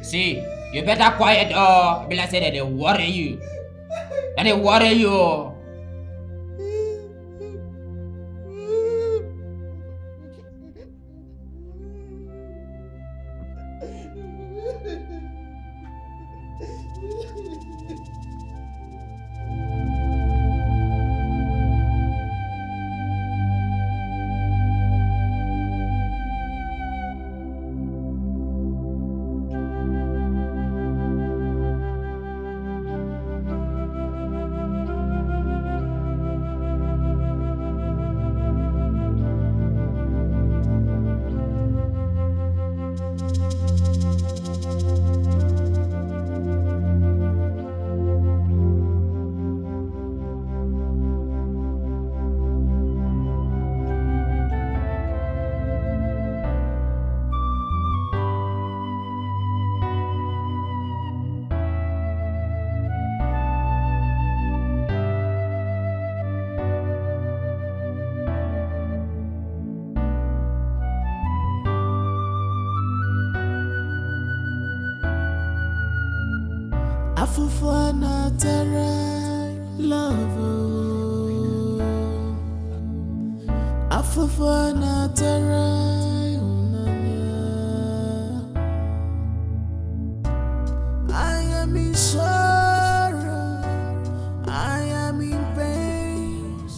See, you better quiet or be like say that they worry you. And they worry you. Afufana tere love. Afufana tere I am in sorrow. I am in pain.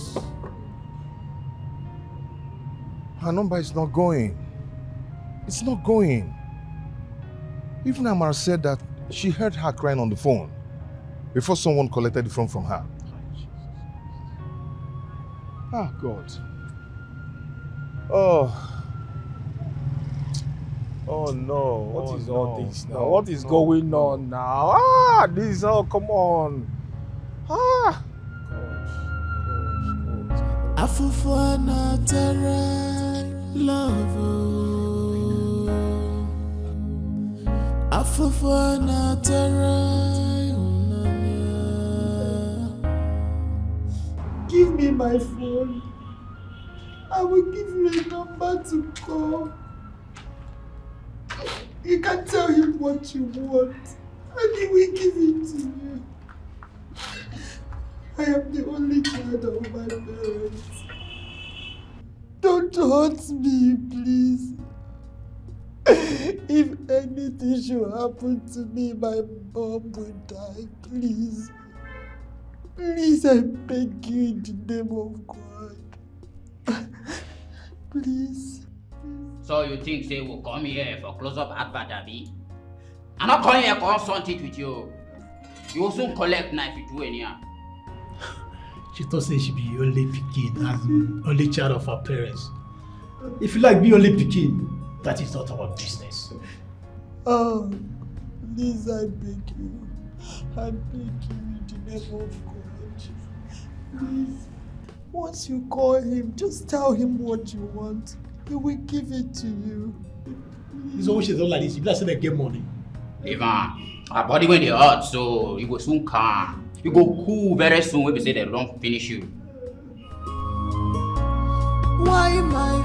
Her number is not going. It's not going. Even Amara said that she heard her crying on the phone before someone collected the phone from her. Oh, God. Oh no. What is all this now? What is going on now? This, come on. Afufana tere love. Afufana tere. Give me my phone. I will give you a number to call. You can tell him what you want, and he will give it to you. I am the only child of my parents. Don't hurt me, please. If anything should happen to me, my mom will die. Please. Please, I beg you in the name of God. Please. So you think they will come here for close-up advert, Abby? I'm not coming here to consult it with you. You will soon collect knife with you in here. She thought say she be only pikin, as only child of her parents. If you like be only pikin, that is not our business. Oh, please, I beg you. I beg you in the name of God. Please, once you call him, just tell him what you want. He will give it to you. This always she don't like this. You guys say they get money. Ivan, our body when they hurt, so you go soon calm. You go cool very soon when we say they don't finish you. Why my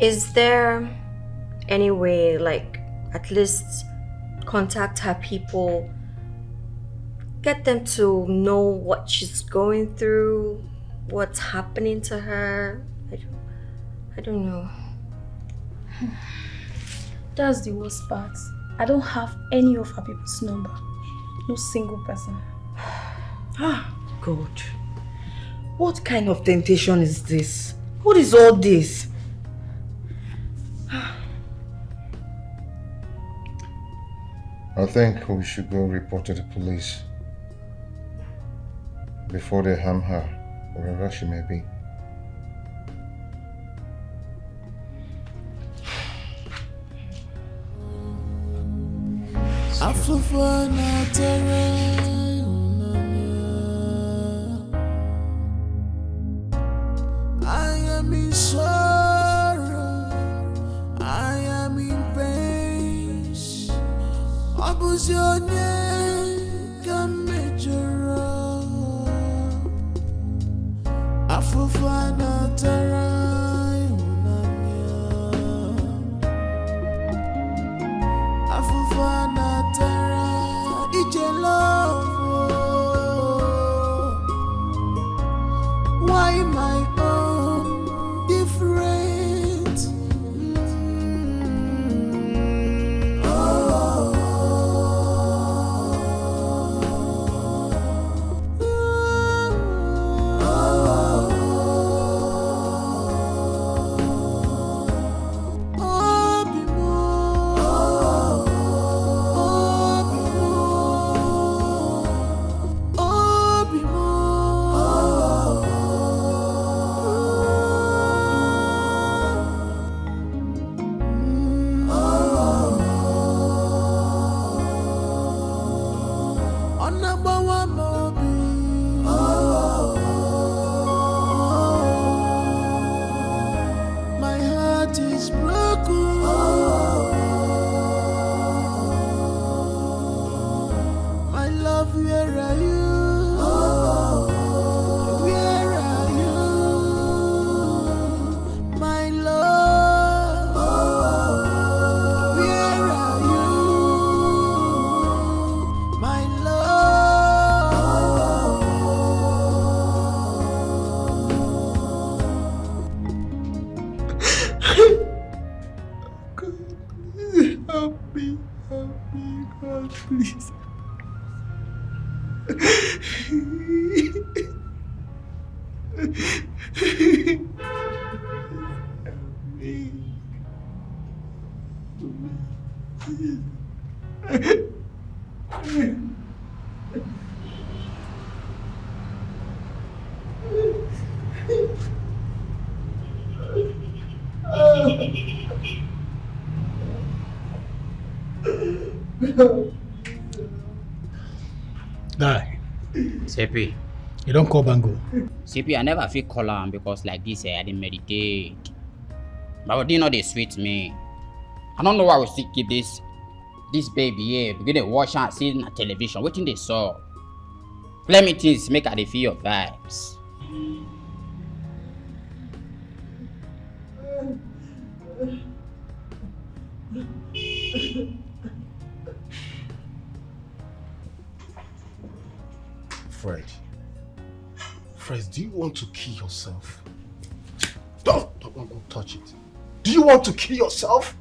Is there any way, like, at least contact her people, get them to know what she's going through, what's happening to her? I don't know. That's the worst part. I don't have any of her people's number. No single person. Ah, God. What kind of temptation is this? What is all this? I think we should go report to the police before they harm her, wherever she may be. I am in sorrow, I am in pain. Abuzionye kamejoro, afufana tarai unamia, afufana tarai ijelavo. Why my own different? My heart is broken. My love, where are you? Where are you? My love, where are you? My help me, God, please. Die. CP. You don't call Bango. CP, I never feel call am because like this, I didn't meditate. But you know they sweet me. I don't know why we still keep this baby here. Begin to watch and see on television. What thing they saw? Play me things, make her dey feel your vibes. Fred, do you want to kill yourself? Don't touch it. Do you want to kill yourself?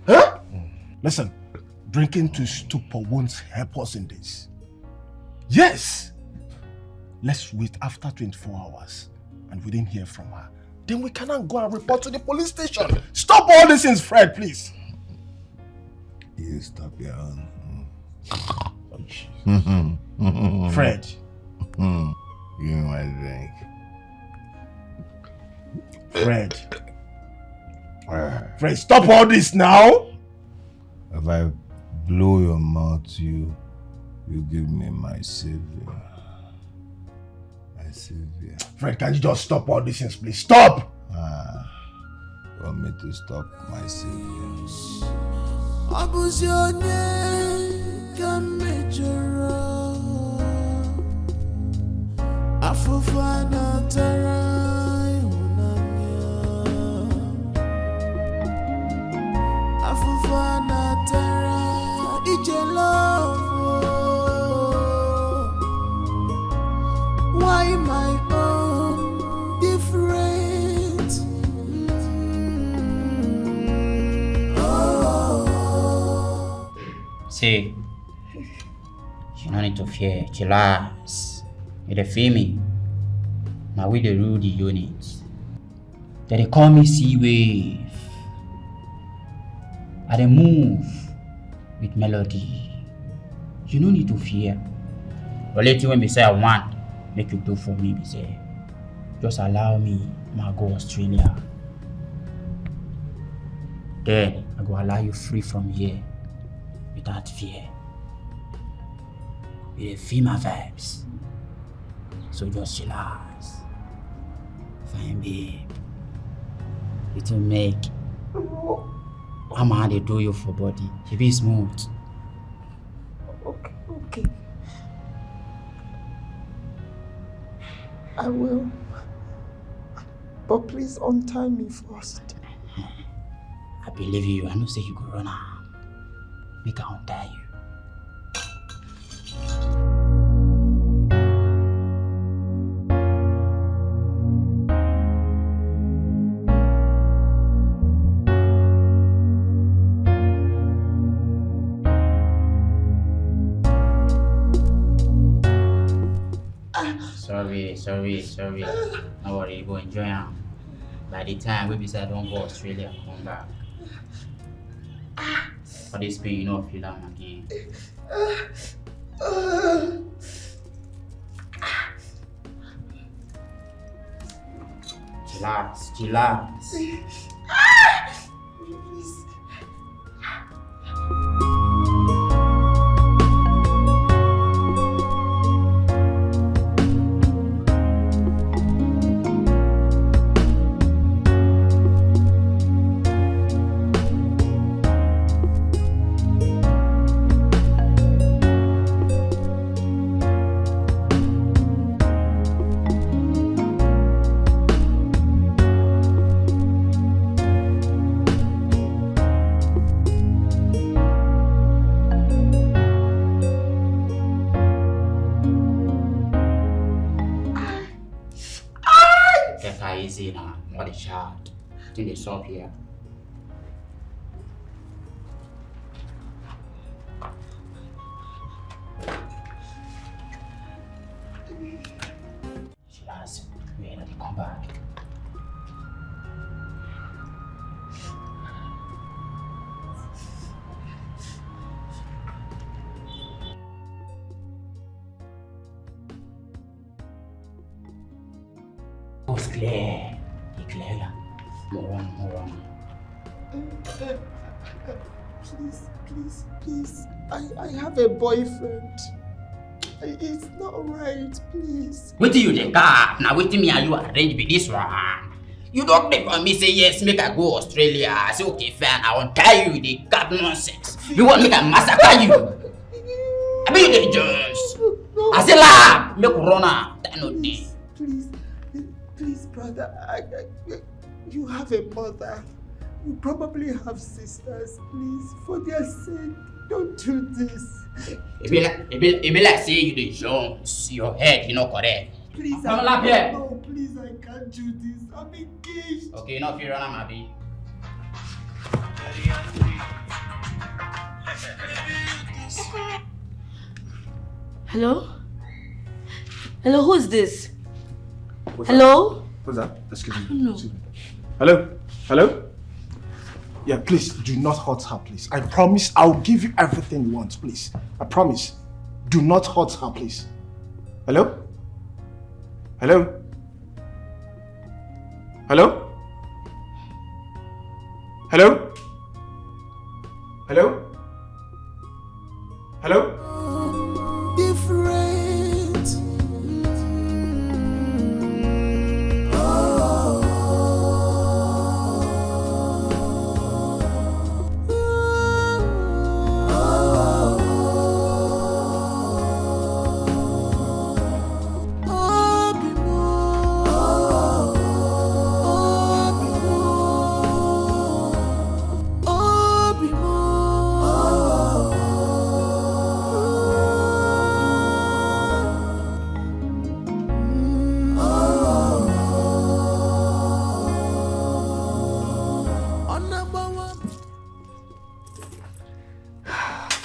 Huh? Listen, drinking to stupor won't help us in this. Yes! Let's wait after 24 hours and we didn't hear from her. Then we cannot go and report to the police station. Stop all these things, Fred, please. You stop your own. Fred. You know my drink. Fred. Fred, stop all this now. If I blow your mouth, you give me my Sylvia. My Sylvia. Fred, can you just stop all these things, please? Stop! You want me to stop my Sylvia? Afufana tarai unamia, See, you don't need to fear. Chillax. You feel me? Now we the rule the unit. They call me sea wave. I dey move with melody. You no need to fear. But later when we say I want, make you do for me, we say, just allow me to go Australia. Then I go allow you free from here without fear. You feel my vibes. So just chillax. Fine babe. It will make I'm how they do you for body. You be smooth. Okay. I will. But please untie me first. I believe you. I know say you go run out. Make I untie you. Sorry. No worry, you go enjoy them. By the time we decide don't go Australia, come back. For this pain, you know, feel them again. Chillax. Easy now, not a child. I think they stop here. She has wait until they come back. It's clear. More on. Please. I have a boyfriend. It's not right, please. What do you think? Now wait me and you arrange with this one. You don't make for me say yes, make I go Australia. I say okay, fine, I won't tell you the cat nonsense. You want me to massacre you? I mean you the Jones. I say la, make corona. That no day. Please, brother. You have a mother. You probably have sisters. Please, for their sake, don't do this. It be like say you the Jones. Your head, you know correct. Please, no, please, I can't do this. I'm engaged. Okay, no fear, Anna, Mabi. Hello, who's this? Hello? What's that? Excuse me. No. Excuse me. Hello? Yeah, please do not hurt her, please. I promise I'll give you everything you want, please. I promise. Do not hurt her, please. Hello? Hello? Different.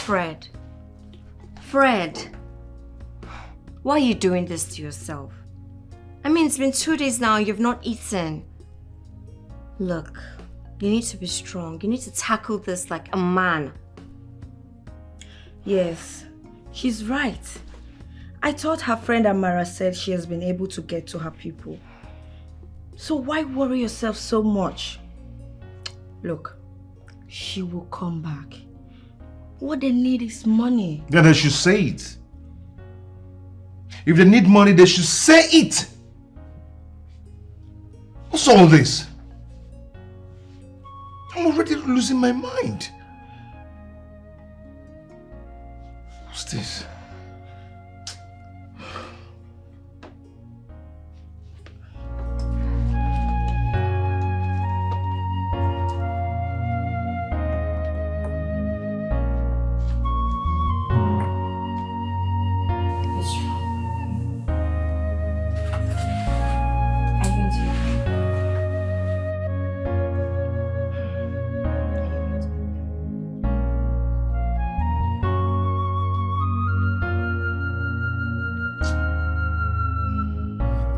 Fred, Fred, why are you doing this to yourself? I mean, it's been 2 days now, you've not eaten. Look, you need to be strong. You need to tackle this like a man. Yes, she's right. I thought her friend Amara said she has been able to get to her people. So why worry yourself so much? Look, she will come back. What they need is money. Then they should say it. If they need money, they should say it. What's all this? I'm already losing my mind. What's this?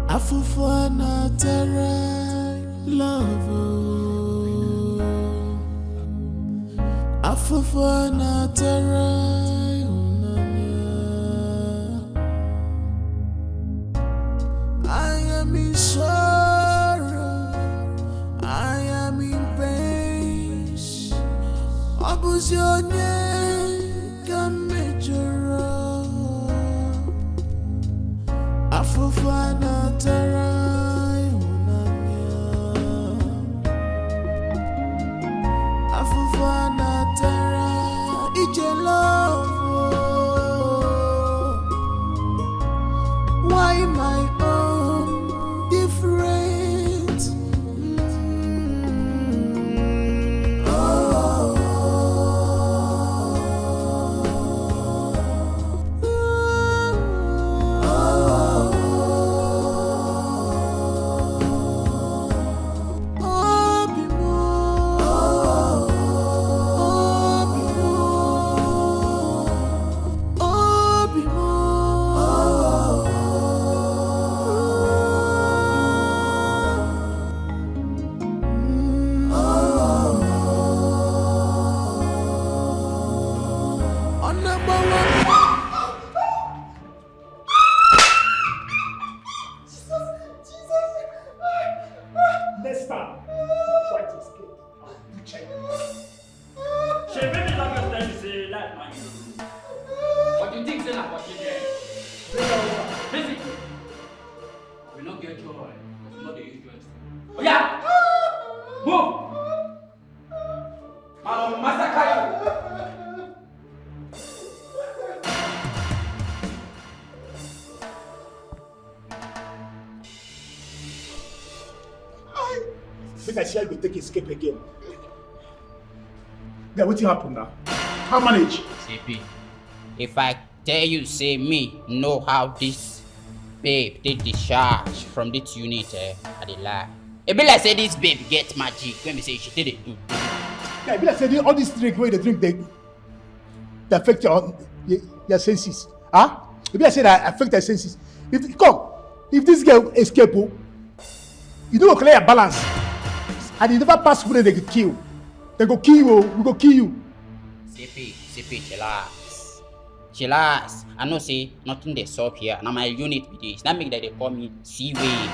Afufana terra love. Afufana terra. I am in sorrow. I am in pain. Abuse your name can make your Afufana tarai unanya. Afufana tarai ije love. Why my own different? Oh. I see how you take escape again. Then what happen now? How manage? CP, if I tell you, say me know how this babe did discharge from this unit, I dey lie. It be like say this babe get magic when we say she did it do. Yeah, it be like say all this drink where they drink they affect your senses. Huh? It be like say that affect your senses. If this girl escape, you don't clear your balance. And you never pass through, they get kill. They go kill you, we go kill you. CP, chillax. I know say nothing they solve here. Now my unit be this. That make that they call me Seaway.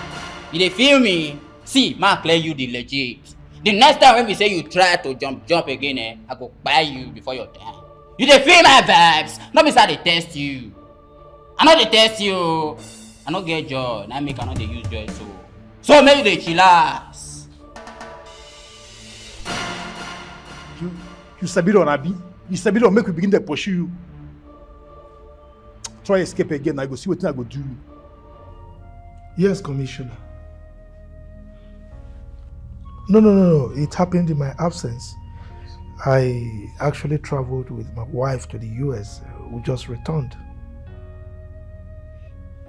You they feel me? See, man clear you the legit. The next time when we say you try to jump again, I go buy you before your time. You they feel my vibes. Not because they test you. I know they test you. I don't get joy. Now make I know they use joy too. So maybe they chillax. You sabi on Abi. You sabi on make we begin to pursue you. Try escape again. I go see what I go do. Yes, Commissioner. No. It happened in my absence. I actually traveled with my wife to the US. We just returned.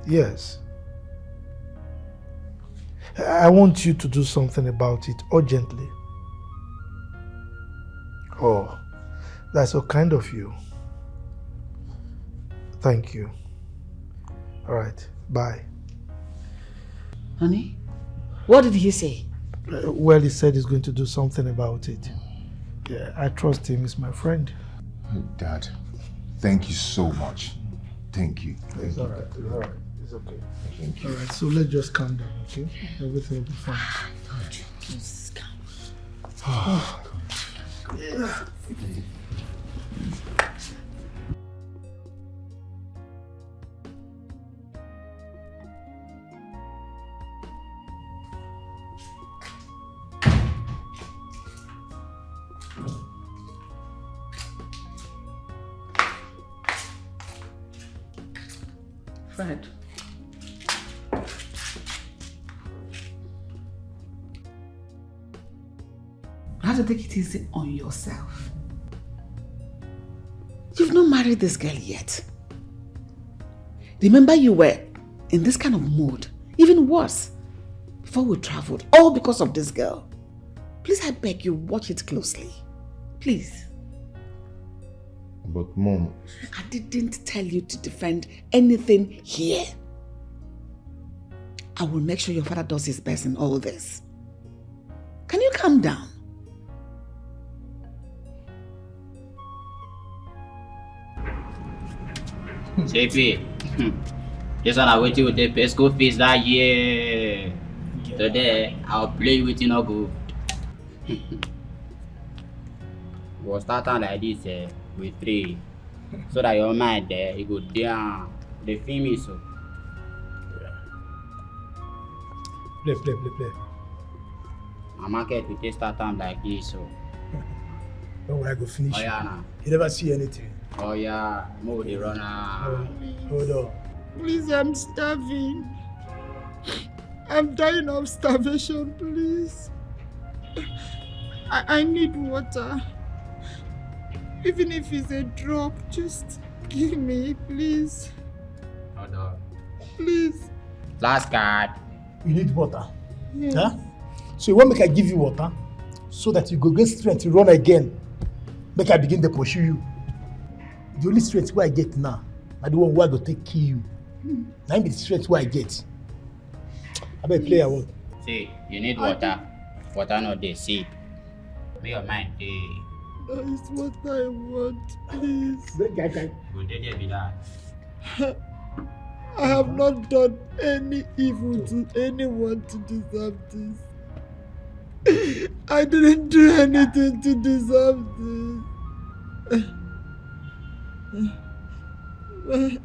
Yes. I want you to do something about it urgently. Oh, that's so kind of you. Thank you. All right, bye. Honey, what did he say? Well, he said he's going to do something about it. Yeah, I trust him. He's my friend. Dad, thank you so much. Thank you. It's all right. It's all right. It's okay. Thank you. All right, so let's just calm down, okay? Everything will be fine. Just calm. Oh, Fred. You have to take it easy on yourself. You've not married this girl yet. Remember, you were in this kind of mood, even worse, before we traveled, all because of this girl. Please, I beg you, watch it closely. Please. But Mom... I didn't tell you to defend anything here. I will make sure your father does his best in all this. Can you calm down? JP, this one I wait you with the best school fees that year. Today, I'll play with you no good. We'll start on like this with 3. So that your mind there, you go down. The film is so. Play. My market will take start time like this so. Don't worry, I go finish. Oh yeah, nah. You never see anything. Oh yeah, move the runner. Hold on. Please, I'm starving. I'm dying of starvation, please. I need water. Even if it's a drop, just give me, please. Hold on. Please. Last card. You need water. Yes. Huh? So you want make I give you water so that you go get strength to run again. Make I begin to pursue you. The only strength where I get now, I the one where I go take kill you. Now be the strength where I get. I better play a word. See, you need water. Water not they see. Make your mind day. That is what I want, please. Good day be that. I have not done any evil to anyone to deserve this. I didn't do anything to deserve this.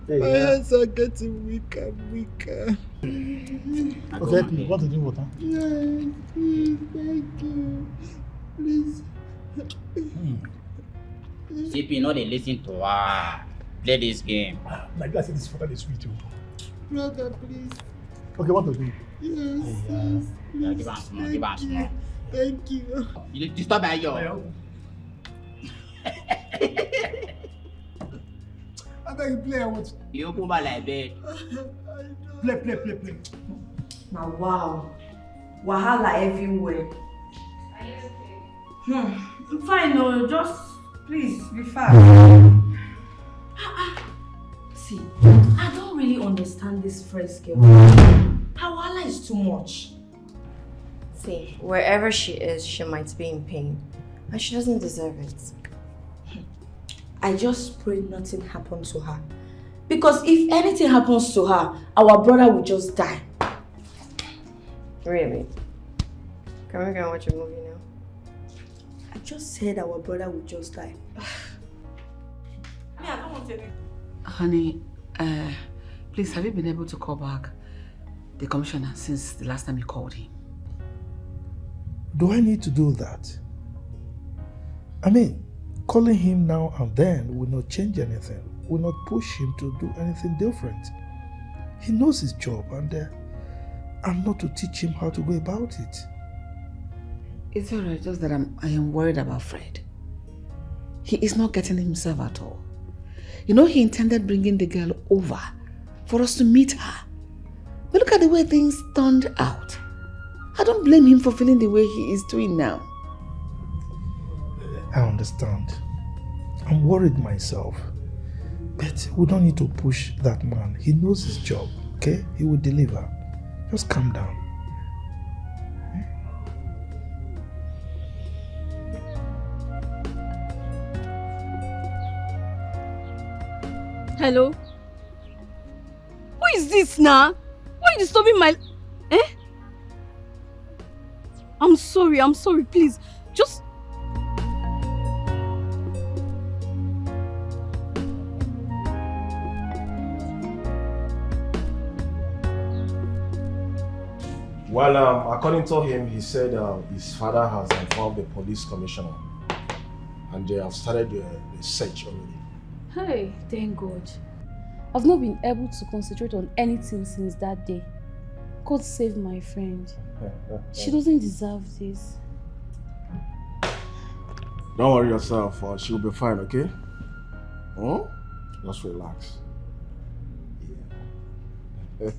My hands are getting weaker and weaker. Okay, you want to drink water? Yes, please, thank you. Please. CP, no they listen to her. Play this game. Like I said, this water is sweet too. Brother, please. Okay, what to do? Yes, Yeah, give us small, give us small. Thank you. You need to stop by your. I beg you play, I want. You open my like bed. Play. Now wow. Wahala everywhere. I'm fine, no, just please be fast. See, I don't really understand this first girl. Her wahala is too much. See, wherever she is, she might be in pain. And she doesn't deserve it. I just pray nothing happens to her. Because if anything happens to her, our brother will just die. Really? Can we go and watch a movie now? I just said our brother will just die. I don't want to. Honey, please, have you been able to call back the commissioner since the last time you called him? Do I need to do that? I mean, calling him now and then will not change anything, will not push him to do anything different. He knows his job and I'm not to teach him how to go about it. It's alright, just that I am worried about Fred. He is not getting himself at all. You know, he intended bringing the girl over for us to meet her. But look at the way things turned out. I don't blame him for feeling the way he is doing now. I understand. I'm worried myself. But we don't need to push that man. He knows his job, okay? He will deliver. Just calm down. Hello? Who is this now? Why are you disturbing my... Eh? I'm sorry, please. Just... Well, according to him, he said his father has informed the police commissioner and they have started the search already. Hey, thank God. I've not been able to concentrate on anything since that day. God save my friend. She doesn't deserve this. Don't worry yourself, she'll be fine, okay? Hmm? Just relax. Yeah.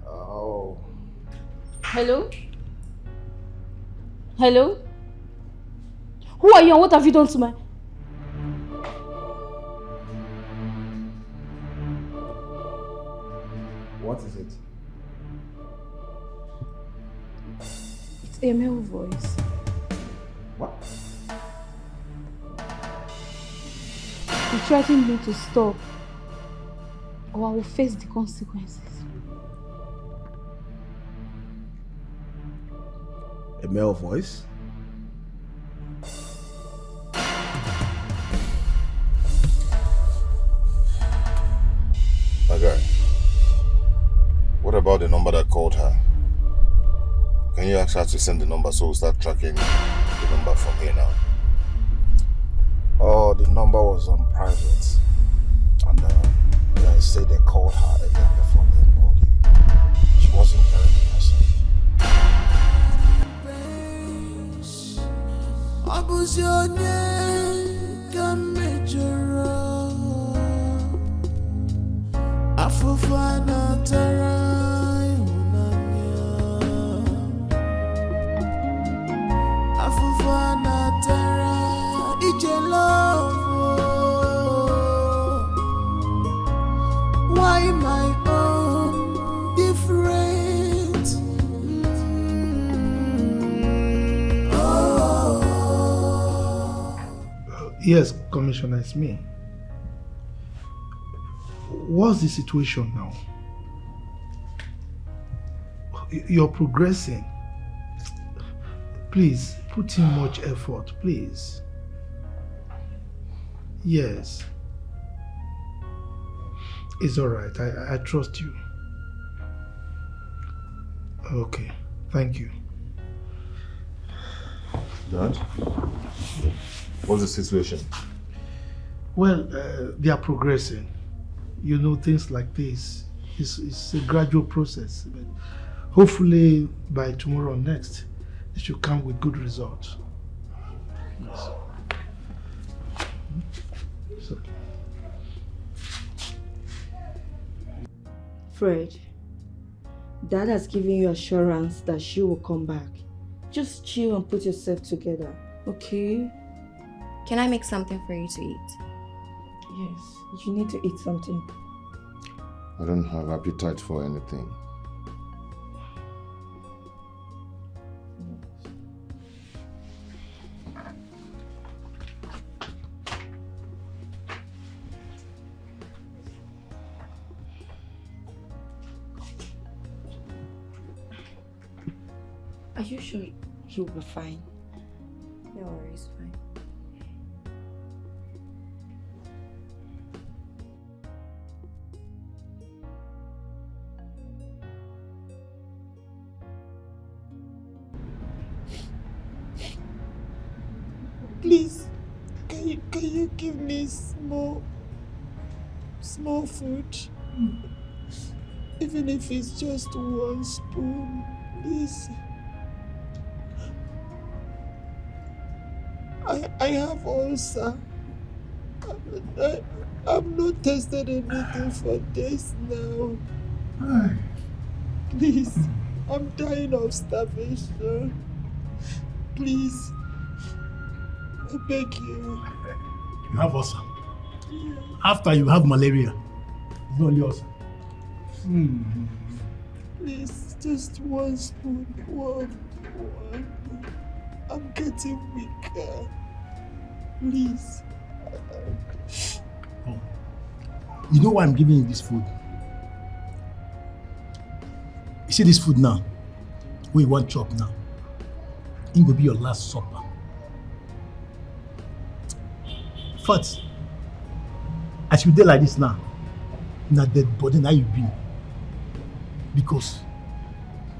Oh. Hello? Hello? Who are you and what have you done to my... What is it? It's a male voice. What? He threatened me to stop or I will face the consequences. A male voice? Okay. What about the number that called her? Can you ask her to send the number so we'll start tracking the number from here now? Oh, the number was on private. And they said they called her again before anybody. She wasn't very person. Why my own different? Yes, Commissioner, it's me. What's the situation now? You're progressing. Please, put in much effort, please. Yes. It's alright. I trust you. Okay. Thank you. Dad? What's the situation? Well, they are progressing. You know, things like this, it's a gradual process. But hopefully, by tomorrow or next, they should come with good results. Yes. So. Fred, Dad has given you assurance that she will come back. Just chill and put yourself together, okay? Can I make something for you to eat? Yes, you need to eat something. I don't have appetite for anything. Are you sure he'll be fine? No worries, fine. Please, can you give me small food? Even if it's just 1 spoon, please. I have ulcer. I've not tested anything for days now. Please, I'm dying of starvation. Please, I beg you. You have ulcer. After you have malaria, it's not only ulcer. Please, just one spoon. One. I'm getting weaker. Please. Oh. You know why I'm giving you this food? You see this food now? Where you want chop now? It will be your last supper. First, as you dey like this now, na dead body now you be. Because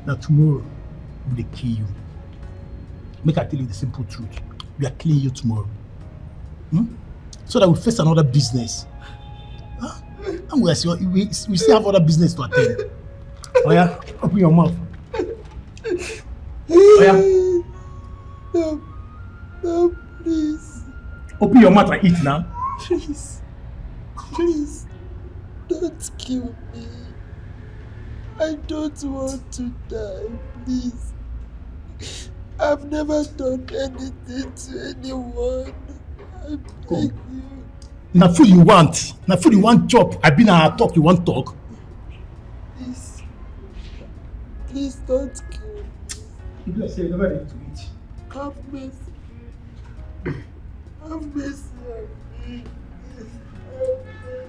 now tomorrow we will kill you. Make I tell you the simple truth. We are killing you tomorrow. So that we face another business. Huh? And we still have other business to attend. Oh yeah, open your mouth. Oh yeah. No, please. Open your mouth and eat now. Please, don't kill me. I don't want to die, please. I've never done anything to anyone. I beg you. Now food you want. Now food you want chop. I been at talk you want talk. Please don't kill me. People say you never need to eat. Have mercy. Have mercy on me. Have mercy.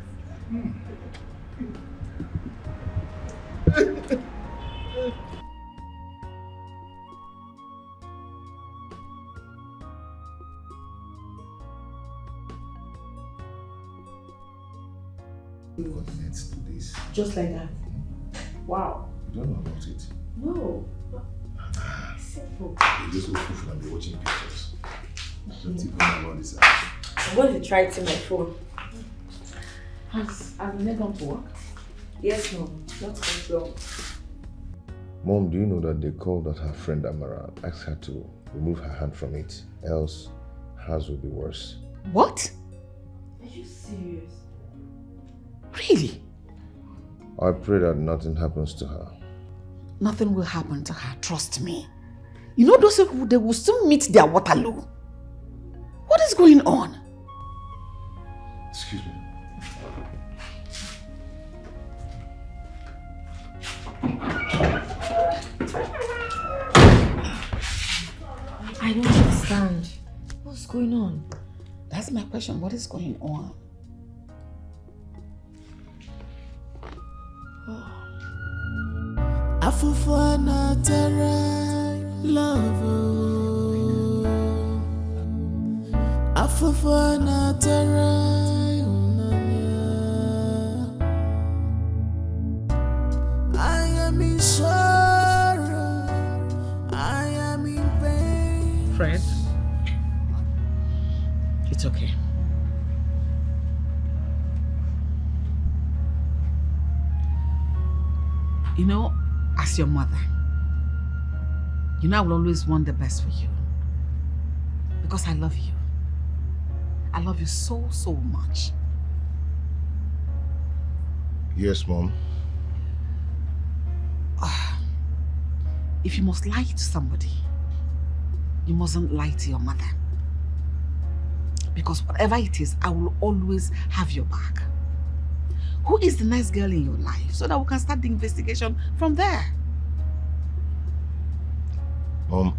Coordinates to this. Just like that. Wow. You don't know about it. No. Simple. You just open phone and be watching pictures. Don't even know about this. I'm going to try it in my phone. Has Amina gone to work? Yes, no. Not going well. Mom, do you know that they called that her friend Amara asked her to remove her hand from it, else hers will be worse. What? Are you serious? Really? I pray that nothing happens to her. Nothing will happen to her, trust me. You know those people, they will soon meet their Waterloo. What is going on? Excuse me. I don't understand. What's going on? That's my question. What is going on? Afufana terra love. Afufana terra. I am in sorrow. I am in pain. Fred, it's okay. You know, as your mother, you know I will always want the best for you. Because I love you. I love you so, so much. Yes, Mom. If you must lie to somebody, you mustn't lie to your mother. Because whatever it is, I will always have your back. Who is the nice girl in your life so that we can start the investigation from there?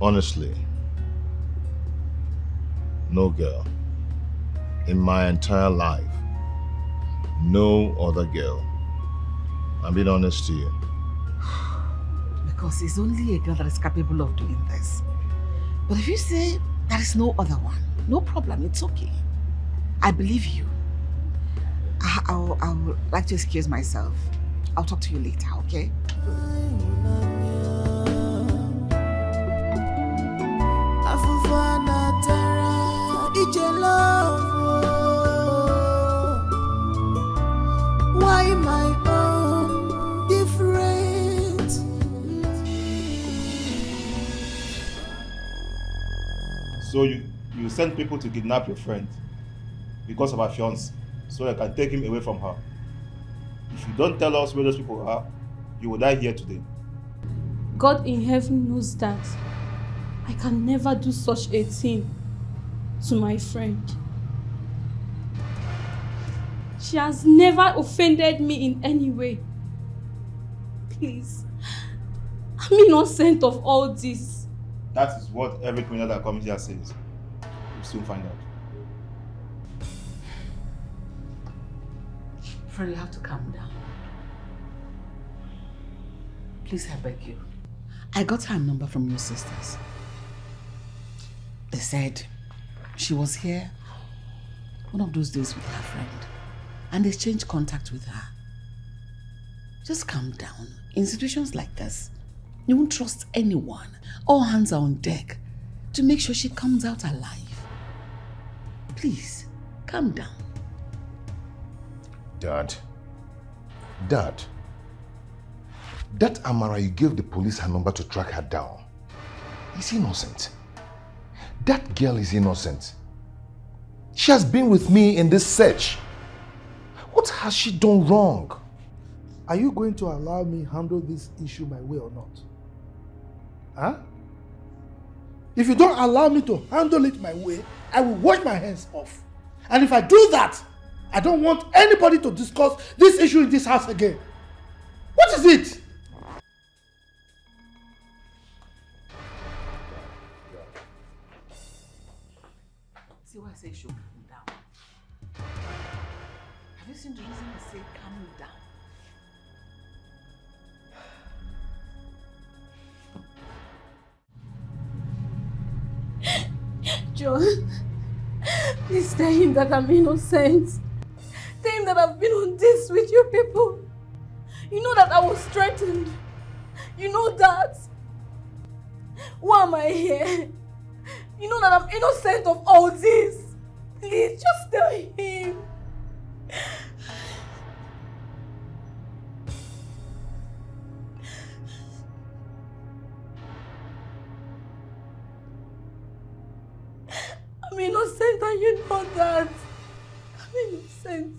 Honestly, no girl. In my entire life, no other girl. I'm being honest to you. Because it's only a girl that is capable of doing this. But if you say there is no other one, no problem, it's okay. I believe you. I would like to excuse myself. I'll talk to you later, okay? Why my own different? So you send people to kidnap your friend because of her fiance, so I can take him away from her. If you don't tell us where those people are, you will die here today. God in heaven knows that I can never do such a thing to my friend. She has never offended me in any way. Please. I'm innocent of all this. That is what every criminal that comes here says. We'll soon find out. Fred, you have to calm down. Please, I beg you. I got her number from your sisters. They said she was here one of those days with her friend, and they exchanged contact with her. Just calm down. In situations like this, you won't trust anyone. All hands are on deck to make sure she comes out alive. Please, calm down. Dad, that Amara you gave the police her number to track her down is innocent. That girl is innocent. She has been with me in this search. What has she done wrong? Are you going to allow me handle this issue my way or not? Huh? If you don't allow me to handle it my way, I will wash my hands off. And if I do that, I don't want anybody to discuss this issue in this house again. What is it? See why I say you should calm down. Have you seen the reason I say calm down? John, please tell him that I'm innocent. Tell him that I've been on this with you people. You know that I was threatened. You know that. Why am I here? You know that I'm innocent of all this. Please, just tell him. I'm innocent and you know that. I'm innocent.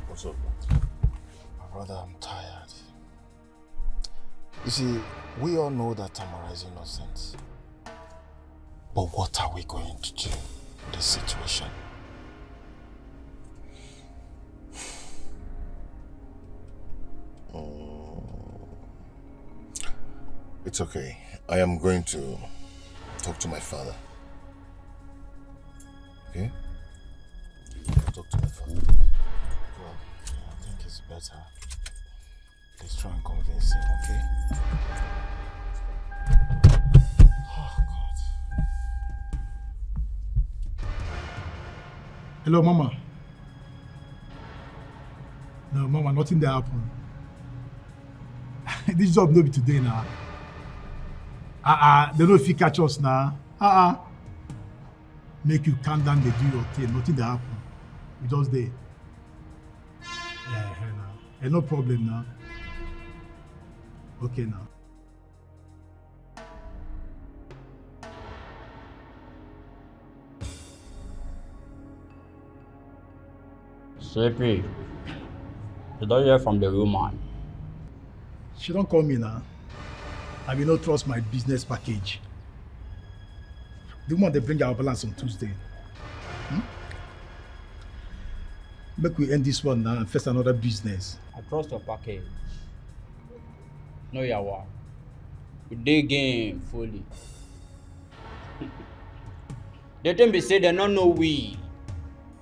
What's up? My brother, I'm tired. You see, we all know that Tamara is innocent. But what are we going to do in this situation? It's okay. I am going to talk to my father. Okay? Talk to my father. Well, I think it's better. Let's try and convince him, okay? Oh, God. Hello, Mama. No, Mama, nothing there happen. This job no be today now. They don't fit catch us now. Make you calm down, they do your thing. Nothing there happen. We just there. Yeah, no problem now. Okay now. CP, you don't hear from the woman. She don't call me now. I will not trust my business package. The woman they bring our balance on Tuesday. Make we end this one now and face another business. I trust your package. No, you are. You dig in fully. They don't be say they don't know we.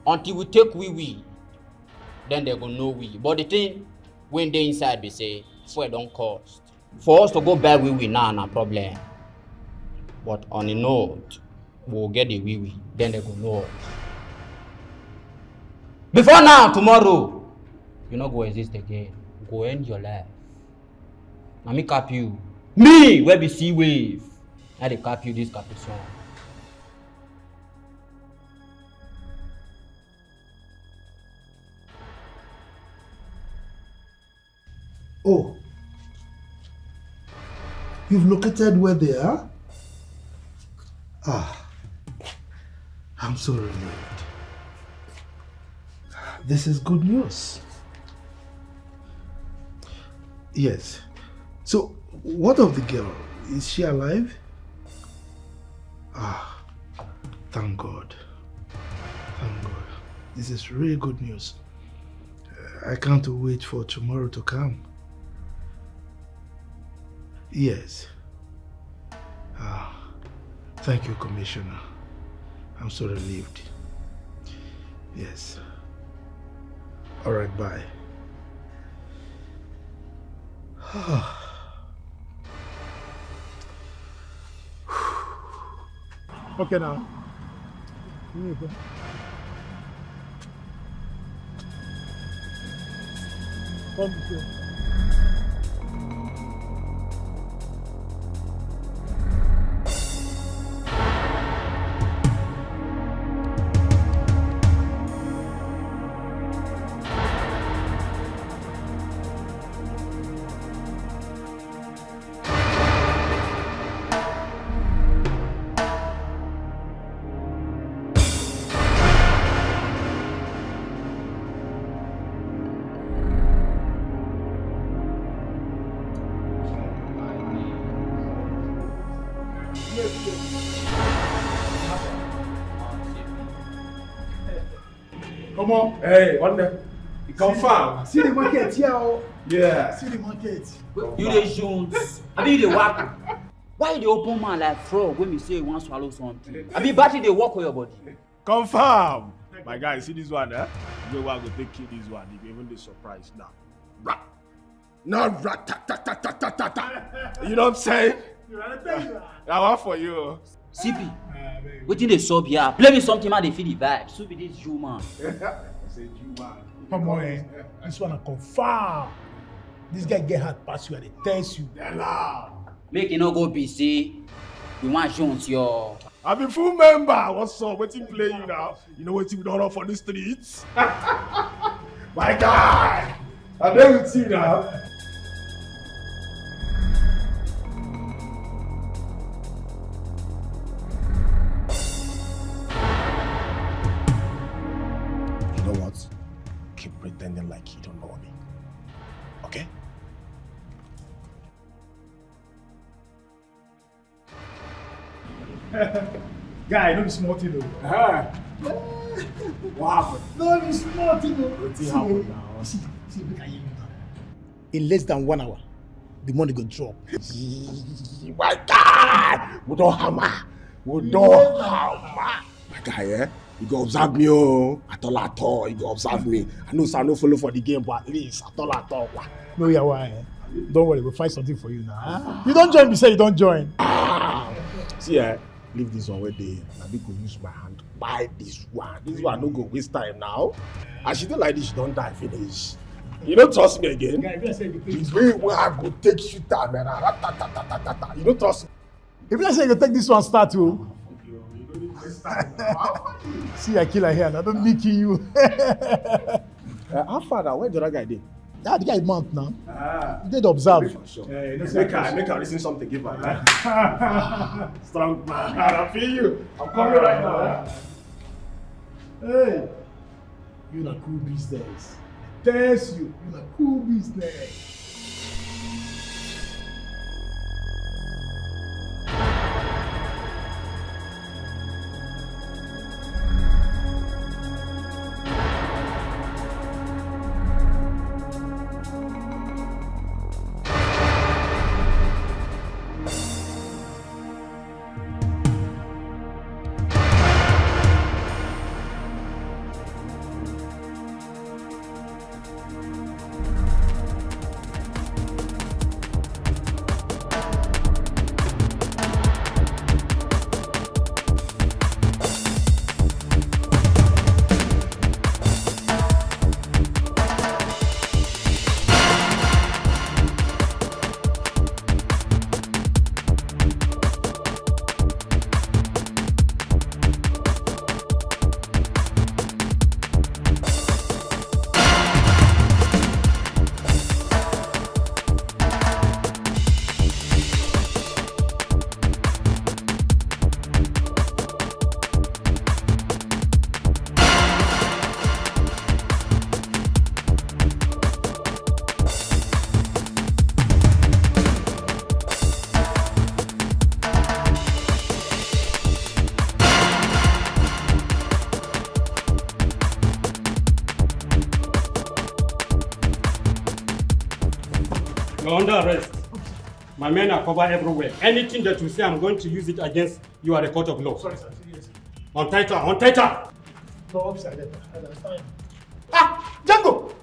Until we take we. Then they go know we. But the thing, when they inside, they say, fuel don't cost. For us to go buy we now, no problem. But on a note, we'll get the we. Then they go know us. Before now, tomorrow, you not go exist again. Go end your life. Now me cap you. Me, where be sea wave. Now they cap you this capuchon. Oh. You've located where they are? I'm so relieved. This is good news. Yes. So, what of the girl? Is she alive? Thank God. Thank God. This is really good news. I can't wait for tomorrow to come. Yes. Thank you, Commissioner. I'm so relieved. Yes. All right, bye. Okay now. Come here. Come on. Hey, on the confirm. See the market here. Yeah. See the market. You the Jones. I mean the work. Why the open man like frog when we say you want to swallow something? I mean battery they work on your body. Confirm. My guy, see this one, eh? You know what, go take kill this one. If you even the surprise now. Not rat-ta-ta-ta-ta-ta-ta. You know what I'm saying? I want for you. CP, what did they sub here? Play me something man they feel the vibe. So be this you man. Come on, this one I confirm. This guy get hard pass you and they test you. Make it not go busy. We want Jones your. I'm a full member. What's up? What's he play you now? You know what you don't run for the streets? My guy! I'm there with you now. You know what? Keep pretending like you don't know me. Okay? Guy, no be small thing though. What happened? No be small thing though. What's happened now? See, make I hear you now. In less than 1 hour, the money go drop. My God! We don't hammer. We don't hammer. My guy, you go observe me, oh. At all. You go observe me. I know I no follow for the game, but at least at all. No, yeah, why? Don't worry, we'll find something for you now. You don't join, we say you don't join. See, leave this one where they go use my hand. Buy this one. This one no go waste time now. As she don't like this, she don't die finish. You don't trust me again? It's way where I go take you down, man. You don't trust me. If you say you take this one, start to. See, I kill her here. I don't be kill you. How far now? Where the other guy did? Yeah, the guy is mount now. He did observe. Make her listen something. Give her. Strong man. I feel you. I'm coming right now. Hey, you na cool business. Test you na cool business. You're under arrest. My men are covered everywhere. Anything that you say, I'm going to use it against you at the court of law. Sorry, sir. Yes. Untight her, untight her! No, officer, that's fine. Ah! Django!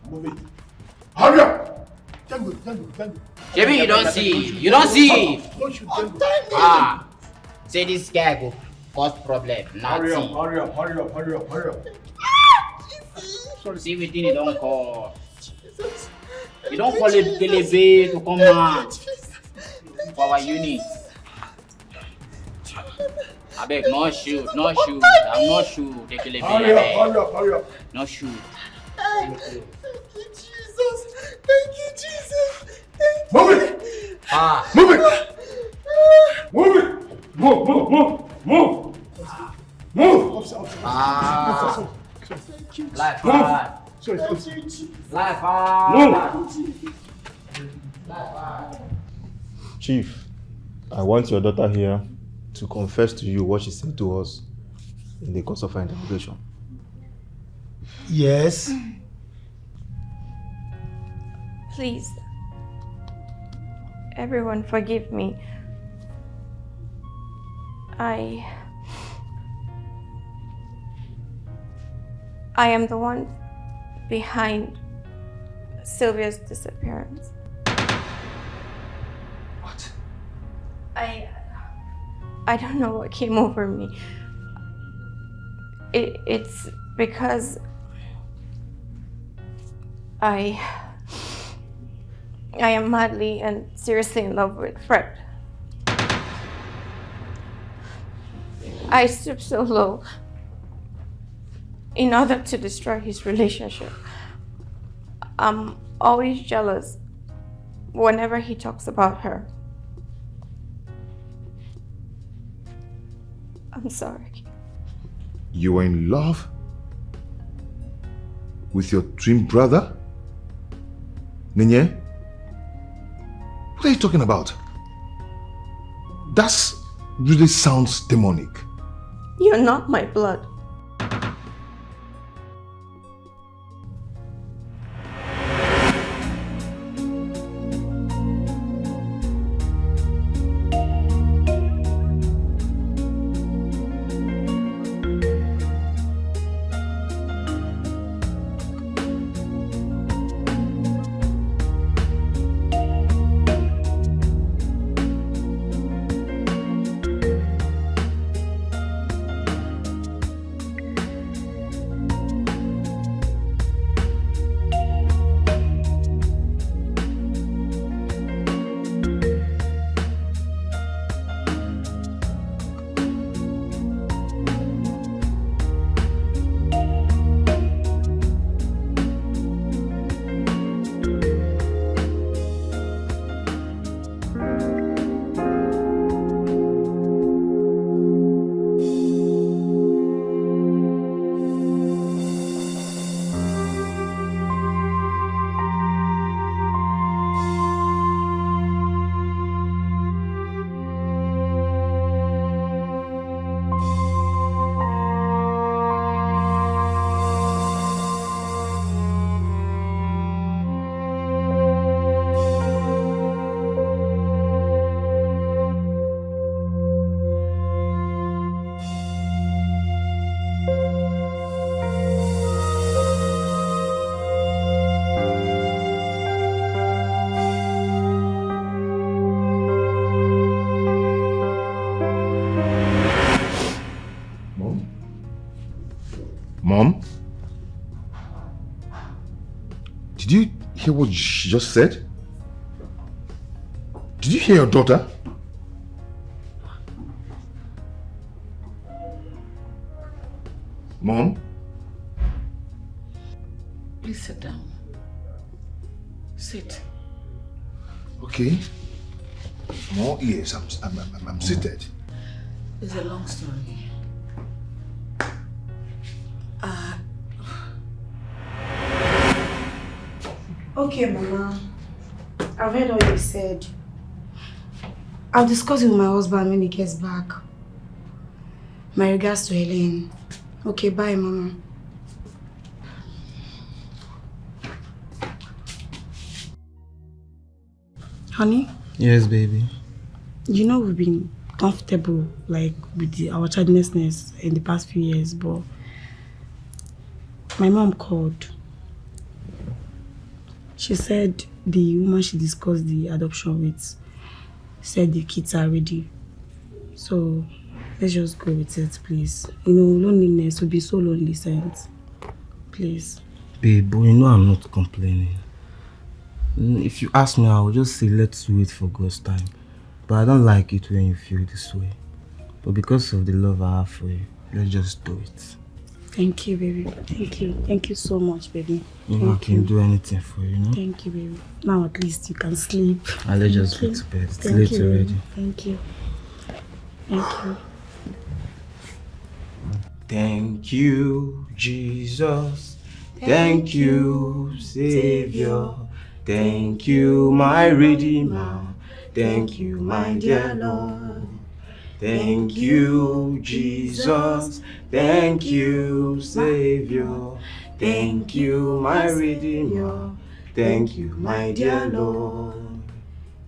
Move it. Hurry up! Django. Maybe you don't see. You don't see. Don't shoot Django. Ah. Say this guy go cause problem. Hurry up, Nazi. hurry up. See everything you don't call. You don't call it Kelebe to come out for our unit. I beg, no shoot. I'm not shoot. The Kelebe. Hurry up. No shoot. Thank you, Jesus. Move it! Ah. Move it! Move! Ah. Life Move. hard. Life hard. Chief, I want your daughter here to confess to you what she said to us in the course of her interrogation. Yes. Please, everyone forgive me. I am the one behind Sylvia's disappearance. What? I don't know what came over me. It's because I am madly and seriously in love with Fred. I stooped so low in order to destroy his relationship. I'm always jealous whenever he talks about her. I'm sorry. You were in love with your twin brother? Nenye? What are you talking about? That really sounds demonic. You're not my blood. Mom? Did you hear what she just said? Did you hear your daughter? Mom? Please sit down. Sit. Okay. More ears. I'm seated. It's a long story. Okay, Mama. I've heard all you said. I'll discuss it with my husband when he gets back. My regards to Helen. Okay, bye, Mama. Honey? Yes, baby. You know we've been comfortable like with our childlessness in the past few years, but my mom called. She said the woman she discussed the adoption with said the kids are ready. So let's just go with it, please. You know, loneliness would be so lonely, Saint. Please. Babe, but you know I'm not complaining. If you ask me, I will just say let's wait for God's time. But I don't like it when you feel this way. But because of the love I have for you, let's just do it. Thank you, baby. Thank you. Thank you so much, baby. You know I can do anything for you, no? Thank you, baby. Now at least you can sleep. I'll just go to bed. It's Thank late you, already. baby. Thank you. Thank you. Thank you, Jesus. Thank you, Savior. Thank you, my Redeemer. Thank you, my dear Lord. Thank you, Jesus. Thank you, Savior. Thank you, my Redeemer. Thank you, my dear Lord.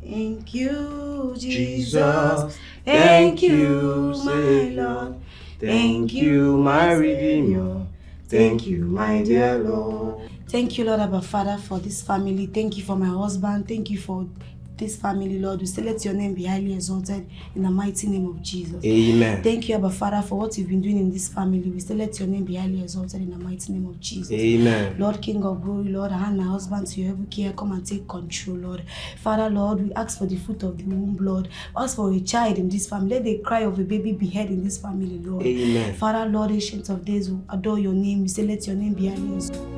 Thank you, Jesus. Thank you, Savior. Thank you, my Redeemer. Thank you, my dear Lord. Thank you, Lord Abba Father, for this family. Thank you for my husband. Thank you for this family, Lord. We say let your name be highly exalted in the mighty name of Jesus. Amen. Thank you, Abba Father, for what you've been doing in this family. We say let your name be highly exalted in the mighty name of Jesus. Amen. Lord, King of glory, Lord, I hand my husband to your able care. Come and take control, Lord. Father, Lord, we ask for the fruit of the womb, Lord. Ask for a child in this family. Let the cry of a baby be heard in this family, Lord. Amen. Father, Lord, ancient of days, who adore your name. We say let your name be highly exalted.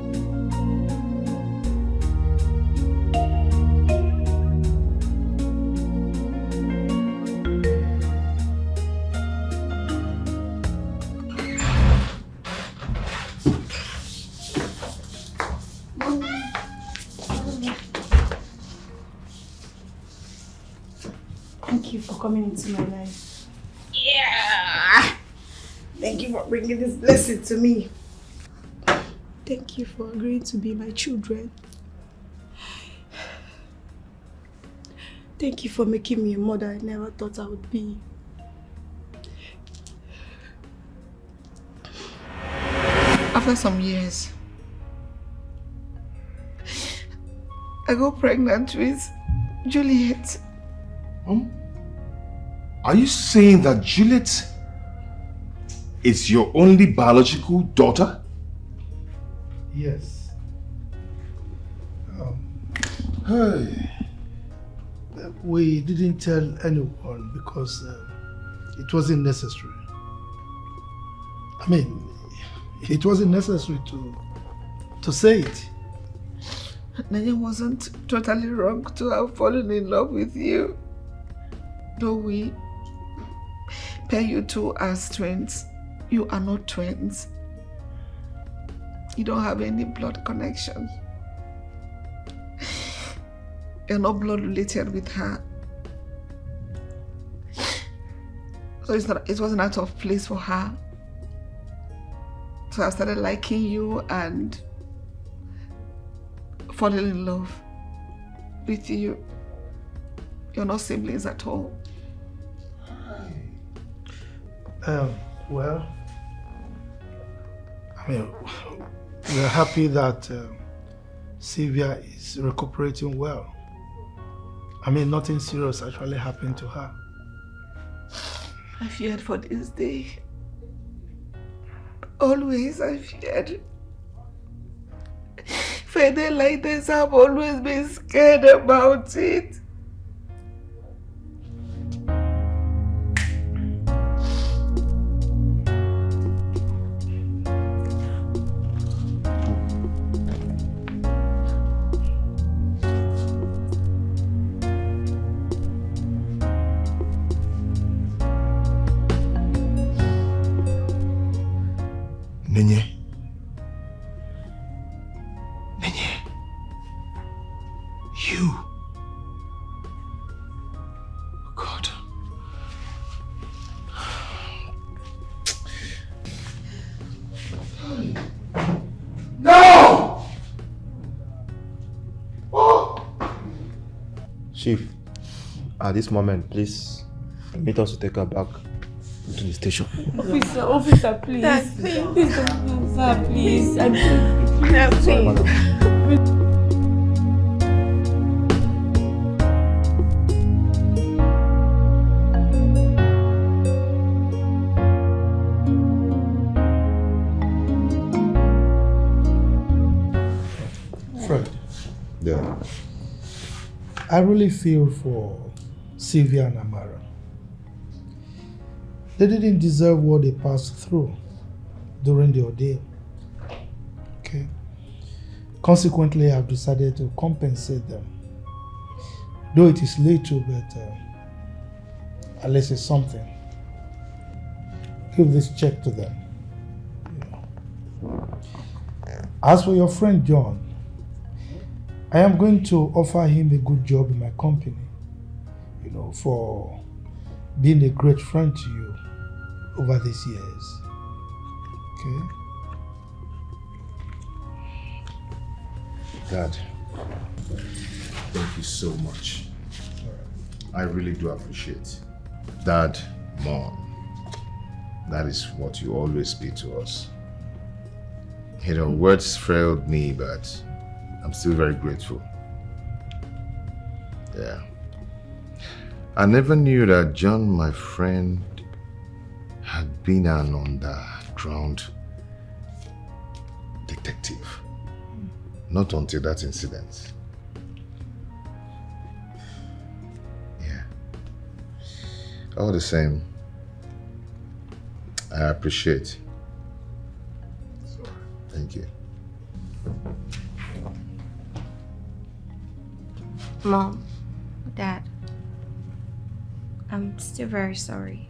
Thank you for coming into my life. Yeah! Thank you for bringing this blessing to me. Thank you for agreeing to be my children. Thank you for making me a mother I never thought I would be. After some years, I got pregnant with Juliet. Are you saying that Juliet is your only biological daughter? Yes. Hey. We didn't tell anyone because it wasn't necessary. I mean, it wasn't necessary to say it. Nanya wasn't totally wrong to have fallen in love with you. Though we pair you two as twins, you are not twins. You don't have any blood connection. You're not blood related with her. So it wasn't out of place for her. So I started liking you and falling in love with you. You're not siblings at all. Well, I mean, we're happy that Sylvia is recuperating well. I mean, nothing serious actually happened to her. I feared for this day. Always I feared. For a day like this, I've always been scared about it. You. God. No! Oh! Chief, At this moment, please permit us to take her back to the station. Officer, please. Dad, please don't, sir, please. I beg you. Sorry, madam. Fred. Yeah. I really feel for Sylvia and Amara. They didn't deserve what they passed through during the ordeal. Okay. Consequently, I've decided to compensate them. Though it is little, but at least it's something. Give this check to them. As for your friend John, I am going to offer him a good job in my company, for being a great friend to you over these years. Okay? Dad, thank you so much. I really do appreciate. Dad, Mom, that is what you always be to us. Words failed me, but I'm still very grateful. Yeah. I never knew that John, my friend, had been an underground detective. Not until that incident. Yeah. All the same, I appreciate. Thank you. Mom, Dad, I'm still very sorry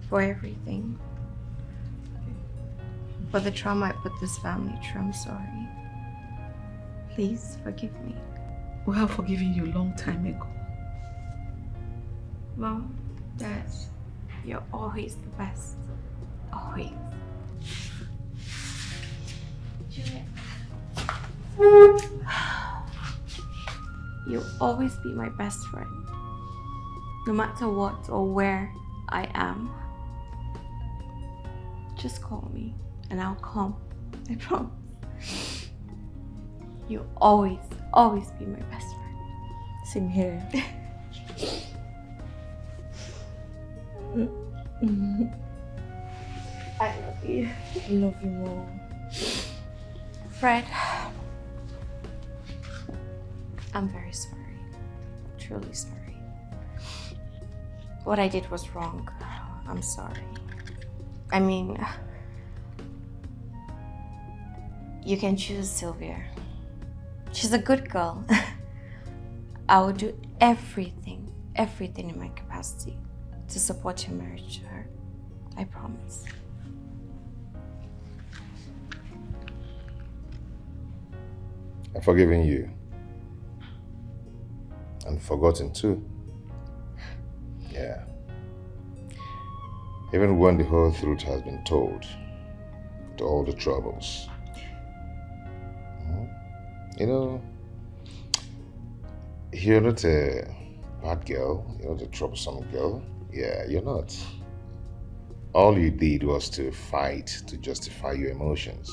for everything. For the trauma I put this family through, I'm sorry. Please forgive me. We have forgiven you a long time ago. Mom, Dad, you're always the best. Always. You'll always be my best friend. No matter what or where I am. Just call me and I'll come. I promise. You'll always be my best friend. Same here. I love you. I love you more. Fred, I'm very sorry. Truly sorry. What I did was wrong. I'm sorry. I mean, you can choose Sylvia. She's a good girl. I will do everything in my capacity to support your marriage to her. I promise. I've forgiven you. And forgotten too. Yeah. Even when the whole truth has been told, with all the troubles. You're not a bad girl, you're not a troublesome girl. Yeah, you're not. All you did was to fight to justify your emotions.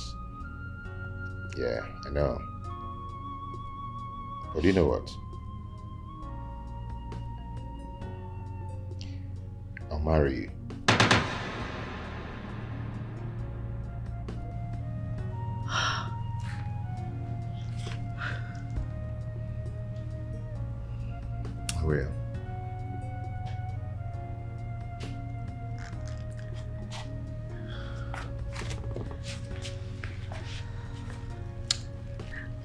Yeah, I know. But you know what? I'll marry you. I will.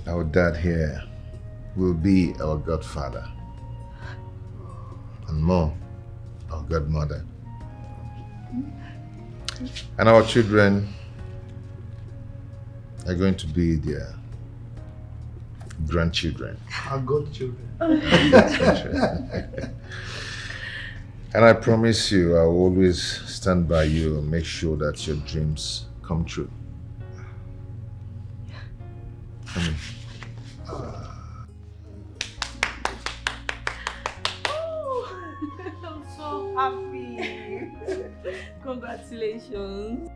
Our dad here will be our godfather, and Mom, our godmother, and our children are going to be their grandchildren. Our godchildren. And I promise you, I'll always stand by you and make sure that your dreams come true. Come in. happy. Congratulations.